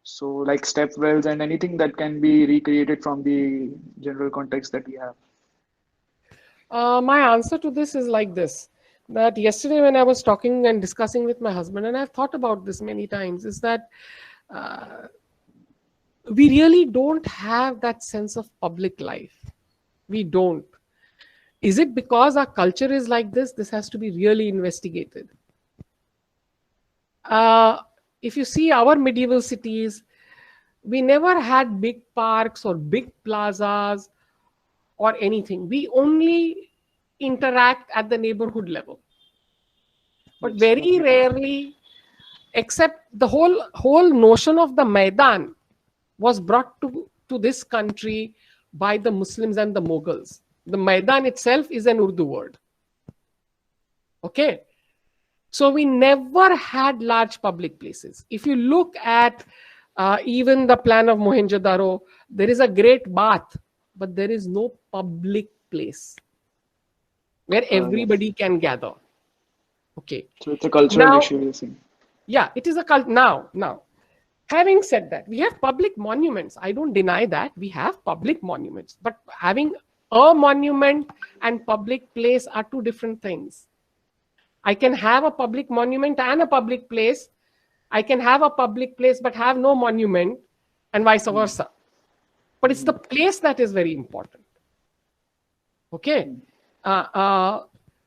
So like step wells and anything that can be recreated from the general context that we have. My answer to this is like this: that yesterday, when I was talking and discussing with my husband, and I've thought about this many times, is that we really don't have that sense of public life. We don't. Is it because our culture is like this? This has to be really investigated. If you see our medieval cities, we never had big parks or big plazas or anything. We only interact at the neighborhood level. But very rarely, except the whole notion of the Maidan was brought to this country by the Muslims and the Mughals. The Maidan itself is an Urdu word. Okay. So we never had large public places. If you look at even the plan of Mohenjo-daro, there is a great bath, but there is no public place where everybody can gather. Okay. So it's a cultural issue, you see. Yeah, it is a cult now. Having said that, we have public monuments. I don't deny that. We have public monuments. But having a monument and public place are two different things. I can have a public monument and a public place. I can have a public place but have no monument, and vice versa. But it's the place that is very important. Okay.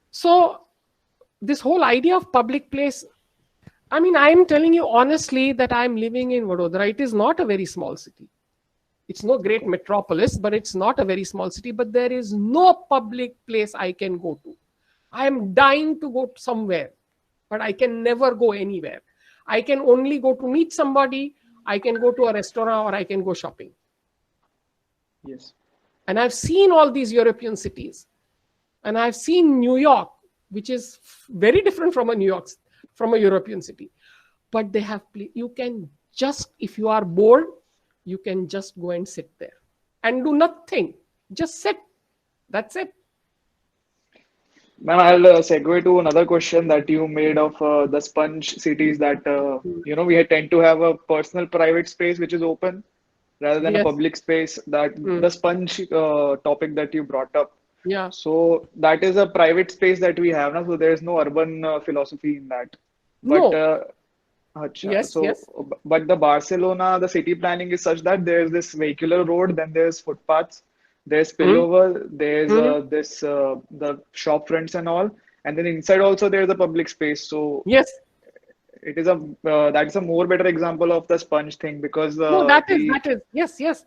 So this whole idea of public place, I mean, I am telling you honestly that I am living in Baroda. It is not a very small city. It's no great metropolis, but it's not a very small city. But there is no public place I can go to. I am dying to go somewhere, but I can never go anywhere. I can only go to meet somebody. I can go to a restaurant, or I can go shopping. Yes. And I've seen all these European cities. And I've seen New York, which is very different from a European city. But they have, you can just, if you are bored, you can just go and sit there and do nothing. Just sit. That's it. Ma'am, I'll segue to another question that you made of the sponge cities that, we tend to have a personal private space which is open rather than a public space, that the sponge topic that you brought up. Yeah. So that is a private space that we have now. So there is no urban philosophy in that. But, No. yes. But the Barcelona, the city planning is such that there's this vehicular road, then there's footpaths, There's Hmm? spillover, there's Hmm? the shop fronts and all, and then inside also there's a public space. So Yes. it is a that's a more better example of the sponge thing because No, the that is. Yes, yes.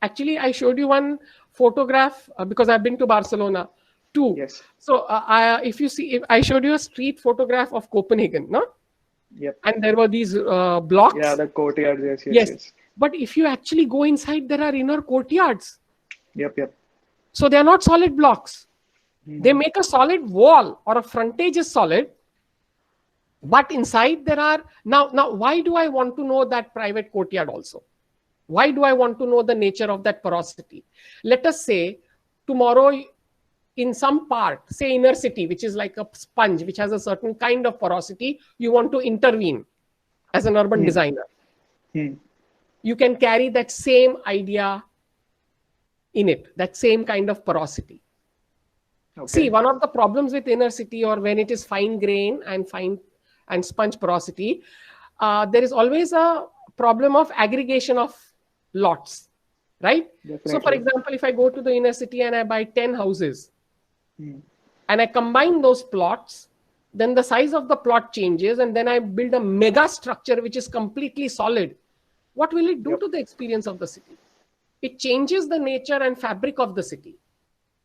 Actually, I showed you one photograph because I've been to Barcelona too. yes, So, if you see, if I showed you a street photograph of Copenhagen, no? yep, And there were these yeah, blocks. the courtyard, yes, yes, Yes. yes, But if you actually go inside, there are inner courtyards. yep, yep. So they are not solid blocks. They Mhm. make a solid wall or a frontage is solid, but inside there are now why do I want to know that private courtyard also? Why do I want to know the nature of that porosity? Let us say tomorrow in some part, say inner city, which is like a sponge, which has a certain kind of porosity, you want to intervene as an urban Hmm. designer. Hmm. You can carry that same idea in it, that same kind of porosity. See, Okay. one of the problems with inner city or when it is fine grain and fine and sponge porosity, there is always a problem of aggregation of lots, right? So, for Definitely. example, if I go to the inner city and I buy 10 houses Hmm. and I combine those plots, then the size of the plot changes and then I build a mega structure which is completely solid. What will it do Yep. to the experience of the city? It changes the nature and fabric of the city.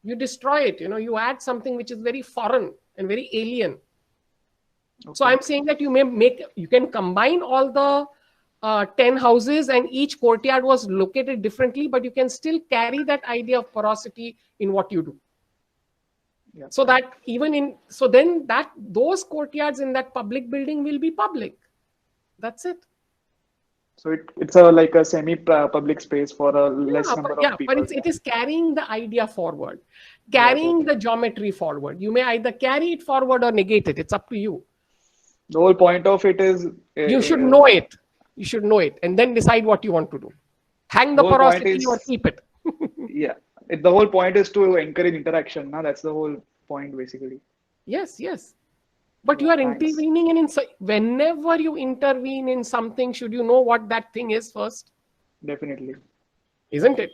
You destroy it, you add something which is very foreign and very alien. So Okay. I'm saying that you can combine all the 10 houses and each courtyard was located differently, but you can still carry that idea of porosity in what you do. Yep. So that so then that those courtyards in that public building will be public. That's it. So it's a like a semi public space for a less Yeah, number yeah, of but people. it is carrying the idea forward, Yes, carrying okay. the geometry forward. You may either carry it forward or negate it. It's up to you. The whole point of it is You should know it. You should know it and then decide what you want to do. Hang the the whole point porosity or is keep it. yeah. The whole point is to encourage interaction. Now that's the whole point basically. Yes, yes. But you Yeah. are Thanks. intervening whenever you intervene in something, should you know what that thing is first? Definitely. Isn't it?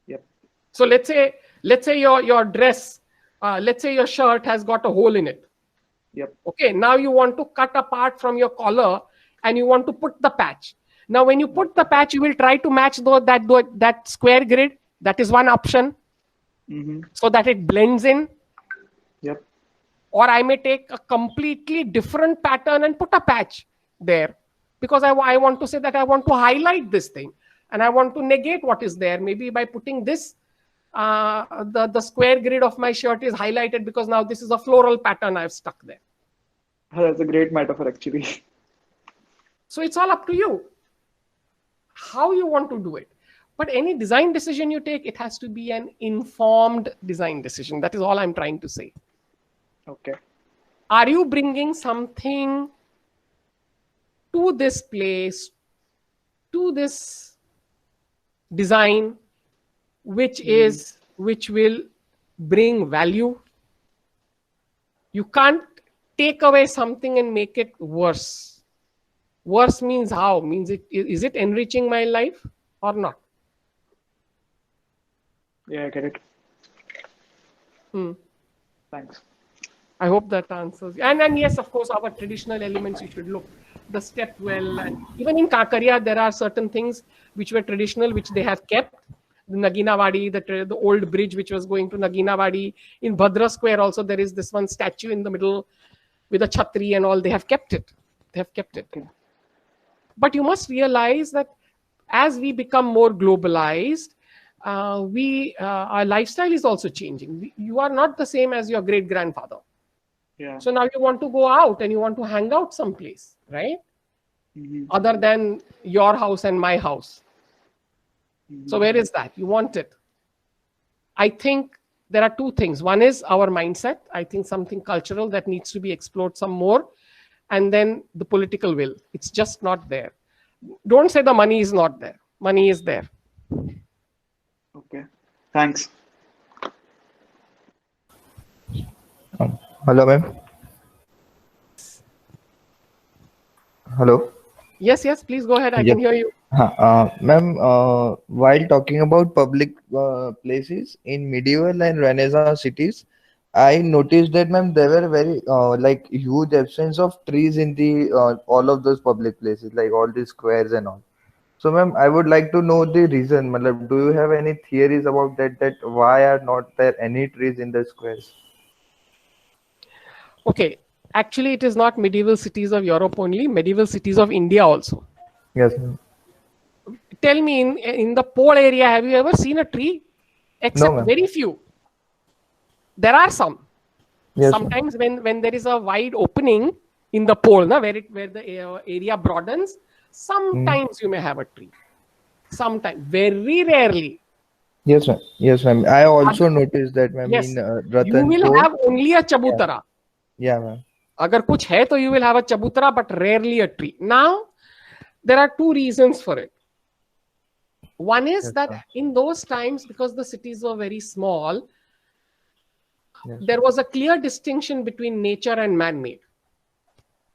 Yep. So let's say your dress, let's say your shirt has got a hole in it. Yep. Okay, now you want to cut a part from your collar and you want to put the patch. Now, when you put the Okay. patch, you will try to match that square grid. That is one option, Mm-hmm. so that it blends in. Yep. Or I may take a completely different pattern and put a patch there because I want to say that I want to highlight this thing and I want to negate what is there. Maybe by putting this, the square grid of my shirt is highlighted because now this is a floral pattern I've stuck there. That's a great metaphor actually. So it's all up to you how you want to do it. But any design decision you take, it has to be an informed design decision. That is all I'm trying to say. Okay. Are you bringing something to this place, to this design, which will bring value? You can't take away something and make it worse. Worse means how? Means is it enriching my life or not? Yeah, I get it. Hmm. Thanks. I hope that answers. And yes, of course, our traditional elements you should look. The step well, and even in Kankaria, there are certain things which were traditional, which they have kept. The Naginawadi, the old bridge which was going to Naginawadi. In Bhadra Square also, there is this one statue in the middle with a chhatri and all. They have kept it. They have kept it. Okay. But you must realize that as we become more globalized, our lifestyle is also changing. You are not the same as your great grandfather. Yeah. So now you want to go out and you want to hang out someplace, right? Mm-hmm. Other than your house and my house. So where is that? You want it. I think there are two things. One is our mindset. I think something cultural that needs to be explored some more. And then the political will. It's just not there. Don't say the money is not there. Money is there. Okay. Thanks. Hello, ma'am. Hello. Yes, yes, please go ahead. I Yeah. can hear you. Ma'am, while talking about public places in medieval and Renaissance cities, I noticed that, ma'am, there were very like huge absence of trees in the all of those public places, like all the squares and all. So, ma'am, I would like to know the reason. Matlab, do you have any theories about that? That why are not there any trees in the squares? Okay, actually, it is not medieval cities of Europe only, medieval cities of India also. Yes, ma'am. Tell me, in the pole area, have you ever seen a tree? No, Except ma'am. very few. There are some. Yes, ma'am. Sometimes when there is a wide opening in the pole, na, where the area broadens, sometimes you may have a tree. Sometimes, very rarely. Yes, ma'am. Yes, ma'am. I also Other- noticed that, ma'am, yes, in you will Ratanpur. have only a Yeah, chabutara. yeah, ma'am. अगर कुछ है तो you will have a chabutara, but rarely a tree. Now, there are two reasons for it. One is Yes, that ma'am. in those times, because the cities were very small, Yes, there was a clear distinction between nature and man-made.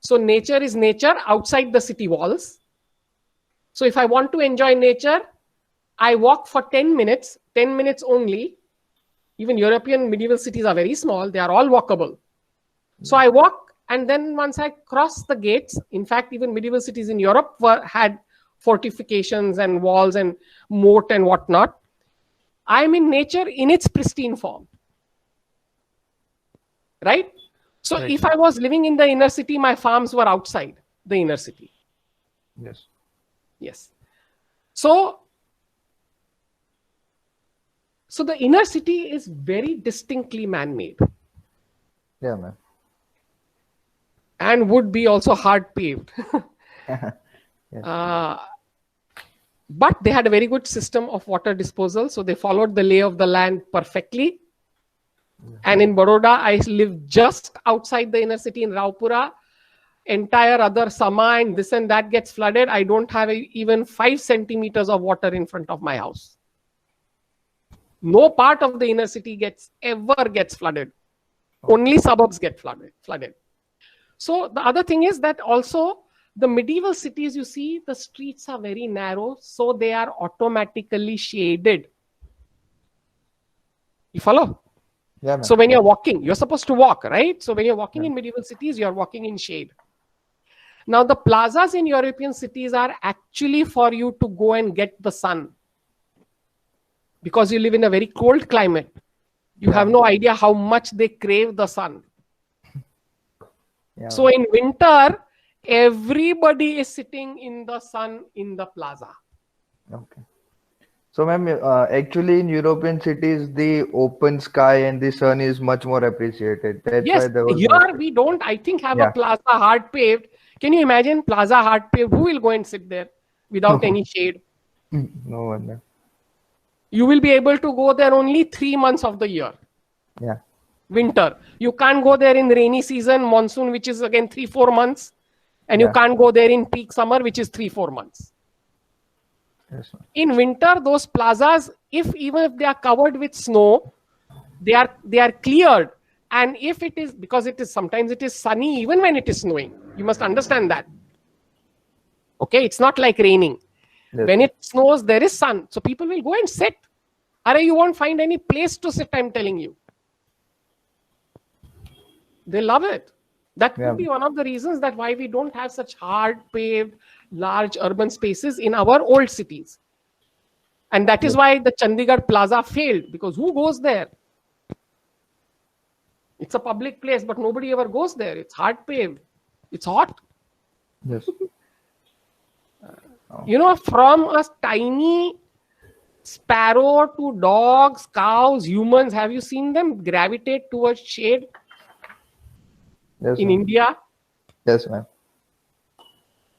So nature is nature outside the city walls. So if I want to enjoy nature, I walk for 10 minutes, 10 minutes only. Even European medieval cities are very small. They are all walkable. So I walk, and then once I cross the gates, in fact, even medieval cities in Europe had fortifications and walls and moat and whatnot. I'm in nature in its pristine form. Right? So right, if ma'am. I was living in the inner city, my farms were outside the inner city. Yes. Yes. So the inner city is very distinctly man-made Yeah, ma'am. and would be also hard paved. Yes. But they had a very good system of water disposal. So they followed the lay of the land perfectly. And in Baroda, I live just outside the inner city in Raupura. Entire other Sama and this and that gets flooded. I don't have even 5 centimeters of water in front of my house. No part of the inner city ever gets flooded. Only suburbs get flooded. So the other thing is that also the medieval cities, you see, the streets are very narrow, so they are automatically shaded. You follow? Yeah, ma'am. So when you're walking, you're supposed to walk, right? So when you're walking in medieval cities, you're walking in shade. Now the plazas in European cities are actually for you to go and get the sun. Because you live in a very cold climate. You have no idea how much they crave the sun. Yeah, So in winter, everybody is sitting in the sun in the plaza. okay. So, ma'am, actually in European cities, the open sky and the sun is much more appreciated. That's why Yes, there was more. here we don't, I think, have a Yeah. plaza hard paved. Can you imagine plaza hard paved? Who will go and sit there without any shade? No one, ma'am. You will be able to go there only 3 months of the year. Yeah. Winter. You can't go there in rainy season, monsoon, which is again 3-4 months. And you Yeah. can't go there in peak summer, which is 3-4 months. Yes, ma'am. In winter, those plazas, even if they are covered with snow, they are cleared. And if it is, because sometimes it is sunny even when it is snowing. You must understand that. Okay, it's not like raining. Yes. When it snows, there is sun. So people will go and sit. Arey, you won't find any place to sit, I'm telling you. They love it. That could Yeah. be one of the reasons that why we don't have such hard paved, large urban spaces in our old cities. And that is why the Chandigarh Plaza failed, because who goes there? It's a public place, but nobody ever goes there. It's hard paved. It's hot. Yes. You know, from a tiny sparrow to dogs, cows, humans, have you seen them gravitate towards shade Yes, in ma'am. India? Yes, ma'am.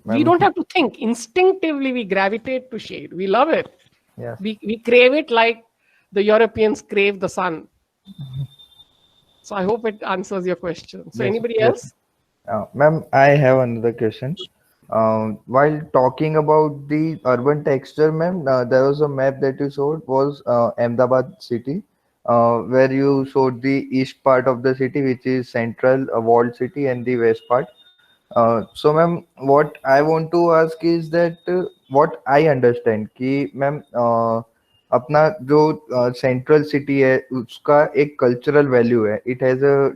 We don't have to think. Instinctively, we gravitate to shade. We love it. Yes. We crave it like the Europeans crave the sun. So I hope it answers your question. So Yes, anybody yes. else? Ma'am, I have another question. While talking about the urban texture, ma'am, there was a map that you showed was Ahmedabad city, where you showed the east part of the city, which is central walled city, and the west part. So, ma'am, what I want to ask is that what I understand कि ma'am अपना जो central city है उसका एक cultural value है. It has a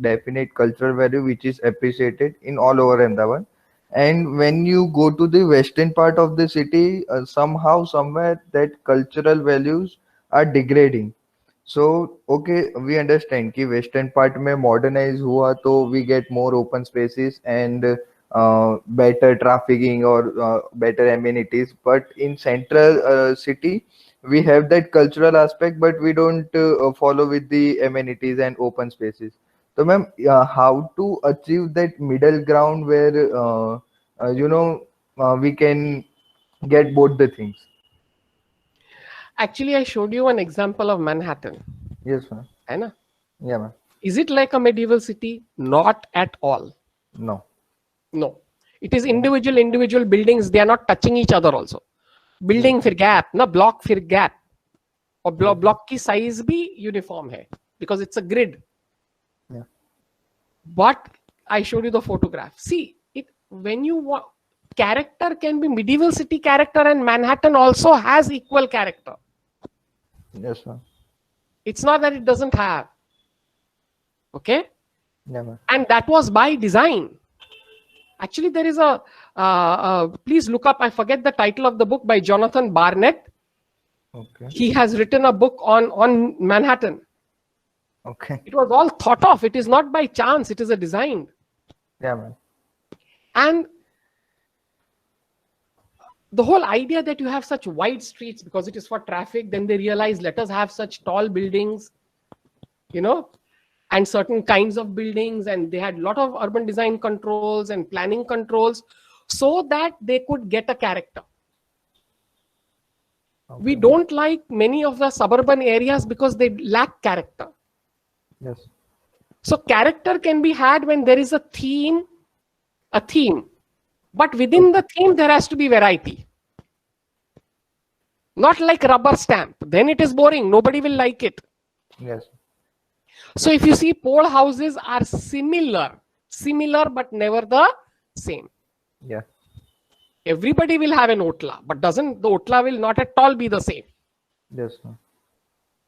definite cultural value which is appreciated in all over Ahmedabad. And when you go to the western part of the city, somehow somewhere that cultural values are degrading. So okay, we understand कि western part में modernize हुआ तो we get more open spaces and better trafficking or better amenities. But in central city, we have that cultural aspect, but we don't follow with the amenities and open spaces. So, ma'am, how to achieve that middle ground where we can get both the things? Actually, I showed you an example of Manhattan. Yes, ma'am. है ना? Yeah, ma'am. Is it like a medieval city? Not at all. No. No. It is individual buildings. They are not touching each other also. Building फिर gap, ना block फिर gap. और block की size भी uniform है because it's a grid. Yeah. But I showed you the photograph. See, it when you want character can be medieval city character, and Manhattan also has equal character. Yes, ma'am. It's not that it doesn't have. Okay? Yeah, ma'am. And that was by design. Actually, there is a please look up, I forget the title of the book, by Jonathan Barnett. Okay. He has written a book on Manhattan. Okay. It was all thought of. It is not by chance. It is a design. Yeah, ma'am. And the whole idea that you have such wide streets because it is for traffic, then they realize, let us have such tall buildings, and certain kinds of buildings, and they had a lot of urban design controls and planning controls so that they could get a character. Okay. We don't like many of the suburban areas because they lack character. Yes. So character can be had when there is a theme. But within the theme, there has to be variety. Not like rubber stamp. Then it is boring. Nobody will like it. Yes. So if you see, pole houses are similar, but never the same. Yeah. Everybody will have an Otla, but the Otla will not at all be the same. Yes, ma'am.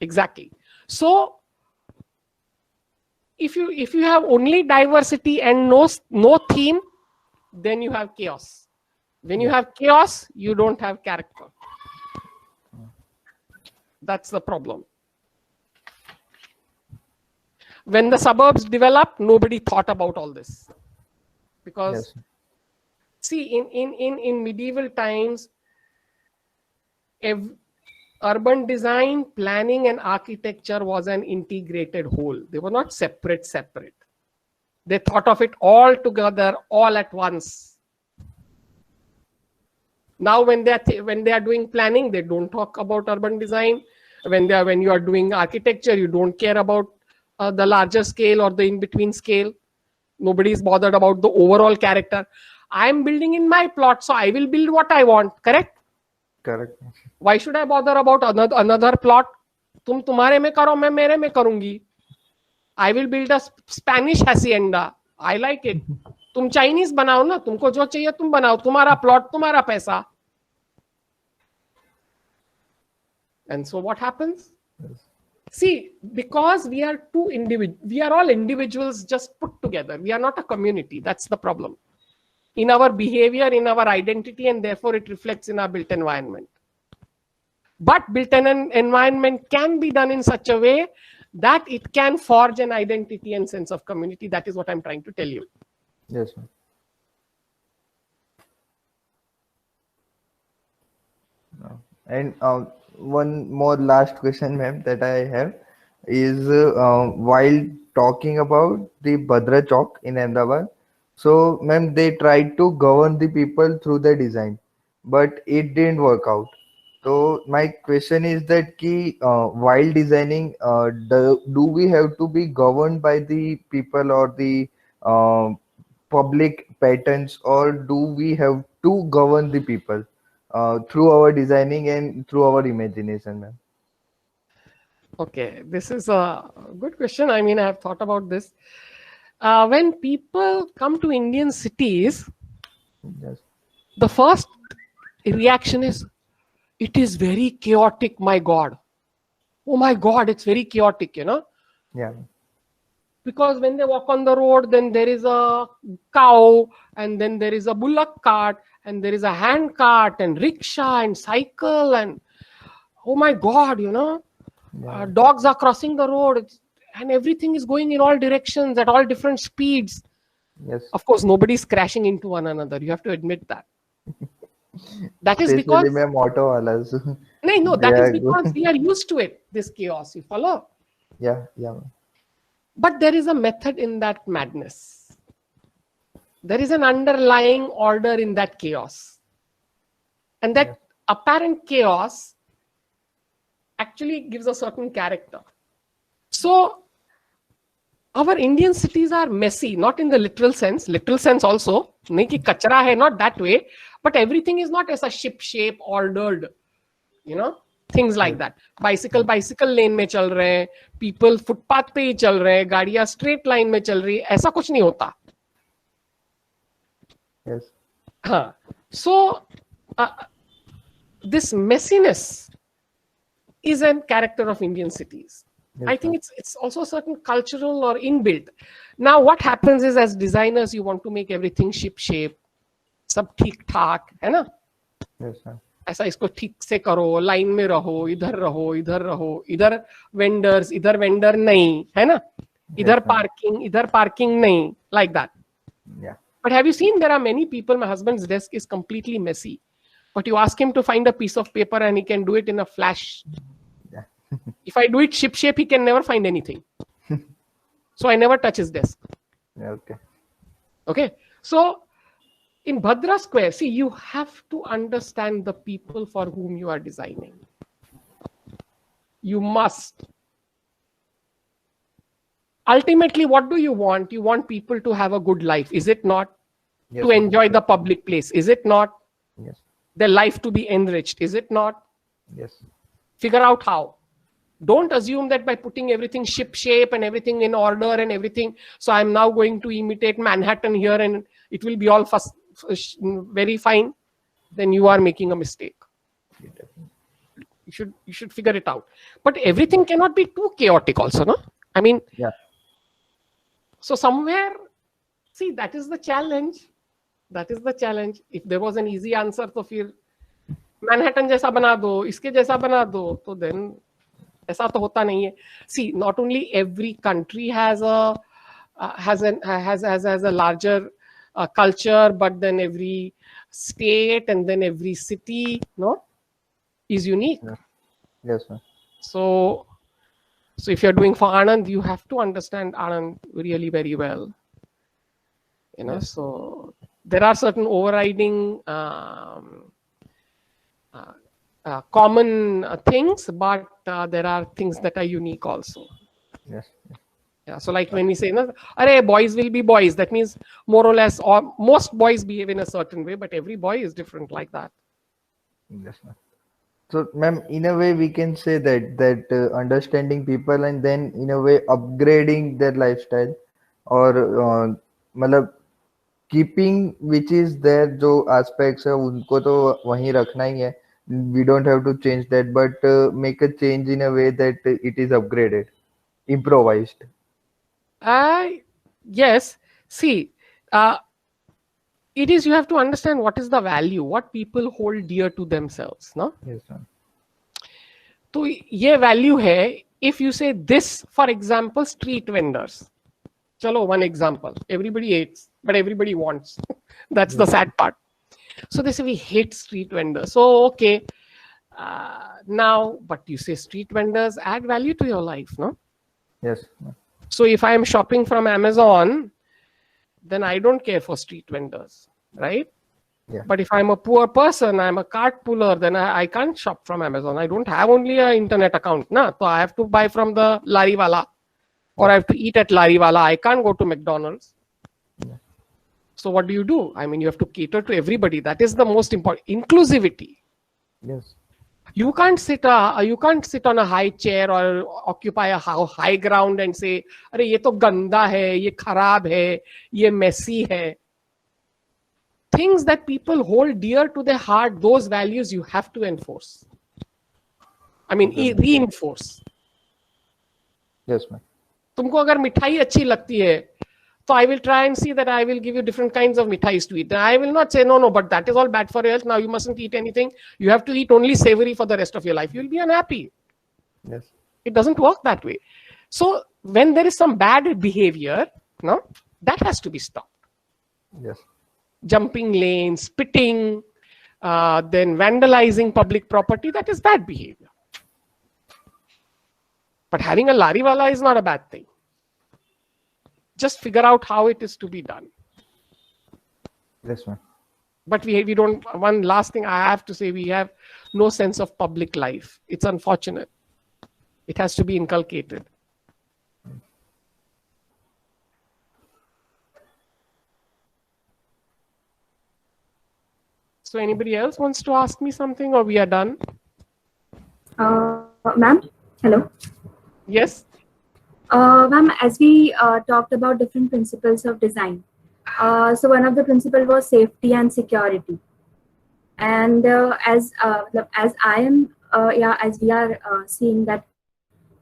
Exactly. So if you have only diversity and no theme, then you have chaos. When you have chaos, you don't have character. That's the problem. When the suburbs developed, nobody thought about all this. Because see, in medieval times, urban design, planning, and architecture was an integrated whole. They were not separate. They thought of it all together, all at once. Now, when they are doing planning, they don't talk about urban design. When you are doing architecture, you don't care about the larger scale or the in-between scale. Nobody is bothered about the overall character. I am building in my plot, so I will build what I want. Correct? Correct. Why should I bother about another plot? तुम तुम्हारे में करो, मैं मेरे में करूंगी. I will build a Spanish hacienda. I like it. तुम Chinese बनाओ ना, तुमको जो चाहिए तुम बनाओ, तुम्हारा प्लॉट, तुम्हारा पैसा. And so what happens? See, because we are all individuals just put together. We are not a community. That's the problem. In our behavior, in our identity, and therefore it reflects in our built environment. But built environment can be done in such a way that it can forge an identity and sense of community. That is what I'm trying to tell you. Yes, ma'am. And one more last question, ma'am, that I have is while talking about the Bhadra Chowk in Ahmedabad, so ma'am, they tried to govern the people through the design, but it didn't work out. So my question is that while designing, do we have to be governed by the people or the public patterns, or do we have to govern the people through our designing and through our imagination, ma'am? Okay, this is a good question. I mean, I have thought about this. When people come to Indian cities, Yes. the first reaction is, it is very chaotic, my God. Oh my God, it's very chaotic, you know. Yeah. Because when they walk on the road, then there is a cow, and then there is a bullock cart, and there is a hand cart, and rickshaw, and cycle, and oh my God, you know, Yeah. dogs are crossing the road, and everything is going in all directions at all different speeds. Yes. Of course, nobody is crashing into one another. You have to admit that. That is because Especially my auto walas. no, They that is are because good. we are used to it. This chaos, you follow. Yeah. Yeah. But there is a method in that madness. There is an underlying order in that chaos. And that apparent chaos actually gives a certain character. So, our Indian cities are messy, not in the literal sense also. Nahi ki kachra hai, not that way. But everything is not as a ship shape ordered, you know, things like that. Bicycle lane में चल रहे हैं, people footpath पे ही चल रहे हैं, गाड़ियां straight line में चल रही है, ऐसा कुछ नहीं होता. Yes. हाँ. So this messiness is a character of Indian cities. Yes, I think it's also certain cultural or inbuilt. Now what happens is, as designers, you want to make everything ship shape, सब ठीक ठाक है ना. Yes, sir. ऐसा इसको ठीक से करो, लाइन में रहो, इधर रहो, इधर रहो, इधर वेंडर्स, इधर वेंडर नहीं, है ना, इधर पार्किंग नहीं, like that. Yeah. But have you seen, there are many people, my husband's desk is completely messy, but you ask him to find a piece of paper and he can do it in a flash. Yeah. If I do it ship shape, he can never find anything. So I never touch his desk. Yeah, okay. Okay. So in Bhadra Square, see, you have to understand the people for whom you are designing. You must. Ultimately, what do you want? You want people to have a good life, is it not? Yes, To enjoy the public place, is it not? Yes. Their life to be enriched, is it not? Yes. Figure out how. Don't assume that by putting everything ship shape and everything in order and everything, so I'm now going to imitate Manhattan here and it will be all very fine. Then you are making a mistake. You should figure it out. But everything cannot be too chaotic also, no? I mean, Yeah. So somewhere, see, that is the challenge. That is the challenge. If there was an easy answer, तो फिर Manhattan जैसा बना दो, इसके जैसा बना दो, तो then ऐसा तो होता नहीं है. See, not only every country has a larger culture, but then every state and then every city, no, is unique. Yeah. Yes, sir. So if you're doing for Anand, you have to understand Anand really very well. You know, Yes. so there are certain overriding common things, but there are things that are unique also. Yes. Yeah, so like when we say, no, "Arey, boys will be boys," that means more or less, or most boys behave in a certain way, but every boy is different like that. Yes, sir. So, ma'am, in a way, we can say that understanding people and then, in a way, upgrading their lifestyle, or मतलब keeping which is there, जो aspects है उनको तो वहीं रखना ही है. We don't have to change that, but make a change in a way that it is upgraded, improvised. Yes. See, it is, you have to understand what is the value, what people hold dear to themselves, no? Yes, sir. तो ये value है. If you say this, for example, street vendors. Chalo, one example. Everybody hates, but everybody wants. That's the sad part. So they say we hate street vendors. So okay, now, but you say street vendors add value to your life, no? Yes. So if I am shopping from Amazon, then I don't care for street vendors, right? Yeah. But if I'm a poor person, I'm a cart puller, then I can't shop from Amazon. I don't have only an internet account, na? So I have to buy from the lari wala, or I have to eat at lari wala. I can't go to McDonald's. Yeah. So what do? I mean, you have to cater to everybody. That is the most important. Inclusivity. Yes. You can't sit on a high chair or occupy a high ground and say, "अरे ये तो गंदा है, ये खराब है, ये messy है." things that people hold dear to their heart, those values you have to enforce. I mean, reinforce. Yes, ma'am. तुमको अगर मिठाई अच्छी लगती है, so I will try and see that I will give you different kinds of mithais to eat. I will not say, no, but that is all bad for your health. Now you mustn't eat anything. You have to eat only savory for the rest of your life. You will be unhappy. Yes. It doesn't work that way. So when there is some bad behavior, no, that has to be stopped. Yes. Jumping lanes, spitting, then vandalizing public property, that is bad behavior. But having a lariwala is not a bad thing. Just figure out how it is to be done. Yes, ma'am. But we don't, one last thing I have to say, we have no sense of public life. It's unfortunate. It has to be inculcated. So anybody else wants to ask me something, or we are done? Ma'am, hello. Yes. Ma'am, as we talked about different principles of design, so one of the principles was safety and security. And as I am, as we are seeing that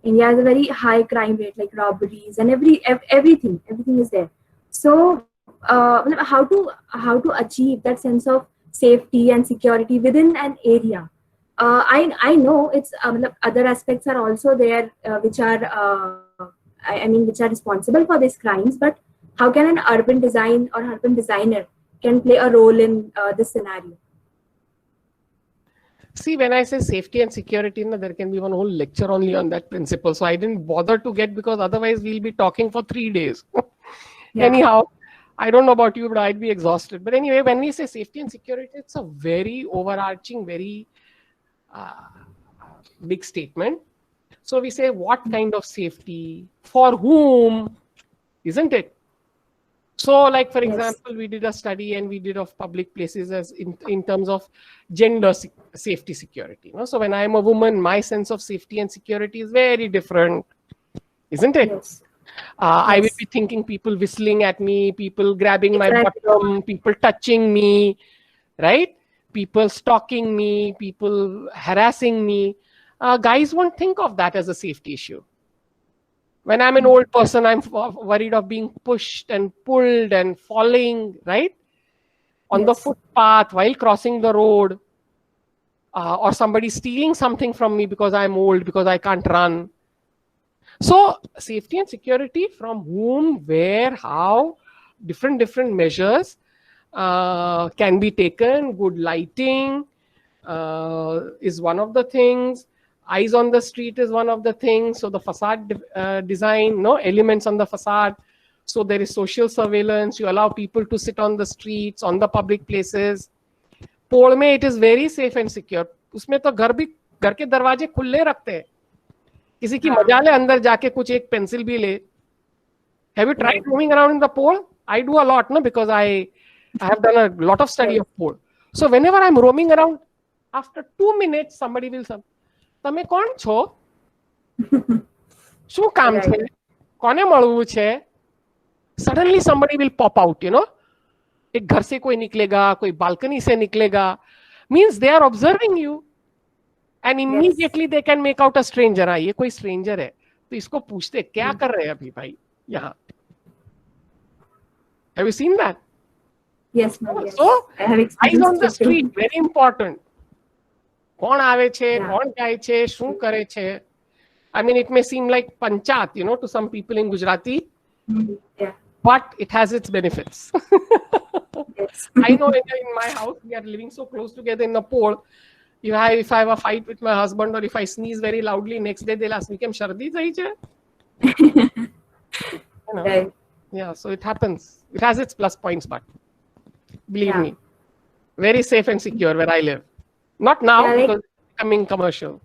India has a very high crime rate, like robberies and everything is there. So how to achieve that sense of safety and security within an area? I know it's other aspects are also there, which are which are responsible for these crimes. But how can an urban design or urban designer can play a role in this scenario? See, when I say safety and security, there can be one whole lecture only on that principle. So I didn't bother to get, because otherwise we'll be talking for 3 days. Yeah. Anyhow, I don't know about you, but I'd be exhausted. But anyway, when we say safety and security, it's a very overarching, very big statement. So we say, what kind of safety, for whom, isn't it? So like, for example, we did a study and we did of public places as in terms of gender safety security. So when I'm a woman, my sense of safety and security is very different, isn't it? Yes. I will be thinking people whistling at me, people grabbing my bottom, people touching me, right? People stalking me, people harassing me. Guys won't think of that as a safety issue. When I'm an old person, I'm worried of being pushed and pulled and falling, right? On the footpath while crossing the road. Or somebody stealing something from me because I'm old, because I can't run. So safety and security, from whom, where, how, different measures can be taken. Good lighting is one of the things. Eyes on the street is one of the things. So the facade design, elements on the facade. So there is social surveillance. You allow people to sit on the streets, on the public places. Pole में it is very safe and secure. उसमें तो घर के दरवाजे खुले रखते हैं. किसी की मजा ले अंदर जाके कुछ एक पेंसिल भी ले. Have you tried roaming around in the pole? I do a lot, because I have done a lot of study of pole. So whenever I'm roaming around, after 2 minutes, somebody will say, તમે કોણ છો? શું કામ છે? કોને મળવું છે? Suddenly somebody will pop out, एक घर से कोई निकलेगा, कोई बालकनी से निकलेगा. Means they are observing you. And immediately they can make out a stranger. ये कोई stranger है. तो इसको पूछते क्या कर रहे हैं अभी भाई यहाँ? Have you seen that? Yes, ma'am. Yes. So I have eyes on the experienced street, very important. કોણ આવે છે, કોણ જાય છે, શું કરે છે? I mean, it may seem like panchat, to some people in Gujarati, but it has its benefits. Yes. I know in my house, we are living so close together in the pole. If I have a fight with my husband, or if I sneeze very loudly, next day they'll ask me, "Kem shardi thai che?" Right. Yeah, so it happens. It has its plus points, but believe me, very safe and secure where I live. Not now, because it's becoming commercial.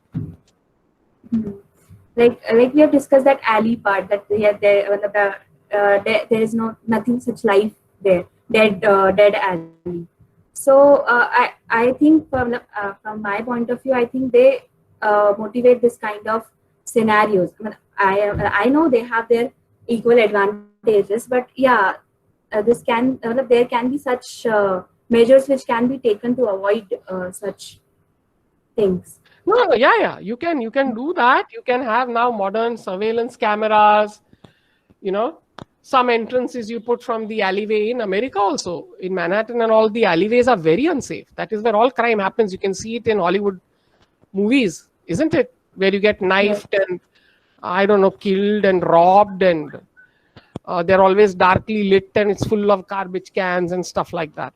Like we have discussed that alley part, that there is nothing such life there, dead alley. So I think from my point of view, I think they motivate this kind of scenarios. I know they have their equal advantages, but there can be such measures which can be taken to avoid such things? No, yeah, you can do that. You can have now modern surveillance cameras. Some entrances you put from the alleyway in America also, in Manhattan and all, the alleyways are very unsafe. That is where all crime happens. You can see it in Hollywood movies, isn't it? Where you get knifed and, I don't know, killed and robbed, and they're always darkly lit and it's full of garbage cans and stuff like that.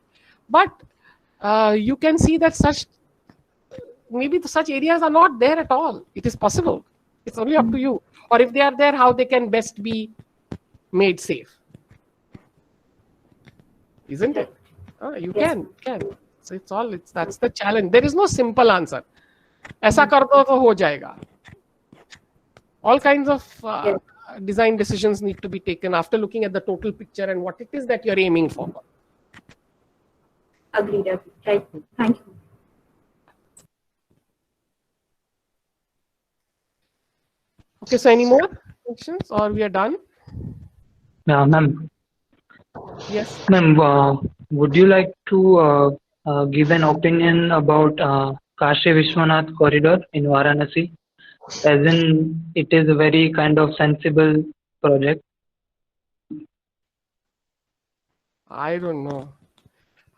But you can see that maybe such areas are not there at all. It is possible. It's only up to you. Or if they are there, how they can best be made safe. Isn't it? You can. So that's the challenge. There is no simple answer. ऐसा कर दो तो हो जाएगा. All kinds of design decisions need to be taken after looking at the total picture and what it is that you're aiming for. Agreed. Right. Thank you. Okay, so any more questions or we are done? Ma'am. Yes. Ma'am, would you like to give an opinion about Kashi Vishwanath corridor in Varanasi? As in, it is a very kind of sensible project. I don't know.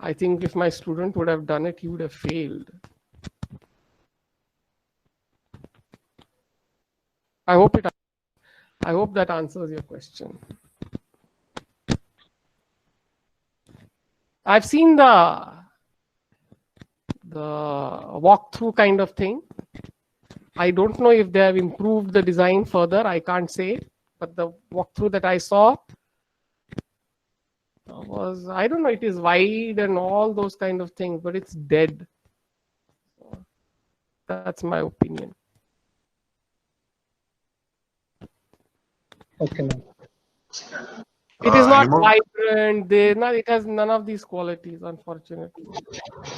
I think if my student would have done it, he would have failed. I hope that answers your question. I've seen the walkthrough kind of thing. I don't know if they have improved the design further. I can't say, but the walkthrough that I saw was, I don't know, it is wide and all those kind of things, but it's dead. That's my opinion. Okay, ma'am. It is not vibrant. It has none of these qualities, unfortunately.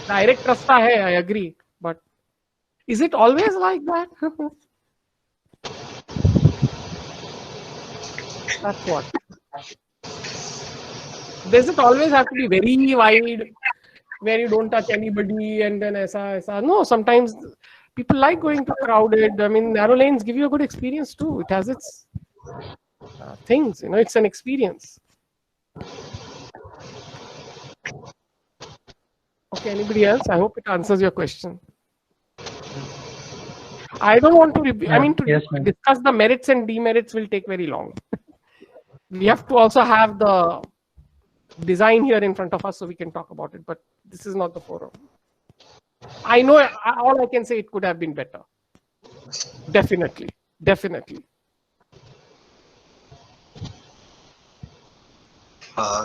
Direct rasta hai, I agree. But is it always like that? That's what. Does it always have to be very wide, where you don't touch anybody and then aisa? No, sometimes people like going to crowded. I mean, narrow lanes give you a good experience too. It has its things, it's an experience. Okay, anybody else? I hope it answers your question. I don't want to, discuss the merits and demerits will take very long. We have to also have the design here in front of us so we can talk about it, but this is not the forum. I know all I can say, it could have been better. Definitely.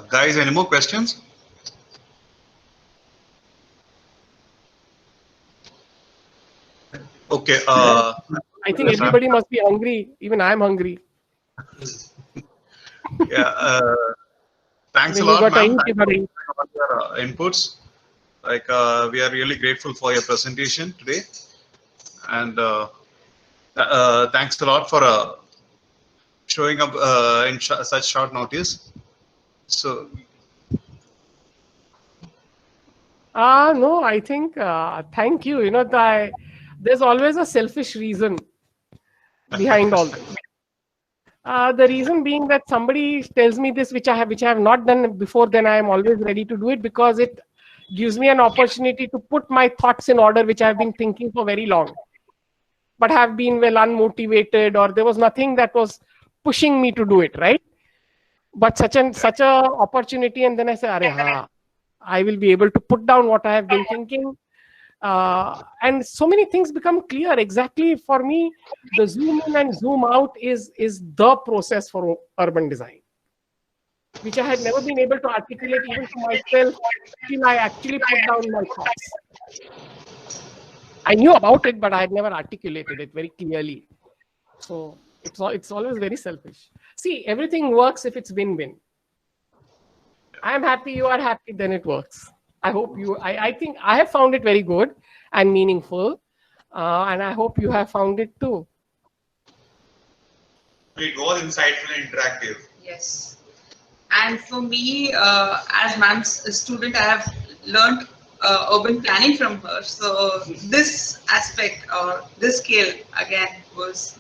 Guys, any more questions? Okay. I think everybody must be hungry. Even I'm hungry. Yeah. Thanks a lot, ma'am. Thanks for your inputs. We are really grateful for your presentation today, and thanks a lot for showing up in such short notice. So. No, I think thank you. There's always a selfish reason behind all this. The reason being that somebody tells me this, which I have not done before, then I am always ready to do it because it gives me an opportunity to put my thoughts in order, which I have been thinking for very long, but have been well unmotivated, or there was nothing that was pushing me to do it, right? But such a opportunity, and then I say, I will be able to put down what I have been thinking. And so many things become clear. Exactly, for me, the zoom in and zoom out is the process for urban design, which I had never been able to articulate even to myself till I actually put down my thoughts. I knew about it, but I had never articulated it very clearly. So it's always very selfish. See, everything works if it's win-win. I'm happy, you are happy, then it works. I hope I think I have found it very good and meaningful, and I hope you have found it too. It was insightful and interactive. Yes. And for me, as ma'am's student, I have learned urban planning from her. So this aspect or this scale again was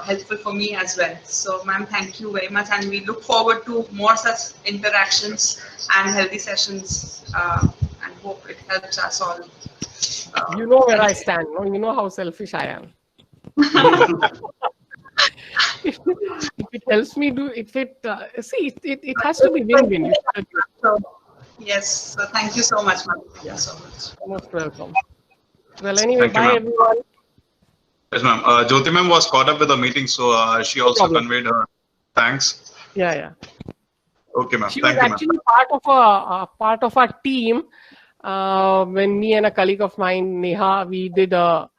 helpful for me as well. So ma'am, thank you very much, and we look forward to more such interactions and healthy sessions, and hope it helps us all. You know where I stand. No? You know how selfish I am. If it helps me do, it has to be win-win. So, yes, so thank you so much, ma'am. Thank you so much. Most welcome. Well, anyway, Thank you, bye ma'am. everyone. Yes, ma'am. Jyoti ma'am was caught up with the meeting, so she also conveyed her thanks. Yeah. Okay, ma'am. She Thank was you, ma'am. actually part of our team when me and a colleague of mine, Neha, we did a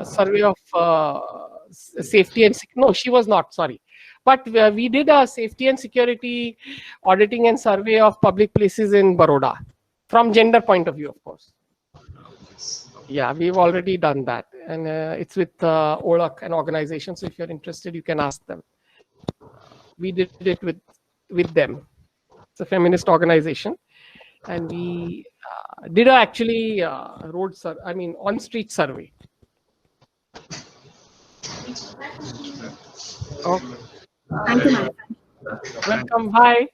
survey of safety and no, she was not. Sorry, but we did a safety and security auditing and survey of public places in Baroda from gender point of view, of course. Yeah, we've already done that, and it's with Olakh, an organization. So if you're interested, you can ask them. We did it with them. It's a feminist organization, and we did actually on-street survey. Okay. Thank you, ma'am. Welcome. Bye.